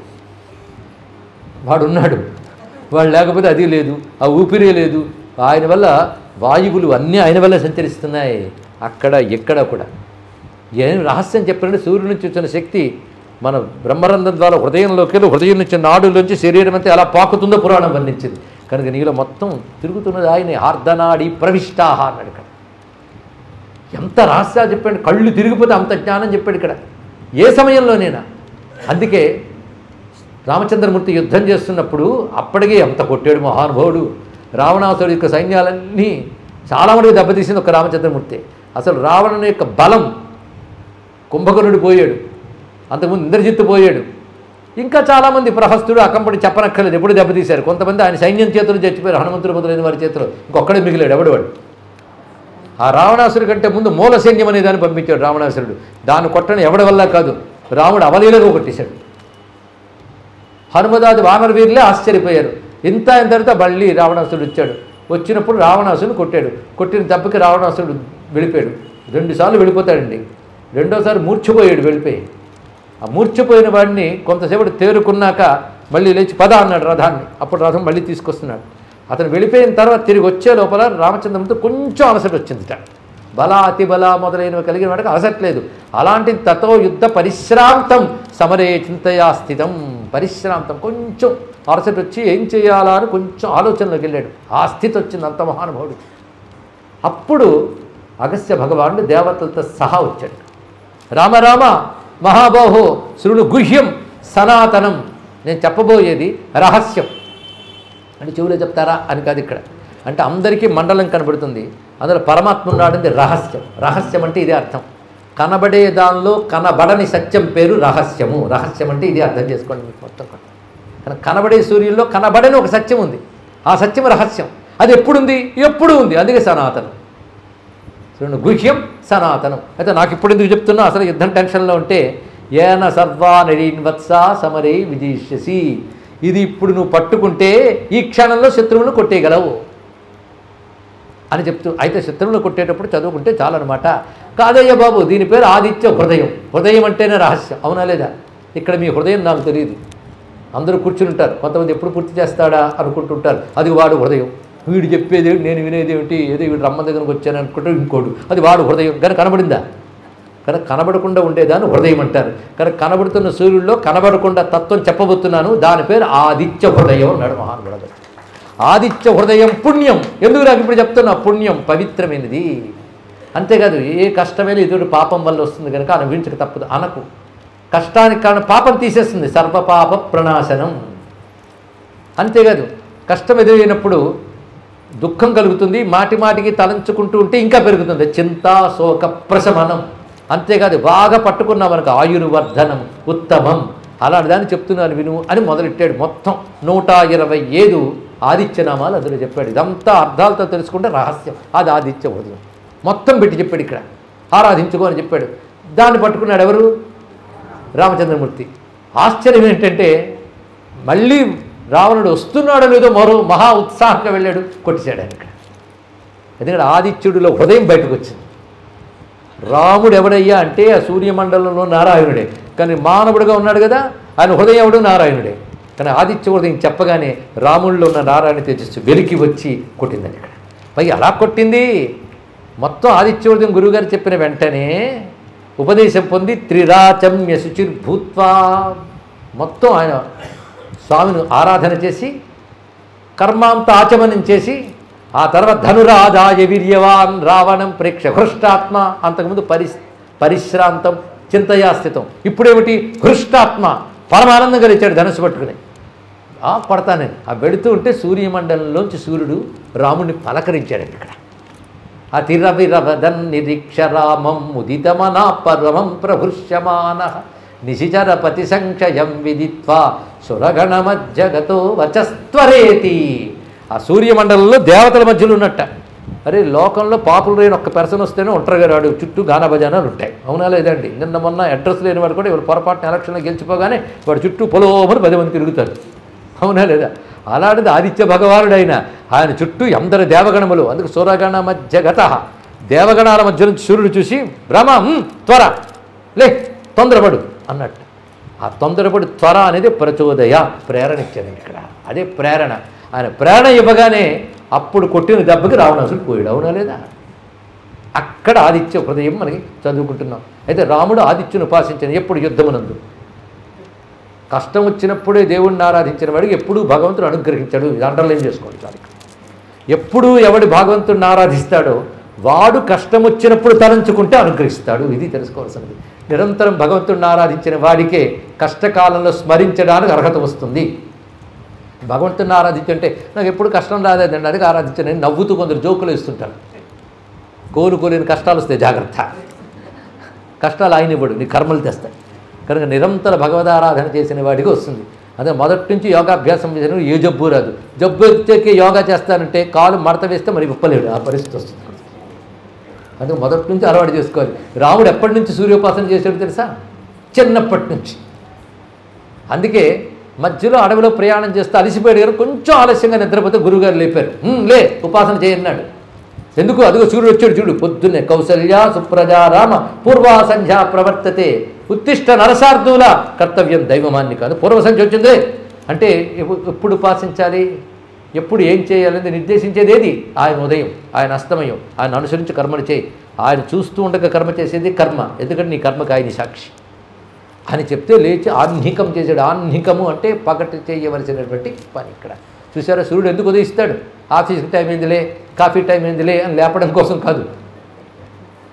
వాడు ఉన్నాడు. వాడు లేకపోతే అది లేదు, ఆ ఊపిరే లేదు. ఆయన వల్ల వాయువులు అన్నీ ఆయన వల్ల సంచరిస్తున్నాయి అక్కడ ఎక్కడ కూడా. ఏం రహస్యం చెప్పారంటే సూర్యుడి నుంచి వచ్చిన శక్తి మన బ్రహ్మరంధ్రం ద్వారా హృదయంలోకి వెళ్ళి హృదయం నుంచి నాడులోంచి శరీరం అంతా ఎలా పాకుతుందో పురాణం వర్ణించింది. కనుక నీలో మొత్తం తిరుగుతున్నది ఆయనే. ఆర్ధనాడి ప్రవిష్టాహ అన్నాడు ఇక్కడ. ఎంత రహస్యాలు చెప్పాడు, కళ్ళు తిరిగిపోతే అంత జ్ఞానం చెప్పాడు ఇక్కడ ఏ సమయంలోనైనా. అందుకే రామచంద్రమూర్తి యుద్ధం చేస్తున్నప్పుడు అప్పటికే ఎంత కొట్టాడు మహానుభావుడు. రావణాసుడి యొక్క సైన్యాలన్నీ చాలా మటుకు దెబ్బతీసింది ఒక రామచంద్రమూర్తి. అసలు రావణుని యొక్క బలం, కుంభకర్ణుడు పోయాడు, అంతకుముందు ఇంద్రజిత్తు పోయాడు, ఇంకా చాలామంది ప్రహస్తుడు అకంపడి చెప్పనక్కర్లేదు ఎప్పుడు దెబ్బతీశారు. కొంతమంది ఆయన సైన్యం చేతులు చచ్చిపోయారు, హనుమంతుడు మొదలైన వారి చేతిలో. ఇంకొక్కడే మిగిలాడు ఎవడు వాడు. ఆ రావణాసుడి కంటే ముందు మూల సైన్యం అనే దాన్ని పంపించాడు రావణాసురుడు. దాన్ని కొట్టడం ఎవడి వల్ల కాదు, రాముడు అవలీలగా కొట్టేశాడు. హనుమదాది వానర వీరులే ఆశ్చర్యపోయారు. ఇంత అయిన తర్వాత మళ్ళీ రావణాసురుడు వచ్చాడు. వచ్చినప్పుడు రావణాసురుడు కొట్టాడు. కొట్టిన దెబ్బకి రావణాసురుడు వెళ్ళిపోయాడు. 2 సార్లు వెళ్ళిపోతాడండి. రెండోసారి మూర్ఛపోయాడు వెళ్ళిపోయి. ఆ మూర్ఛపోయిన వాడిని కొంతసేపటి తేరుకున్నాక మళ్ళీ లేచి పద అన్నాడు రథాన్ని. అప్పుడు రథం మళ్ళీ తీసుకొస్తున్నాడు. అతను వెళ్ళిపోయిన తర్వాత తిరిగి వచ్చే లోపల రామచంద్రమూర్తి కొంచెం అలసట వచ్చిందిట. బల అతి బల మొదలైనవి కలిగిన వాడికి అలసట్లేదు. అలాంటి తతో యుద్ధ పరిశ్రాంతం సమరే చింతయా స్థితం. పరిశ్రాంతం కొంచెం అలసట వచ్చి ఏం చేయాలా అని కొంచెం ఆలోచనలోకి వెళ్ళాడు. ఆ స్థితి వచ్చింది అంత మహానుభావుడు. అప్పుడు అగస్త్య భగవానుడు దేవతలతో సహా వచ్చాడు. రామ రామ మహాబాహో శృణు గుహ్యం సనాతనం. నేను చెప్పబోయేది రహస్యం అంటే చెవులో చెప్తారా అని కాదు ఇక్కడ. అంటే అందరికీ మండలం కనబడుతుంది, అందులో పరమాత్మ ఉన్నాడంది రహస్యం. రహస్యం అంటే ఇదే అర్థం. కనబడే దానిలో కనబడని సత్యం పేరు రహస్యము. రహస్యం అంటే ఇదే అర్థం చేసుకోండి మీకు మొత్తం. కానీ కనబడే సూర్యుల్లో కనబడని ఒక సత్యం ఉంది, ఆ సత్యం రహస్యం. అది ఎప్పుడుంది? ఎప్పుడు ఉంది, అందుకే సనాతనం. చూడండి, గుహ్యం సనాతనం. అయితే నాకు ఇప్పుడు ఎందుకు చెప్తున్నా, అసలు యుద్ధం టెన్షన్లో ఉంటే ఏన సర్వా నరీన్వత్సా సమరే విజయిష్యసి. ఇది ఇప్పుడు నువ్వు పట్టుకుంటే ఈ క్షణంలో శత్రువులను కొట్టేయగలవు అని చెప్తూ. అయితే శత్రువులు కొట్టేటప్పుడు చదువుకుంటే చాలన్నమాట. కాదయ్య బాబు, దీని పేరు ఆదిత్య హృదయం. హృదయం అంటేనే రహస్యం, అవునా లేదా? ఇక్కడ మీ హృదయం నాకు తెలియదు. అందరూ కూర్చుని ఉంటారు, కొంతమంది ఎప్పుడు పూర్తి చేస్తాడా అనుకుంటుంటారు. అది వాడు హృదయం. వీడు చెప్పేది నేను వినేది ఏమిటి, ఏదో వీడు రమ్మ దగ్గరకు వచ్చాను అనుకుంటాడు ఇంకోడు. అది వాడు హృదయం. కనుక కనబడిందా? కనుక కనబడకుండా ఉండేదాన్ని హృదయం అంటారు. కనుక కనబడుతున్న సూర్యుల్లో కనబడకుండా తత్వం చెప్పబోతున్నాను. దాని పేరు ఆదిత్య హృదయం అన్నాడు మహానుభావుడు. ఆదిత్య హృదయం పుణ్యం. ఎందుకు నాకు ఇప్పుడు చెప్తున్నా? పుణ్యం పవిత్రమైనది. అంతేకాదు, ఏ కష్టమైన ఎదురు పాపం వల్ల వస్తుంది కనుక అనుభవించక తప్పదు అనకు. కష్టానికి కారణం పాపం తీసేస్తుంది, సర్వపాప ప్రణాశనం. అంతేకాదు, కష్టం ఎదురైనప్పుడు దుఃఖం కలుగుతుంది, మాటి మాటికి తలంచుకుంటూ ఉంటే ఇంకా పెరుగుతుంది, చింత శోక ప్రశమనం. అంతేకాదు, బాగా పట్టుకున్నాం మనకు ఆయుర్వర్ధనం ఉత్తమం. అలాంటి దాన్ని చెప్తున్నాను విను అని మొదలెట్టాడు. మొత్తం 125 ఆదిత్యనామాలు అందులో చెప్పాడు. ఇదంతా అర్థాలతో తెలుసుకుంటే రహస్యం. అది ఆదిత్య హృదయం మొత్తం పెట్టి చెప్పాడు. ఇక్కడ ఆరాధించుకో అని చెప్పాడు. దాన్ని పట్టుకున్నాడు ఎవరు? రామచంద్రమూర్తి. ఆశ్చర్యం ఏంటంటే మళ్ళీ రావణుడు వస్తున్నాడో లేదో మరో మహా ఉత్సాహంగా వెళ్ళాడు, కొట్టేశాడు ఆయన. ఇక్కడ ఎందుకంటే ఆదిత్యుడిలో హృదయం బయటకు వచ్చింది. రాముడు ఎవడయ్యా అంటే ఆ సూర్యమండలంలో నారాయణుడే, కానీ మానవుడిగా ఉన్నాడు కదా, ఆయన హృదయం ఎవడు? నారాయణుడే. కానీ ఆదిత్య హృదయం చెప్పగానే రాముడిలో ఉన్న నారాయణ తేజస్సు వెలికి వచ్చి కొట్టిందని. ఇక్కడ పై అలా కొట్టింది. మొత్తం ఆదిత్య హృదయం గురువుగారు చెప్పిన వెంటనే ఉపదేశం పొంది త్రిరాచమ్య శుచిర్భూత్వా మొత్తం ఆయన స్వామిని ఆరాధన చేసి కర్మాంత ఆచమనం చేసి ఆ తర్వాత ధనురాజాయ వీర్యవాన్ రావణం ప్రేక్ష హృష్టాత్మ. అంతకుముందు పరిశ్రాంతం చింతయాస్థితం. ఇప్పుడేమిటి? హృష్టాత్మ. పరమానందం కలిచాడు ధనుసు పట్టుకుని. పడతానని ఆ వెళుతూ ఉంటే సూర్యమండలంలోంచి సూర్యుడు రాముడిని పలకరించాడు. ఇక్కడ ఆ తిరవిరవదన్ నిరీక్ష రామం ముదితమనా పరమం ప్రభృశ్యమాన నిశిచరపతి సంక్షయం విదిత్వా సురగణమజ్జగతో వచస్త్వరేతి. ఆ సూర్యమండలంలో దేవతల మధ్యలో ఉన్నట్ట. అరే లోకంలో పాపులు లేని ఒక్క పర్సన్ వస్తేనే ఒంటరిగా రాడు, చుట్టూ గానా భజనాలు ఉంటాయి. అవునా లేదండి? నిన్న మొన్న అడ్రస్ లేని వాడు కూడా ఇవాళ పొరపాటున ఎలక్షన్లో గెలిచిపోగానే వాడు చుట్టూ పొలోమని 10 మంది తిరుగుతారు. అవునా లేదా? అలాంటిది ఆదిత్య భగవానుడైన ఆయన చుట్టూ ఎందరు దేవగణములు. అందుకు సురగణ మధ్యగత దేవగణాల మధ్య నుంచి సూర్యుడు చూసి బ్రహ్మ త్వర లే తొందరపడు అన్నట్టు. ఆ తొందరపడి త్వర అనేది ప్రచోదయ ప్రేరణ ఇచ్చాడండి. ఇక్కడ అదే ప్రేరణ. ఆయన ప్రేరణ ఇవ్వగానే అప్పుడు కొట్టిన దెబ్బకి రావణాసుడు పోయాడు. అవునా లేదా? అక్కడ ఆదిత్య హృదయం మనకి చదువుకుంటున్నాం. అయితే రాముడు ఆదిత్యుని ఉపాసించాడు ఎప్పుడు? యుద్ధమునందు. కష్టం వచ్చినప్పుడే దేవుణ్ణి ఆరాధించిన వాడికి ఎప్పుడూ భగవంతుడు అనుగ్రహించాడు. ఇది అండర్లైన్ చేసుకోండి. దానికి ఎప్పుడూ ఎవడి భగవంతుడిని ఆరాధిస్తాడో వాడు కష్టం వచ్చినప్పుడు తలంచుకుంటే అనుగ్రహిస్తాడు. ఇది తెలుసుకోవాల్సినది. నిరంతరం భగవంతుడిని ఆరాధించిన వాడికే కష్టకాలంలో స్మరించడానికి అర్హత వస్తుంది. భగవంతుడిని ఆరాధించంటే నాకు ఎప్పుడు కష్టం రాలేదండి, అది ఆరాధించండి నవ్వుతూ కొందరు జోకులు వేస్తుంటారు. కోలుకోలేని కష్టాలు వస్తాయి, జాగ్రత్త. కష్టాలు ఆయన ఇవ్వడు, నీ కర్మలు తెస్తాయి. కనుక నిరంతర భగవదారాధన చేసిన వాడికి వస్తుంది. అదే మొదటి నుంచి యోగాభ్యాసం చేసిన ఏ జబ్బు రాదు. జబ్బు వచ్చేకి యోగా చేస్తానంటే కాలు మడత వేస్తే మరి విప్పలేడు, ఆ పరిస్థితి వస్తుంది. అందుకు మొదటి నుంచి అలవాటు చేసుకోవాలి. రాముడు ఎప్పటి నుంచి సూర్యోపాసన చేసాడు తెలుసా? చిన్నప్పటి నుంచి. అందుకే మధ్యలో అడవిలో ప్రయాణం చేస్తే అలసిపోయాడు. కొంచెం ఆలస్యంగా నిద్రపోతే గురువుగారు లేపారు. లే ఉపాసన చేయన్నాడు. ఎందుకు? అదిగో సూర్యుడు వచ్చాడు చూడు పొద్దున్నే. కౌసల్య సుప్రజా రామ పూర్వా సంధ్యా ప్రవర్తతే ఉత్తిష్ట నరసార్థుల కర్తవ్యం దైవమాన్ని కాదు. పూర్వ సంధ్య వచ్చిందే అంటే ఎప్పుడు ఉపాసించాలి, ఎప్పుడు ఏం చేయాలని నిర్దేశించేది ఏది? ఆయన ఉదయం, ఆయన అస్తమయం. ఆయన అనుసరించి కర్మలు చేయి. ఆయన చూస్తూ ఉండగా కర్మ చేసేది కర్మ. ఎందుకంటే నీ కర్మకు ఆయన సాక్షి అని చెప్తే లేచి ఆహ్నికం చేశాడు. ఆహ్నికము అంటే పగటి చేయవలసినటువంటి పని. ఇక్కడ చూసారా సూర్యుడు ఎందుకు ఉదయిస్తాడు? ఆఫీస్కి టైం అయిందిలే, కాఫీ టైం అయిందిలే అని లేపడం కోసం కాదు.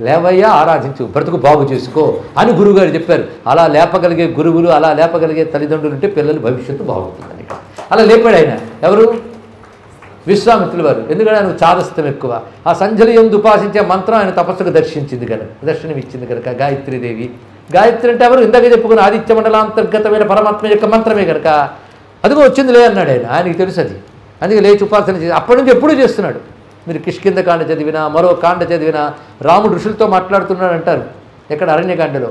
లేవయ్యా ఆరాధించు, బ్రతుకు బాగు చేసుకో అని గురువుగారు చెప్పారు. అలా లేపగలిగే గురువులు, అలా లేపగలిగే తల్లిదండ్రులు ఉంటే పిల్లల భవిష్యత్తు బాగుంటుందని. అలా లేపాడు ఆయన. ఎవరు? విశ్వామిత్రుల వారు. ఎందుకంటే ఆయన చాదస్తం ఎక్కువ. ఆ సంధ్యలు ఎందు ఉపాసించే మంత్రం ఆయన తపస్సుకు దర్శనం ఇచ్చింది కనుక గాయత్రీదేవి. గాయత్రి అంటే ఎవరు? ఇందాక చెప్పుకున్న ఆదిత్య మండలాంతర్గతమైన పరమాత్మ యొక్క మంత్రమే కనుక అదిగో వచ్చిందిలే అన్నాడు ఆయన. ఆయనకి తెలుసు అది. అందుకే లేచి ఉపాసన చేసి అప్పటి నుంచి ఎప్పుడూ చేస్తున్నాడు. మీరు కిష్కింద కాండ చదివినా మరో కాండ చదివినా రాముడు ఋషులతో మాట్లాడుతున్నాడు అంటారు ఎక్కడ? అరణ్యకాండలో.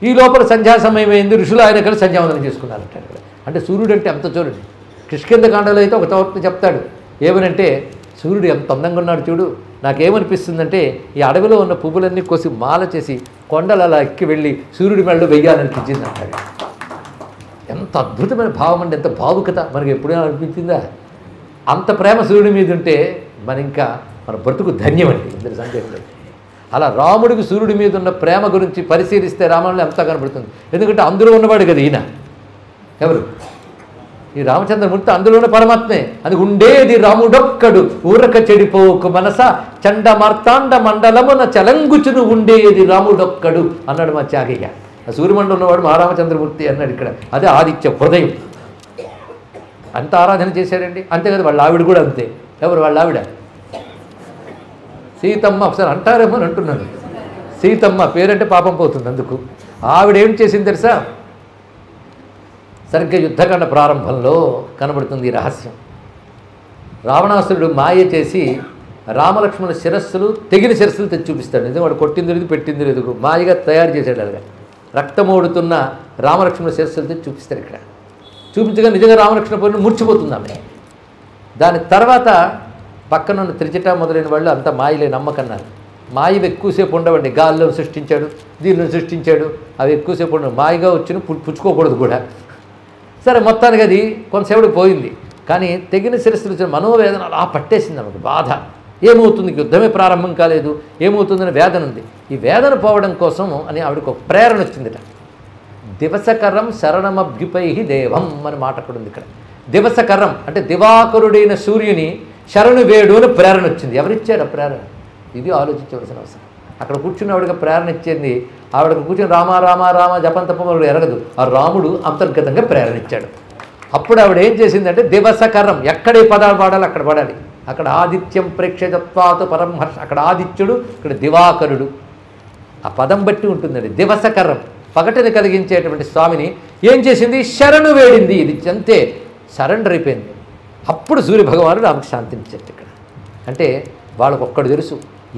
ఈ లోపల సంధ్యా సమయం అయింది, ఋషులు ఆయన కలిసి సంధ్యావందనం చేసుకున్నారంటారు. అంటే సూర్యుడు అంటే ఎంత చూడండి. కిష్కింద కాండలో అయితే ఒక చోట చెప్తాడు ఏమనంటే సూర్యుడు ఎంత అందంగా ఉన్నాడు చూడు. నాకేమనిపిస్తుందంటే ఈ అడవిలో ఉన్న పువ్వులన్నీ కోసి మాల చేసి కొండలు అలా ఎక్కి వెళ్ళి సూర్యుడి మెడలో వెయ్యాలనిపించింది అంటాడు. ఎంత అద్భుతమైన భావం అంటే, ఎంత భావుకత మనకి ఎప్పుడైనా అనిపించిందా? అంత ప్రేమ సూర్యుడి మీద ఉంటే మన బ్రతుకు ధన్యమండి. ఇందరి సందేహం లేదు. అలా రాముడికి సూర్యుడి మీద ఉన్న ప్రేమ గురించి పరిశీలిస్తే రామాయణంలో ఎంత కనబడుతుంది. ఎందుకంటే అందులో ఉన్నవాడు కదా ఈయన. ఎవరు? ఈ రామచంద్రమూర్తి అందులోనే పరమాత్మే. అది ఉండేది రాముడొక్కడు ఊరక చెడిపోకు మనస చండ మార్తాండ మండలమున చలంగుచును ఉండేది రాముడొక్కడు అన్నాడు మా త్యాగయ్య. ఆ సూర్యమండలం ఉన్నవాడు మహారామచంద్రమూర్తి అన్నాడు ఇక్కడ. అదే ఆదిత్య హృదయం. అంత ఆరాధన చేశారండి. అంతే కదా వాళ్ళ ఆవిడ కూడా అంతే. ఎవరు వాళ్ళ ఆవిడ? సీతమ్మ. ఒకసారి అంటారేమో అని అంటున్నాడు. సీతమ్మ పేరంటే పాపం పోతుంది. అందుకు ఆవిడ ఏం చేసింది తెలుసా? సరిగ్గా యుద్ధకాండ ప్రారంభంలో కనబడుతుంది ఈ రహస్యం. రావణాసురుడు మాయ చేసి రామలక్ష్మణ శిరస్సులు తెగిన శిరస్సులు తెచ్చి చూపిస్తాడు. నిజం వాడు కొట్టింది లేదు పెట్టింది లేదు, మాయగా తయారు చేశాడు. అలాగా రక్తమోడుతున్న రామలక్ష్మణ శిరస్సులు తెచ్చి చూపిస్తాడు. ఇక్కడ చూపించగా నిజంగా రామలక్ష్మణ పోయిన మూర్చిపోతుంది ఆమె. దాని తర్వాత పక్కనున్న త్రిజట మొదలైన వాళ్ళు అంతా మాయలే నమ్మకన్నారు. మాయవి ఎక్కువసేపు ఉండవండి. గాల్లో సృష్టించాడు, దీనిలో సృష్టించాడు, అవి ఎక్కువసేపు ఉండవు. మాయగా వచ్చిన పుచ్చుకోకూడదు కూడా. సరే మొత్తానికి అది కొంతసేపటికి పోయింది. కానీ తెగిన శిరస్సులు వచ్చిన మనోవేదన అలా పట్టేసింది ఆమెకు. బాధ ఏమవుతుంది, యుద్ధమే ప్రారంభం కాలేదు, ఏమవుతుందని వేదన ఉంది. ఈ వేదన పోవడం కోసం అని ఆవిడకు ఒక ప్రేరణ వచ్చిందిట. దివసకరం శరణమభ్యుపై దేవం అని మాట అక్కడ ఉంది. ఇక్కడ దివసకరం అంటే దివాకరుడైన సూర్యుని శరణు వేడు అని ప్రేరణ వచ్చింది. ఎవరిచ్చారు ఆ ప్రేరణ? ఇది ఆలోచించవలసిన అవసరం. అక్కడ కూర్చుని ఆవిడకి ప్రేరణ ఇచ్చింది. ఆవిడకు కూర్చొని రామ రామ రామ జపం తప్ప ఎరగదు. ఆ రాముడు అంతర్గతంగా ప్రేరణ ఇచ్చాడు. అప్పుడు ఆవిడ ఏం చేసిందంటే దివసకరం, ఎక్కడ ఏ పదాలు పాడాలి అక్కడ పాడాలి. అక్కడ ఆదిత్యం ప్రేక్షతత్వాత్ పరంహర్ష, అక్కడ ఆదిత్యుడు, ఇక్కడ దివాకరుడు. ఆ పదం బట్టి ఉంటుందండి. దివసకరం పగటిని కలిగించేటువంటి స్వామిని ఏం చేసింది? శరణు వేడింది. ఇది అంతే, సరెండర్ అయిపోయింది. అప్పుడు సూర్యభగవానుడు ఆమెకు శాంతించాడు. ఇక్కడ అంటే వాళ్ళకు ఒక్కడు తెలుసు,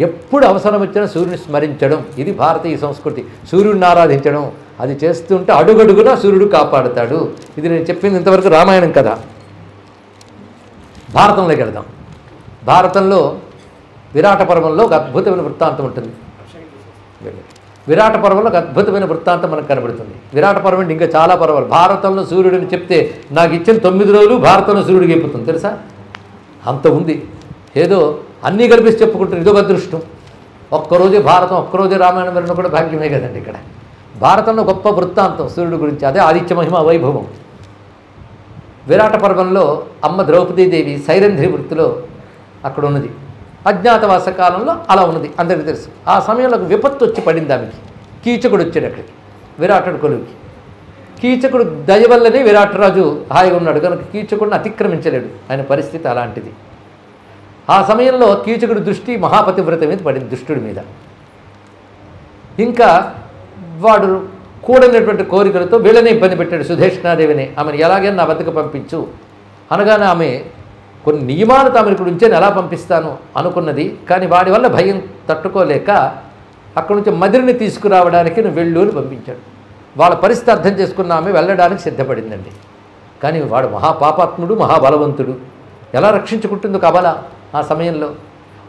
ఎప్పుడు అవసరం వచ్చినా సూర్యుని స్మరించడం. ఇది భారతీయ సంస్కృతి. సూర్యుడిని ఆరాధించడం, అది చేస్తుంటే అడుగడుగునా సూర్యుడు కాపాడుతాడు. ఇది నేను చెప్పింది ఇంతవరకు రామాయణం కదా. భారతంలోకి వెళదాం. భారతంలో విరాట పర్వంలో ఒక అద్భుతమైన వృత్తాంతం ఉంటుంది. విరాట పర్వంలో ఒక అద్భుతమైన వృత్తాంతం మనకు కనబడుతుంది. విరాట పర్వం ఇంకా చాలా పర్వాలు. భారతంలో సూర్యుడిని చెప్తే నాకు ఇచ్చిన 9 రోజులు భారతంలో సూర్యుడికి అయిపోతుంది తెలుసా. అంత ఉంది. ఏదో అన్నీ కలిపేసి చెప్పుకుంటారు, ఇదొక అదృష్టం. ఒక్కరోజే భారతం, ఒక్కరోజే రామాయణం వెళ్ళడం కూడా భాగ్యమే కదండి. ఇక్కడ భారతంలో గొప్ప వృత్తాంతం సూర్యుడి గురించి, అదే ఆదిత్య మహిమ వైభవం. విరాట పర్వంలో అమ్మ ద్రౌపదీదేవి సైరంధ్రి వృత్తిలో అక్కడ ఉన్నది. అజ్ఞాతవాస కాలంలో అలా ఉన్నది, అందరికీ తెలుసు. ఆ సమయంలో ఒక విపత్తు వచ్చి పడింది ఆమెకి. కీచకుడు వచ్చాడు అక్కడికి, విరాటుడు కొలువుకి. కీచకుడు దయ వల్లనే విరాటరాజు హాయిగా ఉన్నాడు కనుక కీచకుడిని అతిక్రమించలేడు. ఆయన పరిస్థితి అలాంటిది. ఆ సమయంలో కీచకుడి దృష్టి మహాపతివ్రత మీద పడింది, దుష్టుడి మీద. ఇంకా వాడు కూడనటువంటి కోరికలతో వీళ్ళనే ఇబ్బంది పెట్టాడు, సుధేష్ణాదేవిని. ఆమెను ఎలాగైనా నా వద్దకు పంపించు అనగానే ఆమె కొన్ని నియమాలు తాము ఇక్కడ ఉంచే ఎలా పంపిస్తాను అనుకున్నది. కానీ వాడి వల్ల భయం తట్టుకోలేక అక్కడి నుంచి మదిరిని తీసుకురావడానికి నువ్వు వెళ్ళు అని పంపించాడు. వాళ్ళ పరిస్థితి అర్థం చేసుకున్న ఆమె వెళ్ళడానికి సిద్ధపడిందండి. కానీ వాడు మహాపాపాత్ముడు, మహాబలవంతుడు. ఎలా రక్షించుకుంటుందో కబల ఆ సమయంలో.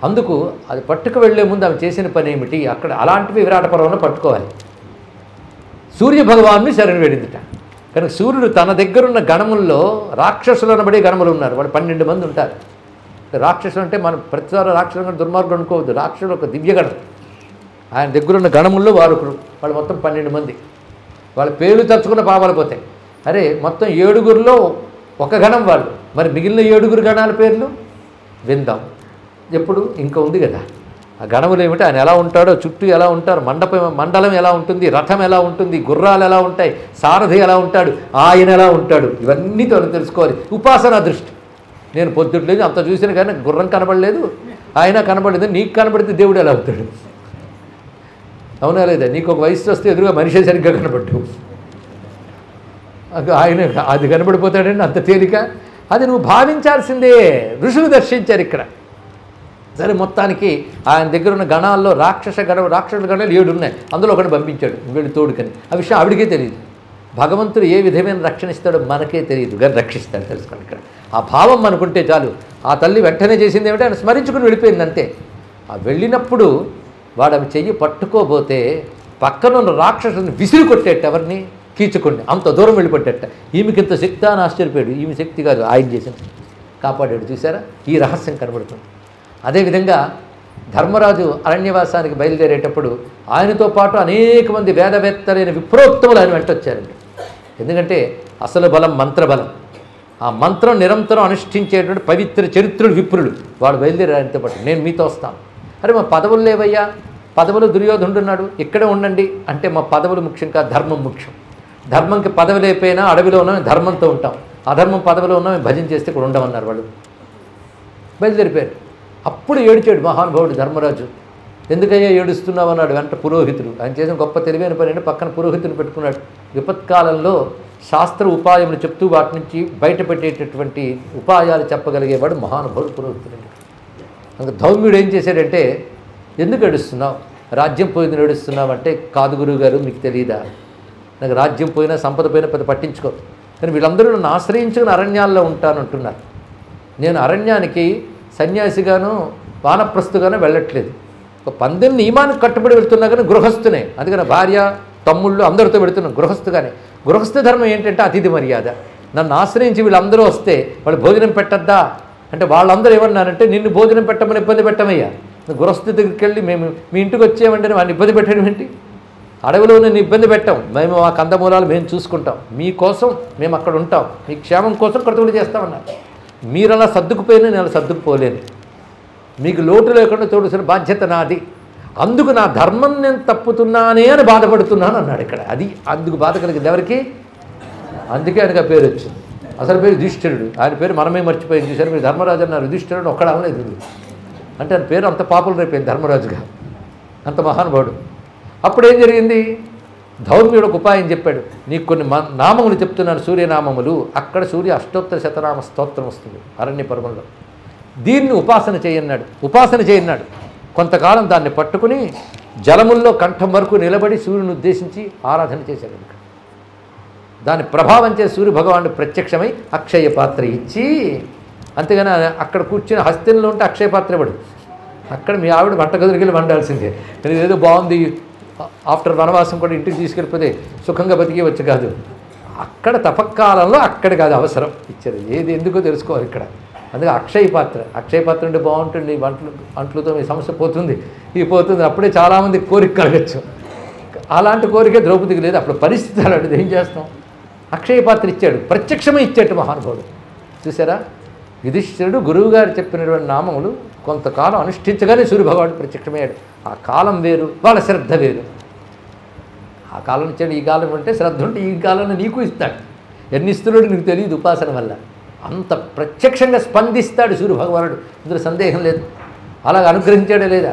అందుకు అది పట్టుకు వెళ్లే ముందు ఆమె చేసిన పని ఏమిటి? అక్కడ అలాంటివి విరాట పర్వంలో పట్టుకోవాలి. సూర్యభగవాన్ని శరణు వేడిందిట. కనుక సూర్యుడు తన దగ్గరున్న గణముల్లో రాక్షసులు అనబడే గణములు ఉన్నారు. వాళ్ళు 12 మంది ఉంటారు. రాక్షసులు అంటే మనం ప్రతిసారి రాక్షసులు దుర్మార్గుడు అనుకోవద్దు. రాక్షసులు ఒక దివ్యగణం. ఆయన దగ్గరున్న గణముల్లో వాళ్ళు మొత్తం 12 మంది. వాళ్ళ పేర్లు తలుచుకున్న పాపాలు పోతాయి. అరే మొత్తం 7గురిలో ఒక గణం వాళ్ళు. మరి మిగిలిన 7గురు గణాల పేర్లు విందాం. ఎప్పుడు ఇంకా ఉంది కదా ఆ గణములు ఏమిటి, ఆయన ఎలా ఉంటాడో, చుట్టూ ఎలా ఉంటారు, మండలం ఎలా ఉంటుంది, రథం ఎలా ఉంటుంది, గుర్రాలు ఎలా ఉంటాయి, సారథి ఎలా ఉంటాడు, ఆయన ఎలా ఉంటాడు, ఇవన్నీ తెలుసుకోవాలి. ఉపాసనా దృష్టి. నేను పొద్దుట్లేదు అంత చూసిన కానీ గుర్రం కనబడలేదు, ఆయన కనబడలేదు. నీకు కనబడితే దేవుడు ఎలా అవుతాడు? అవునా లేదా? నీకు ఒక వయసు వస్తే ఎదురుగా మనిషి సరిగ్గా కనబడ్డు, ఆయన అది కనబడిపోతాడండి అంత తేలిక. అది నువ్వు భావించాల్సిందే. ఋషులు దర్శించారు ఇక్కడ. సరే మొత్తానికి ఆయన దగ్గర ఉన్న గణాల్లో రాక్షసుల గణాలు 7 ఉన్నాయి. అందులో ఒకటి పంపించాడు వీళ్ళు తోడుకని. ఆ విషయం ఆవిడికే తెలియదు. భగవంతుడు ఏ విధమైన రక్షణ ఇస్తాడో మనకే తెలియదు, కానీ రక్షిస్తాడు. తెలుసుకోండి ఇక్కడ. ఆ భావం మనకుంటే చాలు. ఆ తల్లి వెంటనే చేసింది ఏమిటి, ఆయన స్మరించుకుని వెళ్ళిపోయింది అంతే. ఆ వెళ్ళినప్పుడు వాడు ఆమె చెయ్యి పట్టుకోబోతే పక్కనున్న రాక్షసుని విసిరి కొట్టేట, ఎవరిని? కీచుకుని. అంత దూరం వెళ్ళిపట్టేట. ఈమెకి ఇంత శక్తి అని ఆశ్చర్యపోయాడు. ఈమె శక్తి కాదు, ఆయన చేసింది. కాపాడాడు. చూసారా, ఈ రహస్యం కనబడుతుంది. అదేవిధంగా ధర్మరాజు అరణ్యవాసానికి బయలుదేరేటప్పుడు ఆయనతో పాటు అనేక మంది వేదవేత్తలైన విప్రోక్తములు ఆయన వెంటొచ్చారండి. ఎందుకంటే అసలు బలం మంత్రబలం. ఆ మంత్రం నిరంతరం అనుష్ఠించేటువంటి పవిత్ర చరిత్రుడు విప్రుడు. వాడు బయలుదేరారు ఆయనతో పాటు. నేను మీతో వస్తాను. అరే మా పదవులు లేవయ్యా, పదవులు దుర్యోధనుడు ఉన్నాడు, ఇక్కడే ఉండండి అంటే మా పదవులు ముఖ్యం కాదు, ధర్మం ముఖ్యం. ధర్మంకి పదవి లేకపోయినా అడవిలో ఉన్నాం, ధర్మంతో ఉంటాం. అధర్మం పదవిలో ఉన్నాం, భజన చేస్తే ఇక్కడ ఉండమన్నారు వాళ్ళు. బయలుదేరిపోయారు. అప్పుడు ఏడిచాడు మహానుభావుడు ధర్మరాజు. ఎందుకయ్యా ఏడుస్తున్నావు అన్నాడు. వెంట పురోహితుడు. ఆయన చేసిన గొప్ప తెలివైన పని అంటే పక్కన పురోహితుని పెట్టుకున్నాడు. విపత్కాలంలో శాస్త్ర ఉపాయములు చెప్తూ వాటి నుంచి బయటపెట్టేటటువంటి ఉపాయాలు చెప్పగలిగేవాడు మహానుభావుడు పురోహితుడు. ఇంకా ధౌమ్యుడు ఏం చేశాడంటే, ఎందుకు ఏడుస్తున్నావు, రాజ్యం పోయింది ఏడుస్తున్నావు అంటే, కాదు గురువుగారు మీకు తెలియదా, నాకు రాజ్యం పోయినా సంపద పోయినా పెద్ద పట్టించుకో, కానీ వీళ్ళందరూ నన్ను ఆశ్రయించుకుని అరణ్యాల్లో ఉంటానంటున్నారు. నేను అరణ్యానికి సన్యాసిగాను వానప్రస్థుగాను వెళ్ళట్లేదు, ఒక పందెం నియమానికి కట్టుబడి వెళ్తున్నా కానీ గృహస్థునే. అందుకని భార్య తమ్ముళ్ళు అందరితో పెడుతున్నాను గృహస్థుగానే. గృహస్థ ధర్మం ఏంటంటే అతిథి మర్యాద. నన్ను ఆశ్రయించి వీళ్ళందరూ వస్తే వాళ్ళు భోజనం పెట్టద్దా అంటే, వాళ్ళందరూ ఏమన్నారంటే, నిన్ను భోజనం పెట్టమని ఇబ్బంది పెట్టమయ్యా, గృహస్థ దగ్గరికి వెళ్ళి మేము మీ ఇంటికి వచ్చామంటే వాడిని ఇబ్బంది పెట్టడం ఏంటి, అడవిలో నేను ఇబ్బంది పెట్టాం, మేము ఆ కందమూలాలు మేము చూసుకుంటాం, మీకోసం మేము అక్కడ ఉంటాం, మీ క్షేమం కోసం కృతజ్ఞత చేస్తామన్నారు. మీరు అలా సర్దుకుపోయినా నేను అలా సర్దుకుపోలేను, మీకు లోటు లేకుండా చూడాల్సిన బాధ్యత నాది, అందుకు నా ధర్మం నేను తప్పుతున్నానే అని బాధపడుతున్నాను అన్నాడు ఇక్కడ. అది అందుకు బాధ కలిగింది ఎవరికి, అందుకే ఆయనకు ఆ పేరు వచ్చింది. అసలు పేరు యుధిష్ఠిరుడు, ఆయన పేరు మనమే మర్చిపోయి చూశారు. మీరు ధర్మరాజు అన్నారు, యుధిష్ఠిరుడు ఒక్కడ అవలేదు అంటే ఆయన పేరు అంత పాపులర్ అయిపోయింది ధర్మరాజుగా, అంత మహానుభావుడు. అప్పుడు ఏం జరిగింది, ధౌమ్యుడు ఒక ఉపాయం చెప్పాడు, నీకు కొన్ని నామములు చెప్తున్నాను, సూర్యనామములు. అక్కడ సూర్య అష్టోత్తర శతనామ స్తోత్రం వస్తుంది అరణ్య పర్వంలో, దీన్ని ఉపాసన చేయన్నాడు. ఉపాసన చేయన్నాడు. కొంతకాలం దాన్ని పట్టుకుని జలముల్లో కంఠం వరకు నిలబడి సూర్యుని ఉద్దేశించి ఆరాధన చేశాడు. దాని ప్రభావం చేసి సూర్య భగవానుడు ప్రత్యక్షమై అక్షయ పాత్ర ఇచ్చి, అంతేగాని అక్కడ కూర్చుని హస్తిలో ఉంటే అక్షయ పాత్ర ఇవ్వడు, అక్కడ మీ ఆవిడ వంటగదికి వెళ్ళి వండాల్సిందే. కానీ ఏదో బాగుంది ఆఫ్టర్ వనవాసం కూడా ఇంటికి తీసుకెళ్ళిపోతే సుఖంగా బతికేవచ్చు కాదు, అక్కడ తపకాలంలో అక్కడ కాదు అవసరం ఇచ్చారు. ఏది ఎందుకో తెలుసుకోవాలి ఇక్కడ. అందుకే అక్షయ పాత్ర, అక్షయ పాత్ర ఉంటే బాగుంటుంది, అంట్లుతో మీ సమస్య పోతుంది, ఇది పోతుంది. అప్పుడే చాలామంది కోరిక కలగచ్చు, అలాంటి కోరిక ద్రౌపదికి లేదు. అప్పుడు పరిస్థితి అలాంటిది, ఏం చేస్తాం. అక్షయ పాత్ర ఇచ్చాడు, ప్రత్యక్షమే ఇచ్చాడు మహానుభావుడు. చూసారా, యుధిష్ఠిరుడు గురువుగారు చెప్పినటువంటి నామములు కొంతకాలం అనుష్ఠించగానే సూర్యభగవానుడు ప్రత్యక్షమయ్యాడు. ఆ కాలం వేరు, వాళ్ళ శ్రద్ధ వేరు. ఆ కాలం ఇచ్చాడు, ఈ కాలం అంటే శ్రద్ధ ఉంటే ఈ కాలంలో నీకు ఇస్తాడు. ఎన్ని ఇస్తున్నాడు నీకు తెలియదు, ఉపాసన వల్ల అంత ప్రత్యక్షంగా స్పందిస్తాడు సూర్యభగవానుడు, ఇందులో సందేహం లేదు. అలాగ అనుగ్రహించాడే లేదా.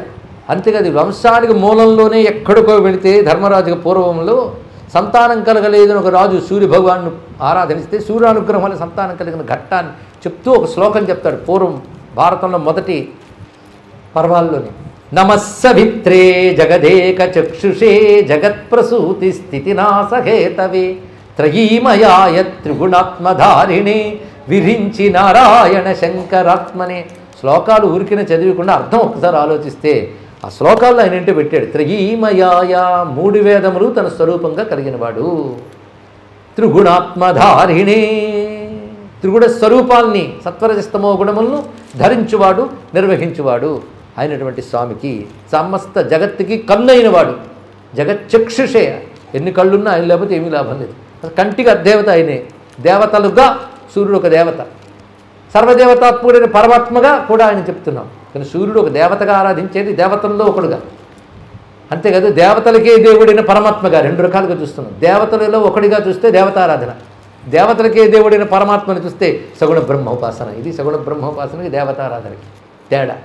అంతేకాదు, వంశానికి మూలంలోనే ఎక్కడికో వెళితే ధర్మరాజుగా పూర్వంలో సంతానం కలగలేదని ఒక రాజు సూర్యభగవాను ఆరాధనిస్తే సూర్యానుగ్రహం వల్ల సంతానం కలిగిన ఘట్టాన్ని చెప్తూ ఒక శ్లోకం చెప్తాడు. పూర్వం భారతంలో మొదటి పర్వాల్లోనే, నమస్సవిత్రే జగదేక చక్షుషే జగత్ప్రసూతి స్థితినాశహేతవే త్రయీమయాయ త్రిగుణాత్మధారిణే విరించి నారాయణ శంకరాత్మనే. శ్లోకాలు ఊరికిన చదివకుండా అర్థం ఒకసారి ఆలోచిస్తే ఆ శ్లోకాల్లో ఆయన ఏంటో పెట్టాడు. త్రయీమయాయ, మూడు వేదములు తన స్వరూపంగా కలిగినవాడు. త్రిగుణాత్మధారిణే, త్రిగుణ స్వరూపాల్ని సత్వరజస్తమో గుణములను ధరించువాడు, నిర్వహించువాడు అయినటువంటి స్వామికి సమస్త జగత్తుకి కన్నైనవాడు. జగచ్చక్షుషే, ఎన్ని కళ్ళున్నా ఆయన లేకపోతే ఏమీ లాభం లేదు. కంటికి అదేవత ఆయనే. దేవతలుగా సూర్యుడు ఒక దేవత, సర్వదేవతాత్ముడైన పరమాత్మగా కూడా ఆయన చెప్తున్నాం. కానీ సూర్యుడు ఒక దేవతగా ఆరాధించేది, దేవతల్లో ఒకడుగా. అంతేకాదు, దేవతలకే దేవుడైన పరమాత్మగా రెండు రకాలుగా చూస్తున్నాం. దేవతలలో ఒకటిగా చూస్తే దేవతారాధన, దేవతలకే దేవుడైన పరమాత్మని చూస్తే సగుణ బ్రహ్మోపాసన. ఇది సగుణ బ్రహ్మోపాసనకి దేవతారాధనకి తేడా.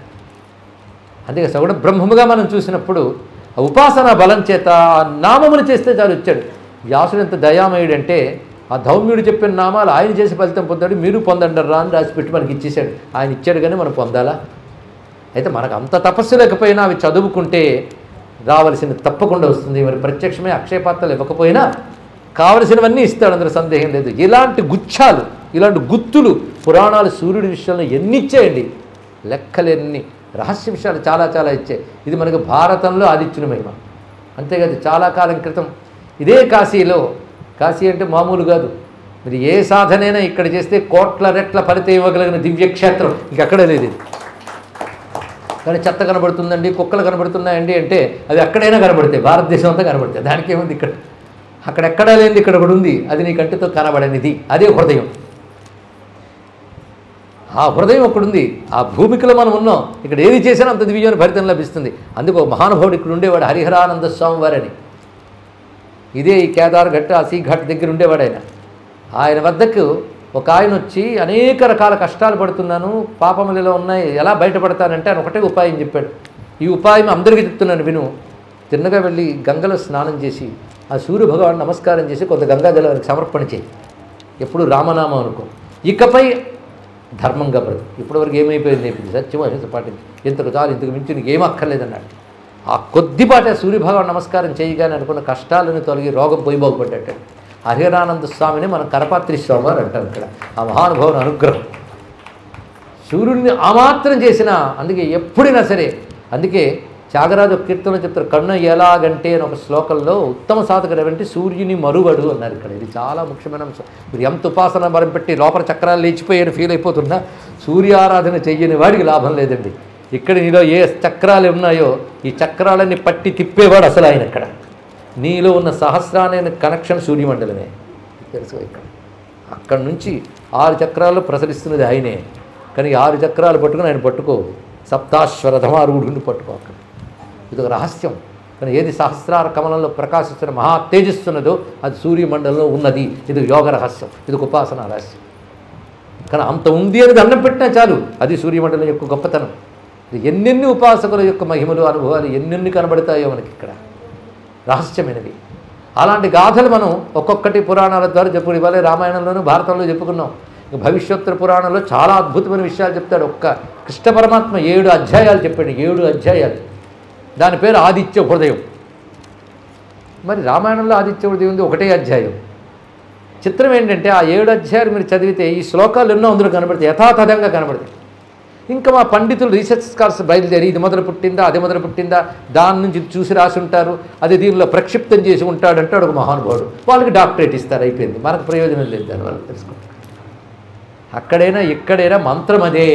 అందుకే సగుణ బ్రహ్మముగా మనం చూసినప్పుడు ఆ ఉపాసన బలం చేత నామములు చేస్తే చాలు ఇచ్చాడు. వ్యాసుడు ఎంత దయామయుడంటే, ఆ ధౌమ్యుడు చెప్పిన నామాలు ఆయన చేసి ఫలితం పొందాడు, మీరు పొందండి రా అని రాసిపెట్టి మనకి ఇచ్చేశాడు. ఆయన ఇచ్చాడు కానీ మనం పొందాలా? అయితే మనకు అంత తపస్సు లేకపోయినా అవి చదువుకుంటే రావలసిన తప్పకుండా వస్తుంది. మరి ప్రత్యక్షమే అక్షయపాత్రలు ఇవ్వకపోయినా కావలసినవన్నీ ఇస్తాడు, అందులో సందేహం లేదు. ఇలాంటి గుచ్చాలు, ఇలాంటి గుత్తులు పురాణాలు సూర్యుడి విషయంలో ఎన్ని ఇచ్చేయండి, లెక్కలెన్ని రహస్య విషయాలు చాలా చాలా ఇచ్చాయి. ఇది మనకు భారతంలో ఆదిత్యుని మహిమ. అంతేకాదు, చాలా కాలం క్రితం ఇదే కాశీలో, కాశీ అంటే మామూలు కాదు, మీరు ఏ సాధనైనా ఇక్కడ చేస్తే కోట్ల రెట్ల ఫలితం ఇవ్వగలిగిన దివ్యక్షేత్రం ఇంకెక్కడే లేదు. ఇది కానీ చెత్త కనబడుతుందండి, కుక్కలు కనబడుతున్నాయండి అంటే అది ఎక్కడైనా కనబడతాయి, భారతదేశం అంతా కనబడతాయి. దానికి ఏముంది, ఇక్కడ అక్కడెక్కడా లేనిది ఇక్కడ కూడా ఉంది. అది నీ కంటితో కనబడనిది, అదే హృదయం. ఆ హృదయం ఒకడుంది, ఆ భూమికలో మనం ఉన్నాం. ఇక్కడ ఏది చేసినా అంత దివ్యమైన ఫలితం లభిస్తుంది. అందుకో మహానుభావుడు ఇక్కడ ఉండేవాడు, హరిహరానంద స్వామి వారని. ఇదే ఈ కేదార్ ఘట్, అసీ ఘట్ దగ్గర ఉండేవాడు ఆయన. ఆయన వద్దకు ఒక ఆయన వచ్చి, అనేక రకాల కష్టాలు పడుతున్నాను, పాపములు ఇలా ఉన్నాయి, ఎలా బయటపడతానంటే ఆయన ఒకటే ఉపాయం చెప్పాడు. ఈ ఉపాయం అందరికీ చెప్తున్నాను విను. తిన్నగా వెళ్ళి గంగలో స్నానం చేసి ఆ సూర్య భగవాన్ నమస్కారం చేసి కొంత గంగాజలానికి సమర్పణ చేయి. ఎప్పుడు రామనామం అనుకో. ఇకపై ధర్మంగా బ్రతుకు. ఇప్పటివరకు ఏమైపోయింది అయిపోయింది, సత్యం అహింస పాటించి ఇంతకు చాలు, ఇంతకు మించి నీకు ఏం అక్కర్లేదన్నాడు. ఆ కొద్దిపాటే సూర్యభగవాన్ నమస్కారం చేయగానే అనుకున్న కష్టాలను తొలగి రోగం పోయి బాగుపడ్డట్టు. హరిహరానంద స్వామిని మనం కరపాత్రి స్వామి వారు అంటాం. ఇక్కడ ఆ మహానుభావుని అనుగ్రహం సూర్యుడిని ఆ మాత్రం చేసినా, అందుకే ఎప్పుడైనా సరే, అందుకే త్యాగరాజు కీర్తనలో చెప్తారు, కన్ను ఎలాగంటే అని ఒక శ్లోకంలో ఉత్తమ సాధకుడు ఎవరంటే సూర్యుని మరువడు అన్నారు. ఇక్కడ ఇది చాలా ముఖ్యమైన అంశం. మీరు ఎంత ఉపాసన బలం పెట్టి లోపల చక్రాలు లేచిపోయారు ఫీల్ అయిపోతున్నా సూర్యారాధన చెయ్యని వాడికి లాభం లేదండి. ఇక్కడ నీలో ఏ చక్రాలు ఉన్నాయో ఈ చక్రాలన్నీ పట్టి తిప్పేవాడు అసలు ఆయన. ఇక్కడ నీలో ఉన్న సహస్రాలైన కనెక్షన్ సూర్యమండలమే తెలుసు. ఇక్కడ అక్కడి నుంచి 6 చక్రాలు ప్రసరిస్తున్నది ఆయనే. కానీ 6 చక్రాలు పట్టుకుని ఆయన పట్టుకో, సప్తాశ్వరథమారూఢుని పట్టుకో. అక్కడ ఇది ఒక రహస్యం. కానీ ఏది సహస్రార కమలంలో ప్రకాశిస్తున్న మహా తేజిస్తున్నదో అది సూర్యమండలంలో ఉన్నది. ఇది యోగ రహస్యం, ఇది ఉపాసన రహస్యం. కానీ అంత ఉంది అని దండం పెట్టినా చాలు, అది సూర్యమండలం యొక్క గొప్పతనం. ఎన్నెన్ని ఉపాసకుల యొక్క మహిమలు అనుభవాలు ఎన్నెన్ని కనబడతాయో మనకి ఇక్కడ రహస్యమైనవి. అలాంటి గాథలు మనం ఒక్కొక్కటి పురాణాల ద్వారా చెప్పుకుని, ఇవాళ రామాయణంలోనూ భారతంలో చెప్పుకున్నాం. భవిష్యోత్తర పురాణంలో చాలా అద్భుతమైన విషయాలు చెప్తాడు. ఒక్క కృష్ణ పరమాత్మ 7 అధ్యాయాలు చెప్పాడు. 7 అధ్యాయాలు. దాని పేరు ఆదిత్య హృదయం. మరి రామాయణంలో ఆదిత్య హృదయం ఉంది, 1 అధ్యాయం. చిత్రం ఏంటంటే ఆ 7 అధ్యాయాలు మీరు చదివితే ఈ శ్లోకాలు ఎన్నో అందులో కనబడతాయి, యథాతథంగా కనబడతాయి. ఇంకా మా పండితులు రీసెర్చ్ స్కాలర్స్ బయలుదేరి ఇది మొదలు పుట్టిందా అది మొదలు పుట్టిందా దాని నుంచి చూసి రాసి ఉంటారు, అది దీనిలో ప్రక్షిప్తం చేసి ఉంటాడంటాడు ఒక మహానుభావుడు. వాళ్ళకి డాక్టరేట్ ఇస్తారు, అయిపోయింది. మనకు ప్రయోజనం లేదు దానివల్ల. తెలుసుకుంటారు. అక్కడైనా ఇక్కడైనా మంత్రం అదే.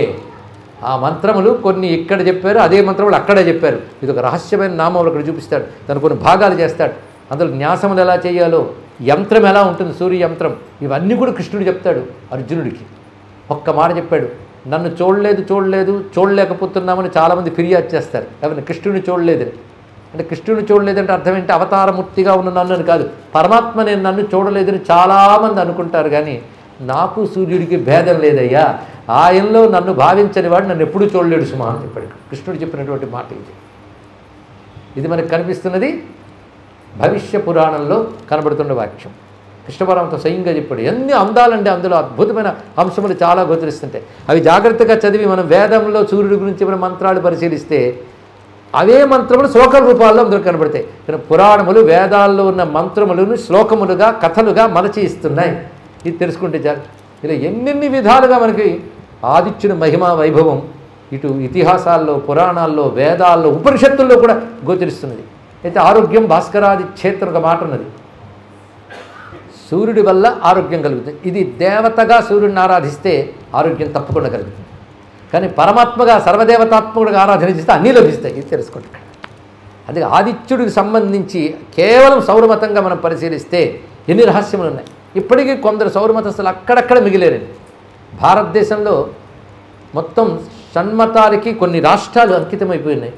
ఆ మంత్రములు కొన్ని ఇక్కడ చెప్పారు, అదే మంత్రములు అక్కడే చెప్పారు. ఇది ఒక రహస్యమైన నామములు అక్కడ చూపిస్తాడు. దాని కొన్ని భాగాలు చేస్తాడు. అందులో న్యాసములు ఎలా చేయాలో, యంత్రం ఎలా ఉంటుంది, సూర్య యంత్రం, ఇవన్నీ కూడా కృష్ణుడు చెప్తాడు అర్జునుడికి. ఒక్క మాట చెప్పాడు, నన్ను చూడలేకపోతున్నామని చాలామంది ఫిర్యాదు చేస్తారు. ఎవరిని? కృష్ణుడిని చూడలేదని. అంటే కృష్ణుడిని చూడలేదంటే అర్థం ఏంటి? అవతారమూర్తిగా ఉన్న నన్ను అని కాదు, పరమాత్మ నేను నన్ను చూడలేదని చాలామంది అనుకుంటారు. కానీ నాకు సూర్యుడికి భేదం లేదయ్యా, ఆయనలో నన్ను భావించని వాడు నన్ను ఎప్పుడూ చూడలేడు సుమా అని చెప్పాడు. కృష్ణుడు చెప్పినటువంటి మాట ఇది. ఇది మనకు కనిపిస్తున్నది భవిష్య పురాణంలో కనబడుతున్న వాక్యం. కృష్ణ పరమాత్మ స్వయంగా చెప్పాడు. ఎన్ని అందాలండి అందులో, అద్భుతమైన అంశములు చాలా గోచరిస్తుంటాయి. అవి జాగ్రత్తగా చదివి మనం వేదంలో సూర్యుడి గురించి మన మంత్రాలు పరిశీలిస్తే అవే మంత్రములు శ్లోకల రూపాల్లో అందులో కనబడతాయి. కానీ పురాణములు వేదాల్లో ఉన్న మంత్రములను శ్లోకములుగా కథలుగా మలచి ఇస్తున్నాయి. ఇది తెలుసుకుంటే చాలు. ఇలా ఎన్నెన్ని విధాలుగా మనకి ఆదిత్యుని మహిమా వైభవం ఇటు ఇతిహాసాల్లో, పురాణాల్లో, వేదాల్లో, ఉపనిషత్తుల్లో కూడా గోచరిస్తున్నది. అయితే ఆరోగ్యం భాస్కరాది క్షేత్రం ఒక మాట ఉన్నది. సూర్యుడి వల్ల ఆరోగ్యం కలుగుతుంది. ఇది దేవతగా సూర్యుడిని ఆరాధిస్తే ఆరోగ్యం తప్పకుండా కలుగుతుంది. కానీ పరమాత్మగా సర్వదేవతాత్మకుడిగా ఆరాధన చేస్తే అన్నీ లభిస్తాయి. ఇది తెలుసుకుంటాం. అందుకే ఆదిత్యుడికి సంబంధించి కేవలం సౌరమతంగా మనం పరిశీలిస్తే ఎన్ని రహస్యములు ఉన్నాయి. ఇప్పటికీ కొందరు సౌరమతస్థులు అక్కడక్కడ మిగిలేరండి. భారతదేశంలో మొత్తం షణ్మతాలకి కొన్ని రాష్ట్రాలు అంకితమైపోయినాయి.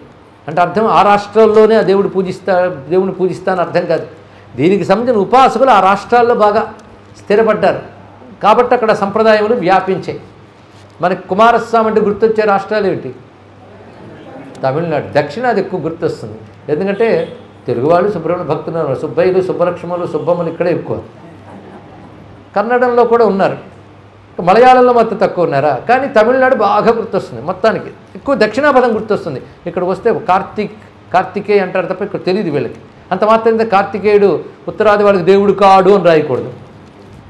అంటే అర్థం ఆ రాష్ట్రాల్లోనే ఆ దేవుడిని పూజిస్తానని అర్థం కాదు. దీనికి సంబంధించిన ఉపాసకులు ఆ రాష్ట్రాల్లో బాగా స్థిరపడ్డారు కాబట్టి అక్కడ సంప్రదాయములు వ్యాపించాయి. మనకి కుమారస్వామి అంటే గుర్తొచ్చే రాష్ట్రాలు ఏమిటి? తమిళనాడు, దక్షిణాది ఎక్కువ గుర్తొస్తుంది. ఎందుకంటే తెలుగు వాళ్ళు సుబ్రహ్మణ్య భక్తులు, సుబ్బయ్యలు, సుబ్బలక్ష్మలు, సుబ్బమ్మలు ఇక్కడే ఎక్కువ. కన్నడంలో కూడా ఉన్నారు, మలయాళంలో మొత్తం తక్కువ ఉన్నారా, కానీ తమిళనాడు బాగా గుర్తొస్తుంది. మొత్తానికి ఎక్కువ దక్షిణాపదం గుర్తొస్తుంది. ఇక్కడికి వస్తే కార్తికేయ అంటారు తప్ప ఇక్కడ తెలియదు వీళ్ళకి. అంత మాత్రం కార్తికేయుడు ఉత్తరాది వాళ్ళకి దేవుడు కాడు అని రాయకూడదు.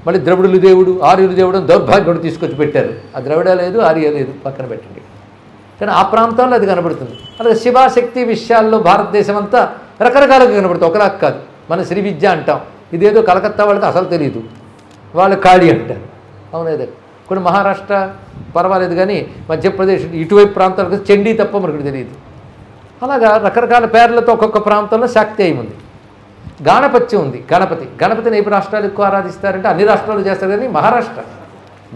మళ్ళీ ద్రవిడులు దేవుడు, ఆర్యులు దేవుడు అని దౌర్భాగ్యుడు తీసుకొచ్చి పెట్టారు. ఆ ద్రవిడ లేదు, ఆర్య లేదు, పక్కన పెట్టండి. కానీ ఆ ప్రాంతంలో అది కనబడుతుంది. అలాగే శివశక్తి విషయాల్లో భారతదేశం అంతా రకరకాలుగా కనబడుతుంది, ఒకలా కాదు. మన శ్రీ విద్య అంటాం, ఇదేదో కలకత్తా వాళ్ళకి అసలు తెలియదు, వాళ్ళు కాళీ అంటారు. అవునేదే కొన్ని మహారాష్ట్ర పర్వాలేదు, కానీ మధ్యప్రదేశ్ ఇటువైపు ప్రాంతాలకు చండీ తప్ప మనకు తెలియదు. అలాగా రకరకాల పేర్లతో ఒక్కొక్క ప్రాంతంలో శాక్తి అయి ఉంది. గాణపత్యం ఉంది, గణపతిని ఏ రాష్ట్రాలు ఎక్కువ ఆరాధిస్తారంటే అన్ని రాష్ట్రాలు చేస్తారు. కానీ మహారాష్ట్ర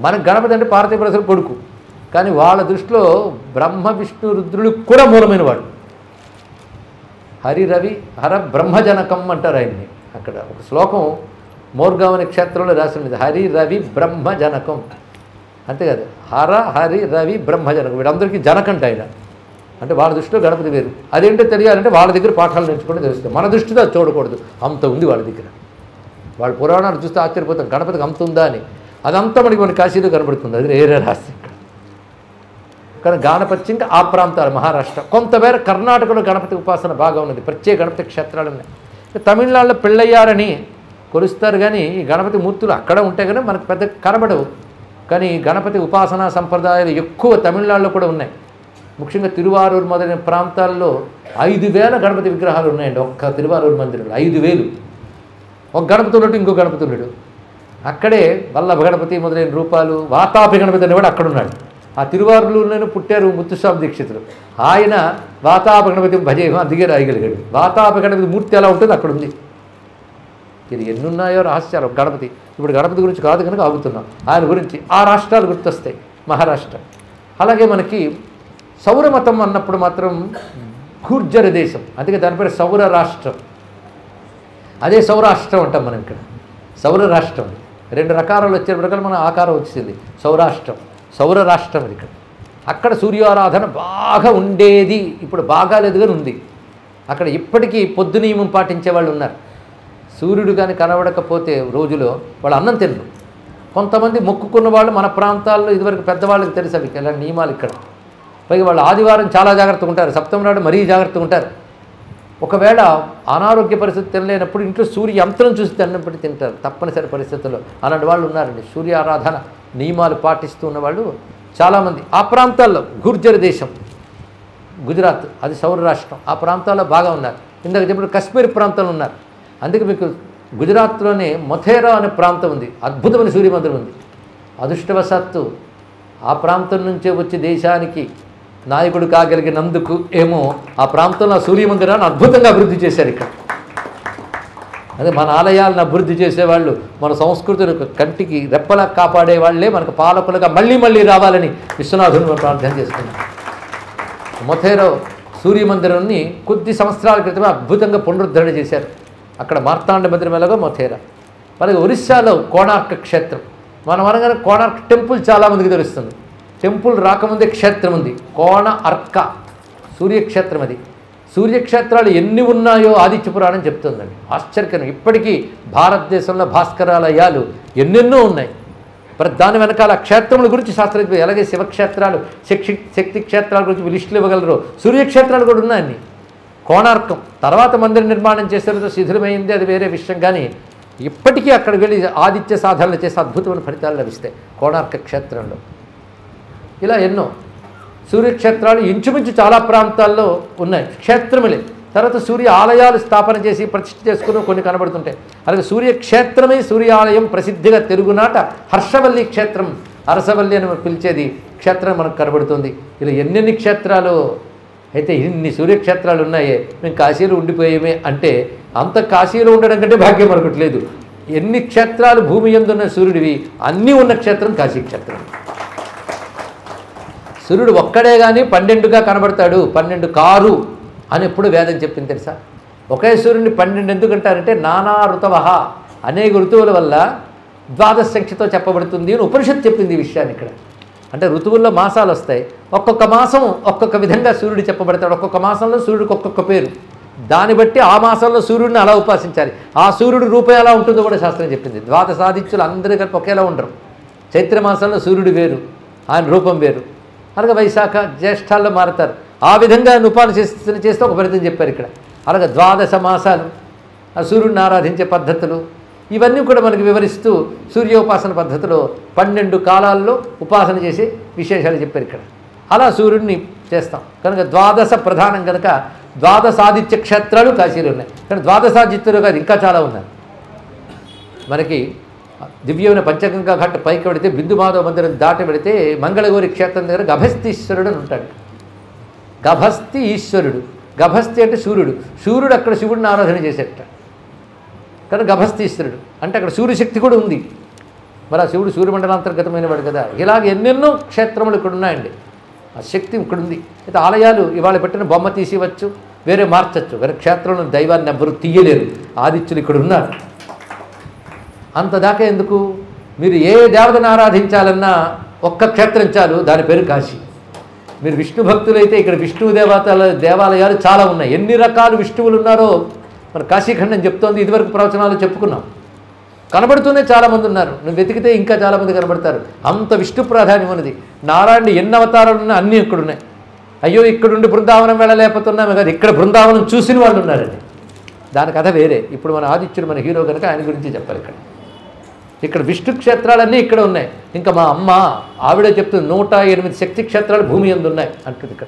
మనకు గణపతి అంటే పార్వతీ పరమేశ్వరుడు కొడుకు, కానీ వాళ్ళ దృష్టిలో బ్రహ్మ విష్ణు రుద్రుడు కూడా మూలమైన వాడు. హరి రవి హర బ్రహ్మజనకం అంటారు ఆయన్ని. అక్కడ ఒక శ్లోకం మోర్గావ్ అనే క్షేత్రంలో రాసినది, హరి రవి బ్రహ్మజనకం. అంతేకాదు, హరి రవి బ్రహ్మజనకం, వీడందరికీ జనకంట ఆయన. అంటే వాళ్ళ దృష్టిలో గణపతి వేరు. అదేంటో తెలియాలంటే వాళ్ళ దగ్గర పాఠాలు నేర్చుకుంటే తెలుస్తుంది. మన దృష్టిలో అది చూడకూడదు, అంత ఉంది వాళ్ళ దగ్గర. వాళ్ళ పురాణాలు చూస్తే ఆశ్చర్యపోతాం, గణపతికి అంత ఉందా అని. అదంతా మనకి కాశీలో కనబడుతుంది. అది వేరే రహస్యం. కానీ గాణపత్యంగా ఆ ప్రాంతాలు మహారాష్ట్ర, కొంతమేర కర్ణాటకలో గణపతి ఉపాసన బాగా ఉన్నది, ప్రత్యేక గణపతి క్షేత్రాలు ఉన్నాయి. తమిళనాడులో పిళ్ళయ్యారని కొలుస్తారు, కానీ ఈ గణపతి మూర్తులు అక్కడ ఉంటాయి కానీ మనకు పెద్ద కనబడవు. కానీ గణపతి ఉపాసనా సంప్రదాయాలు ఎక్కువ తమిళనాడులో కూడా ఉన్నాయి. ముఖ్యంగా తిరువారూరు మొదలైన ప్రాంతాల్లో 5,000 గణపతి విగ్రహాలు ఉన్నాయండి ఒక్క తిరువారూరు మందిరంలో. 5,000. ఒక గణపతి ఉన్నట్టు ఇంకో గణపతి ఉన్నాడు. అక్కడే వల్లభ గణపతి మొదలైన రూపాలు, వాతాపి గణపతి అనేవాడు అక్కడున్నాడు. ఆ తిరువారూరులోనే పుట్టారు ముత్తుస్వామి దీక్షితులు. ఆయన వాతాప గణపతి భజేహం అందుకే రాయగలిగాడు. వాతాప గణపతి మూర్తి ఎలా ఉంటుంది అక్కడ ఉంది. ఇది ఎన్నున్నాయో రహస్యాలు గణపతి. ఇప్పుడు గణపతి గురించి కాదు కనుక ఆగుతున్నాం. ఆయన గురించి ఆ రాష్ట్రాలు గుర్తొస్తాయి, మహారాష్ట్ర. అలాగే మనకి సౌరమతం అన్నప్పుడు మాత్రం గుర్జర దేశం, అందుకే దాని పేరు సౌర రాష్ట్రం. అదే సౌరాష్ట్రం అంటాం మనం ఇక్కడ. సౌర రాష్ట్రం 2 రకాలు వచ్చేటప్పటికల్లా మన ఆకారం వచ్చింది. సౌరాష్ట్రం, సౌర రాష్ట్రం అది ఇక్కడ. అక్కడ సూర్యారాధన బాగా ఉండేది, ఇప్పుడు బాగాలేదు కానీ ఉంది. అక్కడ ఇప్పటికీ పొద్దు నియమం పాటించే వాళ్ళు ఉన్నారు. సూర్యుడు కానీ కనబడకపోతే రోజులో వాళ్ళు అన్నం తినరు. కొంతమంది మొక్కుకున్న వాళ్ళు మన ప్రాంతాల్లో ఇదివరకు పెద్దవాళ్ళకి తెలుసు అవి ఇలా నియమాలు ఇక్కడ. పైగా వాళ్ళు ఆదివారం చాలా జాగ్రత్తగా ఉంటారు, సప్తమి నాడు మరీ జాగ్రత్తగా ఉంటారు. ఒకవేళ అనారోగ్య పరిస్థితి తినలేనప్పుడు ఇంట్లో సూర్య యంత్రం చూసి తిన్నప్పుడు తింటారు తప్పనిసరి పరిస్థితుల్లో. అలాంటి వాళ్ళు ఉన్నారండి. సూర్య ఆరాధన నియమాలు పాటిస్తూ ఉన్నవాళ్ళు చాలామంది. ఆ ప్రాంతాల్లో గుర్జర్ దేశం, గుజరాత్, అది సౌర రాష్ట్రం, ఆ ప్రాంతాల్లో బాగా ఉన్నారు. ఇందాక చెప్పిన కశ్మీర్ ప్రాంతంలో ఉన్నారు. అందుకే మీకు గుజరాత్లోనే మొథేరా అనే ప్రాంతం ఉంది, అద్భుతమైన సూర్యమందిరం ఉంది. అదృష్టవశాత్తు ఆ ప్రాంతం నుంచే వచ్చి దేశానికి నాయకుడు కాగలిగినందుకు ఏమో ఆ ప్రాంతంలో సూర్యమందిరాన్ని అద్భుతంగా అభివృద్ధి చేశారు ఇక్కడ. అదే మన ఆలయాలను అభివృద్ధి చేసేవాళ్ళు, మన సంస్కృతిని కంటికి రెప్పలా కాపాడే వాళ్ళే మనకు పాలకులుగా మళ్ళీ మళ్ళీ రావాలని విశ్వనాథుని ప్రార్థన చేసుకున్నాం. మొథేరా సూర్యమందిరాన్ని కొద్ది సంవత్సరాల క్రితమే అద్భుతంగా పునరుద్ధరణ చేశారు. అక్కడ మార్తాండ మందిరం ఎలాగో మొథేరా. అలాగే ఒరిస్సాలో కోణార్క క్షేత్రం. మనం అనగానే కోణార్క టెంపుల్ చాలామందికి తెలుస్తుంది. టెంపుల్ రాకముందే క్షేత్రం ఉంది, కోణ అర్క సూర్యక్షేత్రం. అది సూర్యక్షేత్రాలు ఎన్ని ఉన్నాయో ఆదిత్య పురాణం చెప్తుందండి. ఆశ్చర్యకరం. ఇప్పటికీ భారతదేశంలో భాస్కరాలయాలు ఎన్నెన్నో ఉన్నాయి. దాని వెనకాల క్షేత్రముల గురించి శాస్త్రజ్ఞులు, అలాగే శివక్షేత్రాలు, శక్తి క్షేత్రాల గురించి లిస్టులు ఇవ్వగలరు. సూర్యక్షేత్రాలు కూడా ఉన్నాయని. కోణార్కం తర్వాత మందిర నిర్మాణం చేసేందుకు శిథిలమైంది, అది వేరే విషయం. కానీ ఇప్పటికీ అక్కడికి వెళ్ళి ఆదిత్య సాధనలు చేసే అద్భుతమైన ఫలితాలు లభిస్తాయి కోణార్క క్షేత్రంలో. ఇలా ఎన్నో సూర్యక్షేత్రాలు ఇంచుమించు చాలా ప్రాంతాల్లో ఉన్నాయి. క్షేత్రములే తర్వాత సూర్య ఆలయాలు స్థాపన చేసి ప్రతిష్ఠ చేసుకుని కొన్ని కనబడుతుంటాయి. అలాగే సూర్యక్షేత్రమే సూర్యాలయం ప్రసిద్ధిగా తెలుగునాట హర్షవల్లి క్షేత్రం, అరసవల్లి అని పిలిచేది క్షేత్రం మనకు కనబడుతుంది. ఇలా ఎన్నెన్ని క్షేత్రాలు. అయితే ఇన్ని సూర్యక్షేత్రాలు ఉన్నాయే, మేము కాశీలో ఉండిపోయేమే అంటే అంత కాశీలో ఉండడం కంటే భాగ్యం మరొకటి లేదు. ఎన్ని క్షేత్రాలు భూమి యందున్న సూర్యుడివి, అన్నీ ఉన్న క్షేత్రం కాశీ క్షేత్రం. సూర్యుడు ఒక్కడే కానీ 12గా కనబడతాడు, 12 కారు అని ఎప్పుడు వేదం చెప్పింది తెలుసా. ఒకే సూర్యుడిని 12 ఎందుకంటారంటే నానా ఋతవః, అనేక ఋతువుల వల్ల ద్వాదశ సంఖ్యతో చెప్పబడుతుంది అని ఉపనిషత్తు చెప్పింది ఈ విషయాన్ని ఇక్కడ. అంటే ఋతువుల్లో మాసాలు వస్తాయి, ఒక్కొక్క మాసం ఒక్కొక్క విధంగా సూర్యుడు చెప్పబడతాడు. ఒక్కొక్క మాసంలో సూర్యుడికి ఒక్కొక్క పేరు, దాన్ని బట్టి ఆ మాసంలో సూర్యుడిని అలా ఉపాసించాలి. ఆ సూర్యుడి రూపం ఎలా ఉంటుందో కూడా శాస్త్రం చెప్పింది. ద్వాదశాదిత్యులు అందరూ కలిపి ఒకేలా ఉండరు. చైత్రమాసంలో సూర్యుడు వేరు, ఆయన రూపం వేరు. అలాగే వైశాఖ జ్యేష్ఠాల్లో మారుతారు. ఆ విధంగా ఉపాసన చేస్తే ఒక ఫలితం చెప్పారు ఇక్కడ. అలాగే ద్వాదశ మాసాలు, ఆ సూర్యుడిని ఆరాధించే పద్ధతులు, ఇవన్నీ కూడా మనకి వివరిస్తూ సూర్యోపాసన పద్ధతిలో 12 కాలాల్లో ఉపాసన చేసే విశేషాలు చెప్పారు ఇక్కడ. అలా సూర్యుడిని చేస్తాం కనుక ద్వాదశ ప్రధానం కనుక ద్వాదశాదిత్య క్షేత్రాలు కాశీలో ఉన్నాయి. కానీ ద్వాదశాదిత్యులు కాదు, ఇంకా చాలా ఉన్నాయి. మనకి దివ్యమైన పంచగంగా ఘాట్ పైకి వెళితే బిందు మాధవ మందిరం దాటి వెళితే మంగళగౌరి క్షేత్రం దగ్గర గభస్తి ఈశ్వరుడు అని ఉంటాడు. గభస్తి ఈశ్వరుడు, గభస్తి అంటే సూర్యుడు. సూర్యుడు అక్కడ శివుడిని ఆరాధన చేసేట కనుక గభస్తీశ్వరుడు అంటే అక్కడ సూర్యశక్తి కూడా ఉంది. మరి ఆ శివుడు సూర్యమండలాంతర్గతమైన వాడు కదా. ఇలాగ ఎన్నెన్నో క్షేత్రములు ఇక్కడ ఉన్నాయండి. ఆ శక్తి ఇక్కడ ఉంది. అయితే ఆలయాలు ఇవాళ పెట్టిన బొమ్మ తీసివచ్చు, వేరే మార్చచ్చు, వేరే క్షేత్రంలో దైవాన్ని ఎవ్వరూ తీయలేరు. ఆదిత్యులు ఇక్కడ ఉన్నారు. అంతదాకా ఎందుకు, మీరు ఏ దేవతను ఆరాధించాలన్నా ఒక్క క్షేత్రం చాలు, దాని పేరు కాశీ. మీరు విష్ణు భక్తులైతే ఇక్కడ విష్ణువు దేవాలయాలు చాలా ఉన్నాయి. ఎన్ని రకాలు విష్ణువులు ఉన్నారో మన కాశీఖండం చెప్తోంది. ఇదివరకు ప్రవచనాలు చెప్పుకున్నాం. కనబడుతూనే చాలామంది ఉన్నారు. నువ్వు వెతికితే ఇంకా చాలామంది కనబడతారు. అంత విష్ణు ప్రాధాన్యం ఉన్నది. నారాయణుడు ఎన్ని అవతారాలు ఉన్నా అన్నీ ఇక్కడున్నాయి. అయ్యో ఇక్కడుండి బృందావనం వెళ్ళలేకపోతున్నామే కదా, ఇక్కడ బృందావనం చూసిన వాళ్ళు ఉన్నారండి. దాని కథ వేరే. ఇప్పుడు మన ఆదిత్యుడు మన హీరో కనుక ఆయన గురించి చెప్పాలి. ఇక్కడ విష్ణు క్షేత్రాలన్నీ ఇక్కడ ఉన్నాయి. ఇంకా మా అమ్మ ఆవిడే చెప్తుంది 108 శక్తి క్షేత్రాలు భూమి యందు ఉన్నాయి అంటుంది. ఇక్కడ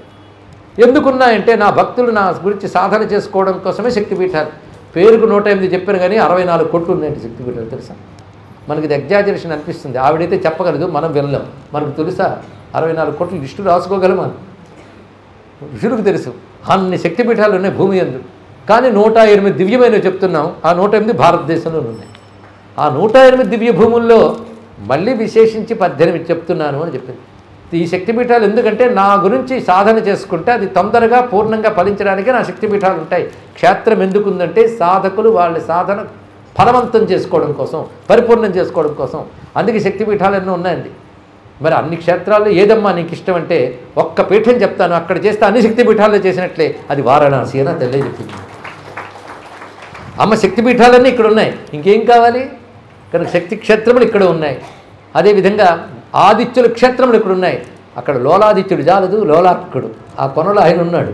ఎందుకున్నాయంటే నా భక్తులు నా గురించి సాధన చేసుకోవడం కోసమే శక్తిపీఠాలు. పేరుకు 108 చెప్పాను కానీ 64 కోట్లు ఉన్నాయండి శక్తిపీఠాలు. తెలుసా? మనకి ఇది ఎగ్జాజరేషన్ అనిపిస్తుంది. ఆవిడైతే చెప్పగలదు, మనం వినలేం. మనకు తెలుసా 64 కోట్లు విష్ణు రాసుకోగలమా? విష్ణువుకు తెలుసు అన్ని శక్తిపీఠాలు ఉన్నాయి భూమి యందు. కానీ 108 దివ్యమైనవి చెప్తున్నాం. ఆ 108 భారతదేశంలో ఉన్నాయి. ఆ 108 దివ్య భూముల్లో మళ్ళీ విశేషించి 18 చెప్తున్నాను అని చెప్పింది. ఈ శక్తిపీఠాలు ఎందుకంటే నా గురించి సాధన చేసుకుంటే అది తొందరగా పూర్ణంగా ఫలించడానికి నా శక్తిపీఠాలు ఉంటాయి. క్షేత్రం ఎందుకుందంటే సాధకులు వాళ్ళ సాధన ఫలవంతం చేసుకోవడం కోసం, పరిపూర్ణం చేసుకోవడం కోసం. అందుకే శక్తిపీఠాలు ఎన్నో ఉన్నాయండి. మరి అన్ని క్షేత్రాల్లో ఏదమ్మా నీకు ఇష్టం అంటే ఒక్క పీఠం చెప్తాను, అక్కడ చేస్తే అన్ని శక్తిపీఠాల్లో చేసినట్లే, అది వారణాసి అని తెల్లే చెప్పింది. అమ్మ శక్తిపీఠాలన్నీ ఇక్కడ ఉన్నాయి, ఇంకేం కావాలి? కనుక శక్తి క్షేత్రములు ఇక్కడ ఉన్నాయి. అదేవిధంగా ఆదిత్యుల క్షేత్రములు ఇక్కడ ఉన్నాయి. అక్కడ లోలాదిత్యుడు జాలదు, లోలార్కుడు ఆ కొనలో ఆయన ఉన్నాడు.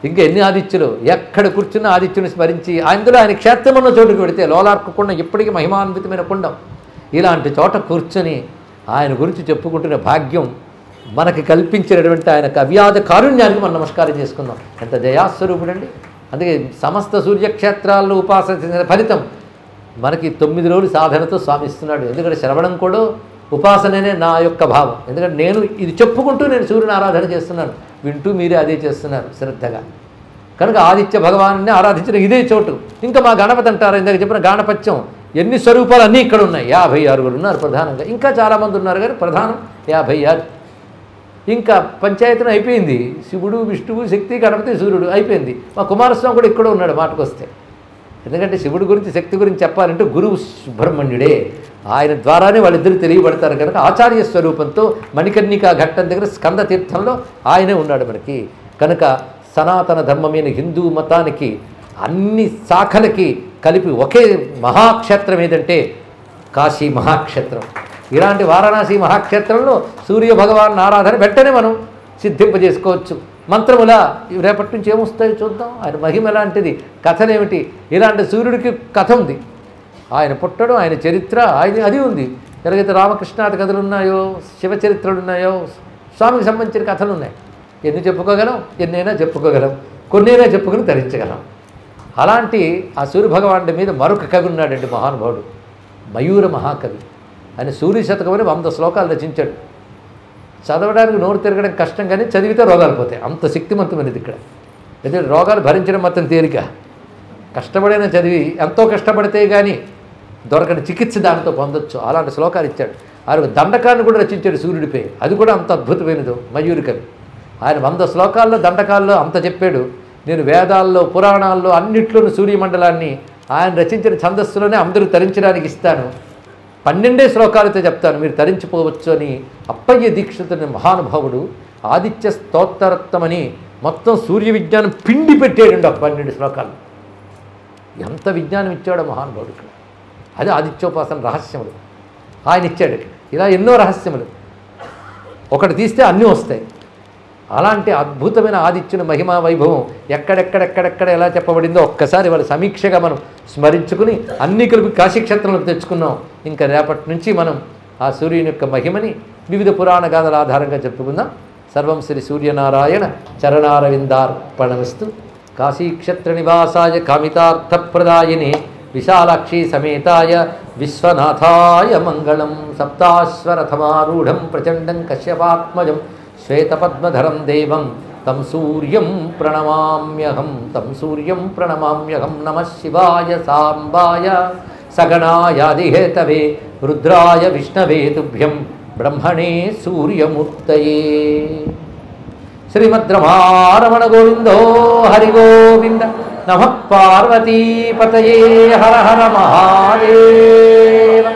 ఇంకా ఎన్ని ఆదిత్యులు, ఎక్కడ కూర్చున్న ఆదిత్యుని స్మరించి అందులో ఆయన క్షేత్రం ఉన్న చోటుకు పెడితే లోలార్కు కుండం ఇప్పటికీ మహిమాన్వితమైన కుండం. ఇలాంటి చోట కూర్చొని ఆయన గురించి చెప్పుకుంటున్న భాగ్యం మనకి కల్పించినటువంటి ఆయన అవ్యాధ కారుణ్యానికి మనం నమస్కారం చేసుకుందాం. ఎంత దయాస్వరూపుడండి. అందుకే సమస్త సూర్యక్షేత్రాల్లో ఉపాసన ఫలితం మనకి 9 రోజులు సాధనతో స్వామి ఇస్తున్నాడు. ఎందుకంటే శ్రవణం కూడా ఉపాసననే నా యొక్క భావం. ఎందుకంటే నేను ఇది చెప్పుకుంటూ నేను సూర్యుని ఆరాధన చేస్తున్నాను, వింటూ మీరే అదే చేస్తున్నారు శ్రద్ధగా. కనుక ఆదిత్య భగవాన్ని ఆరాధించిన ఇదే చోటు. ఇంకా మా గణపతి అంటారు, ఇందాక చెప్పిన గాణపత్యం ఎన్ని స్వరూపాలు అన్నీ ఇక్కడ ఉన్నాయి. 56 ఉన్నారు ప్రధానంగా. ఇంకా చాలామంది ఉన్నారు కానీ ప్రధానం 56. ఇంకా పంచాయతీని అయిపోయింది. శివుడు, విష్ణువు, శక్తి, గణపతి, సూర్యుడు అయిపోయింది. మా కుమారస్వామి కూడా ఇక్కడ ఉన్నాడు మాటకొస్తే. ఎందుకంటే శివుడి గురించి శక్తి గురించి చెప్పాలంటే గురువు సుబ్రహ్మణ్యుడే. ఆయన ద్వారానే వాళ్ళిద్దరు తెలియబడతారు. కనుక ఆచార్య స్వరూపంతో మణికర్ణికా ఘట్టం దగ్గర స్కంద తీర్థంలో ఆయనే ఉన్నాడు మనకి. కనుక సనాతన ధర్మమైన హిందూ మతానికి అన్ని శాఖలకి కలిపి ఒకే మహాక్షేత్రం ఏదంటే కాశీ మహాక్షేత్రం. ఇలాంటి వారణాసి మహాక్షేత్రంలో సూర్య భగవాన్ ఆరాధన వెంటనే మనం సిద్ధింపజేసుకోవచ్చు. మంత్రములా రేపటి నుంచి ఏమొస్తాయో చూద్దాం. ఆయన మహిమ ఎలాంటిది, కథలేమిటి. ఇలాంటి సూర్యుడికి కథ ఉంది. ఆయన పుట్టడం, ఆయన చరిత్ర, ఆయన అది ఉంది. ఎలాగైతే రామకృష్ణాది కథలు ఉన్నాయో, శివ చరిత్రలు ఉన్నాయో, స్వామికి సంబంధించిన కథలు ఉన్నాయి. ఎన్ని చెప్పుకోగలం? ఎన్నైనా చెప్పుకోగలం, కొన్నైనా చెప్పుకొని తరించగలం. అలాంటి ఆ సూర్య భగవానుడి మీద మరొక కవి ఉన్నాడండి మహానుభావుడు, మయూర మహాకవి. ఆయన సూర్య శతకం అని 100 శ్లోకాలు రచించాడు. చదవడానికి నోరు తిరగడం కష్టం, కానీ చదివితే రోగాలు పోతాయి. అంత శక్తివంతమైనది ఇక్కడ. ఎందుకంటే రోగాలు భరించడం మొత్తం తేలిక. కష్టపడైనా చదివి ఎంతో కష్టపడితే కానీ దొరకని చికిత్స దానితో పొందొచ్చు. అలాంటి శ్లోకాలు ఇచ్చాడు. ఆయన దండకాన్ని కూడా రచించాడు సూర్యుడిపై. అది కూడా అంత అద్భుతమైనదో మయూరి కవి. ఆయన 100 శ్లోకాల్లో దండకాల్లో అంత చెప్పాడు. నేను వేదాల్లో, పురాణాల్లో అన్నిట్లోనూ సూర్యమండలాన్ని ఆయన రచించిన ఛందస్సులోనే అందరూ తరించడానికి ఇస్తాను. 12 శ్లోకాలతో చెప్తాను, మీరు తరించిపోవచ్చు అని అప్పయ్య దీక్షితుని మహానుభావుడు ఆదిత్య స్తోత్రరత్నమని మొత్తం సూర్య విజ్ఞానం పిండి పెట్టాడండి. 12 శ్లోకాలు. ఎంత విజ్ఞానం ఇచ్చాడో మహానుభావుడు ఇక్కడ. అది ఆదిత్యోపాసన రహస్యములు ఆయన ఇచ్చాడు. ఇలా ఎన్నో రహస్యములు ఒకటి తీస్తే అన్నీ వస్తాయి. అలాంటి అద్భుతమైన ఆదిత్యుని మహిమా వైభవం ఎక్కడెక్కడెక్కడెక్కడ ఎలా చెప్పబడిందో ఒక్కసారి వాళ్ళ సమీక్షగా మనం స్మరించుకుని అన్నీ కలిపి కాశీక్షేత్రంలోకి తెచ్చుకున్నాం. ఇంకా రేపటి నుంచి మనం ఆ సూర్యుని యొక్క మహిమని వివిధ పురాణ గాథల ఆధారంగా చెప్పుకుందాం. సర్వం శ్రీ సూర్యనారాయణ చరణారవిందార్పణమస్తు. కాశీక్షేత్ర నివాసాయ కామితార్థప్రదాయినే విశాలాక్షి సమేతాయ విశ్వనాథాయ మంగళం. సప్తాశ్వరథమారూఢం ప్రచండం కశ్యపాత్మజం శ్వేతపద్మధరం దేవం తం సూర్యం ప్రణమామ్యహం. తం సూర్యం ప్రణమామ్యహం. నమః శివాయ సాంబాయ సగణాయాదిహేతవే రుద్రాయ విష్ణవే తుభ్యం బ్రహ్మణే సూర్యమూర్తయే. శ్రీమద్రమారమణ గోవిందో హరి గోవింద. నమః పార్వతీపతయే. హర హర మహాదేవ.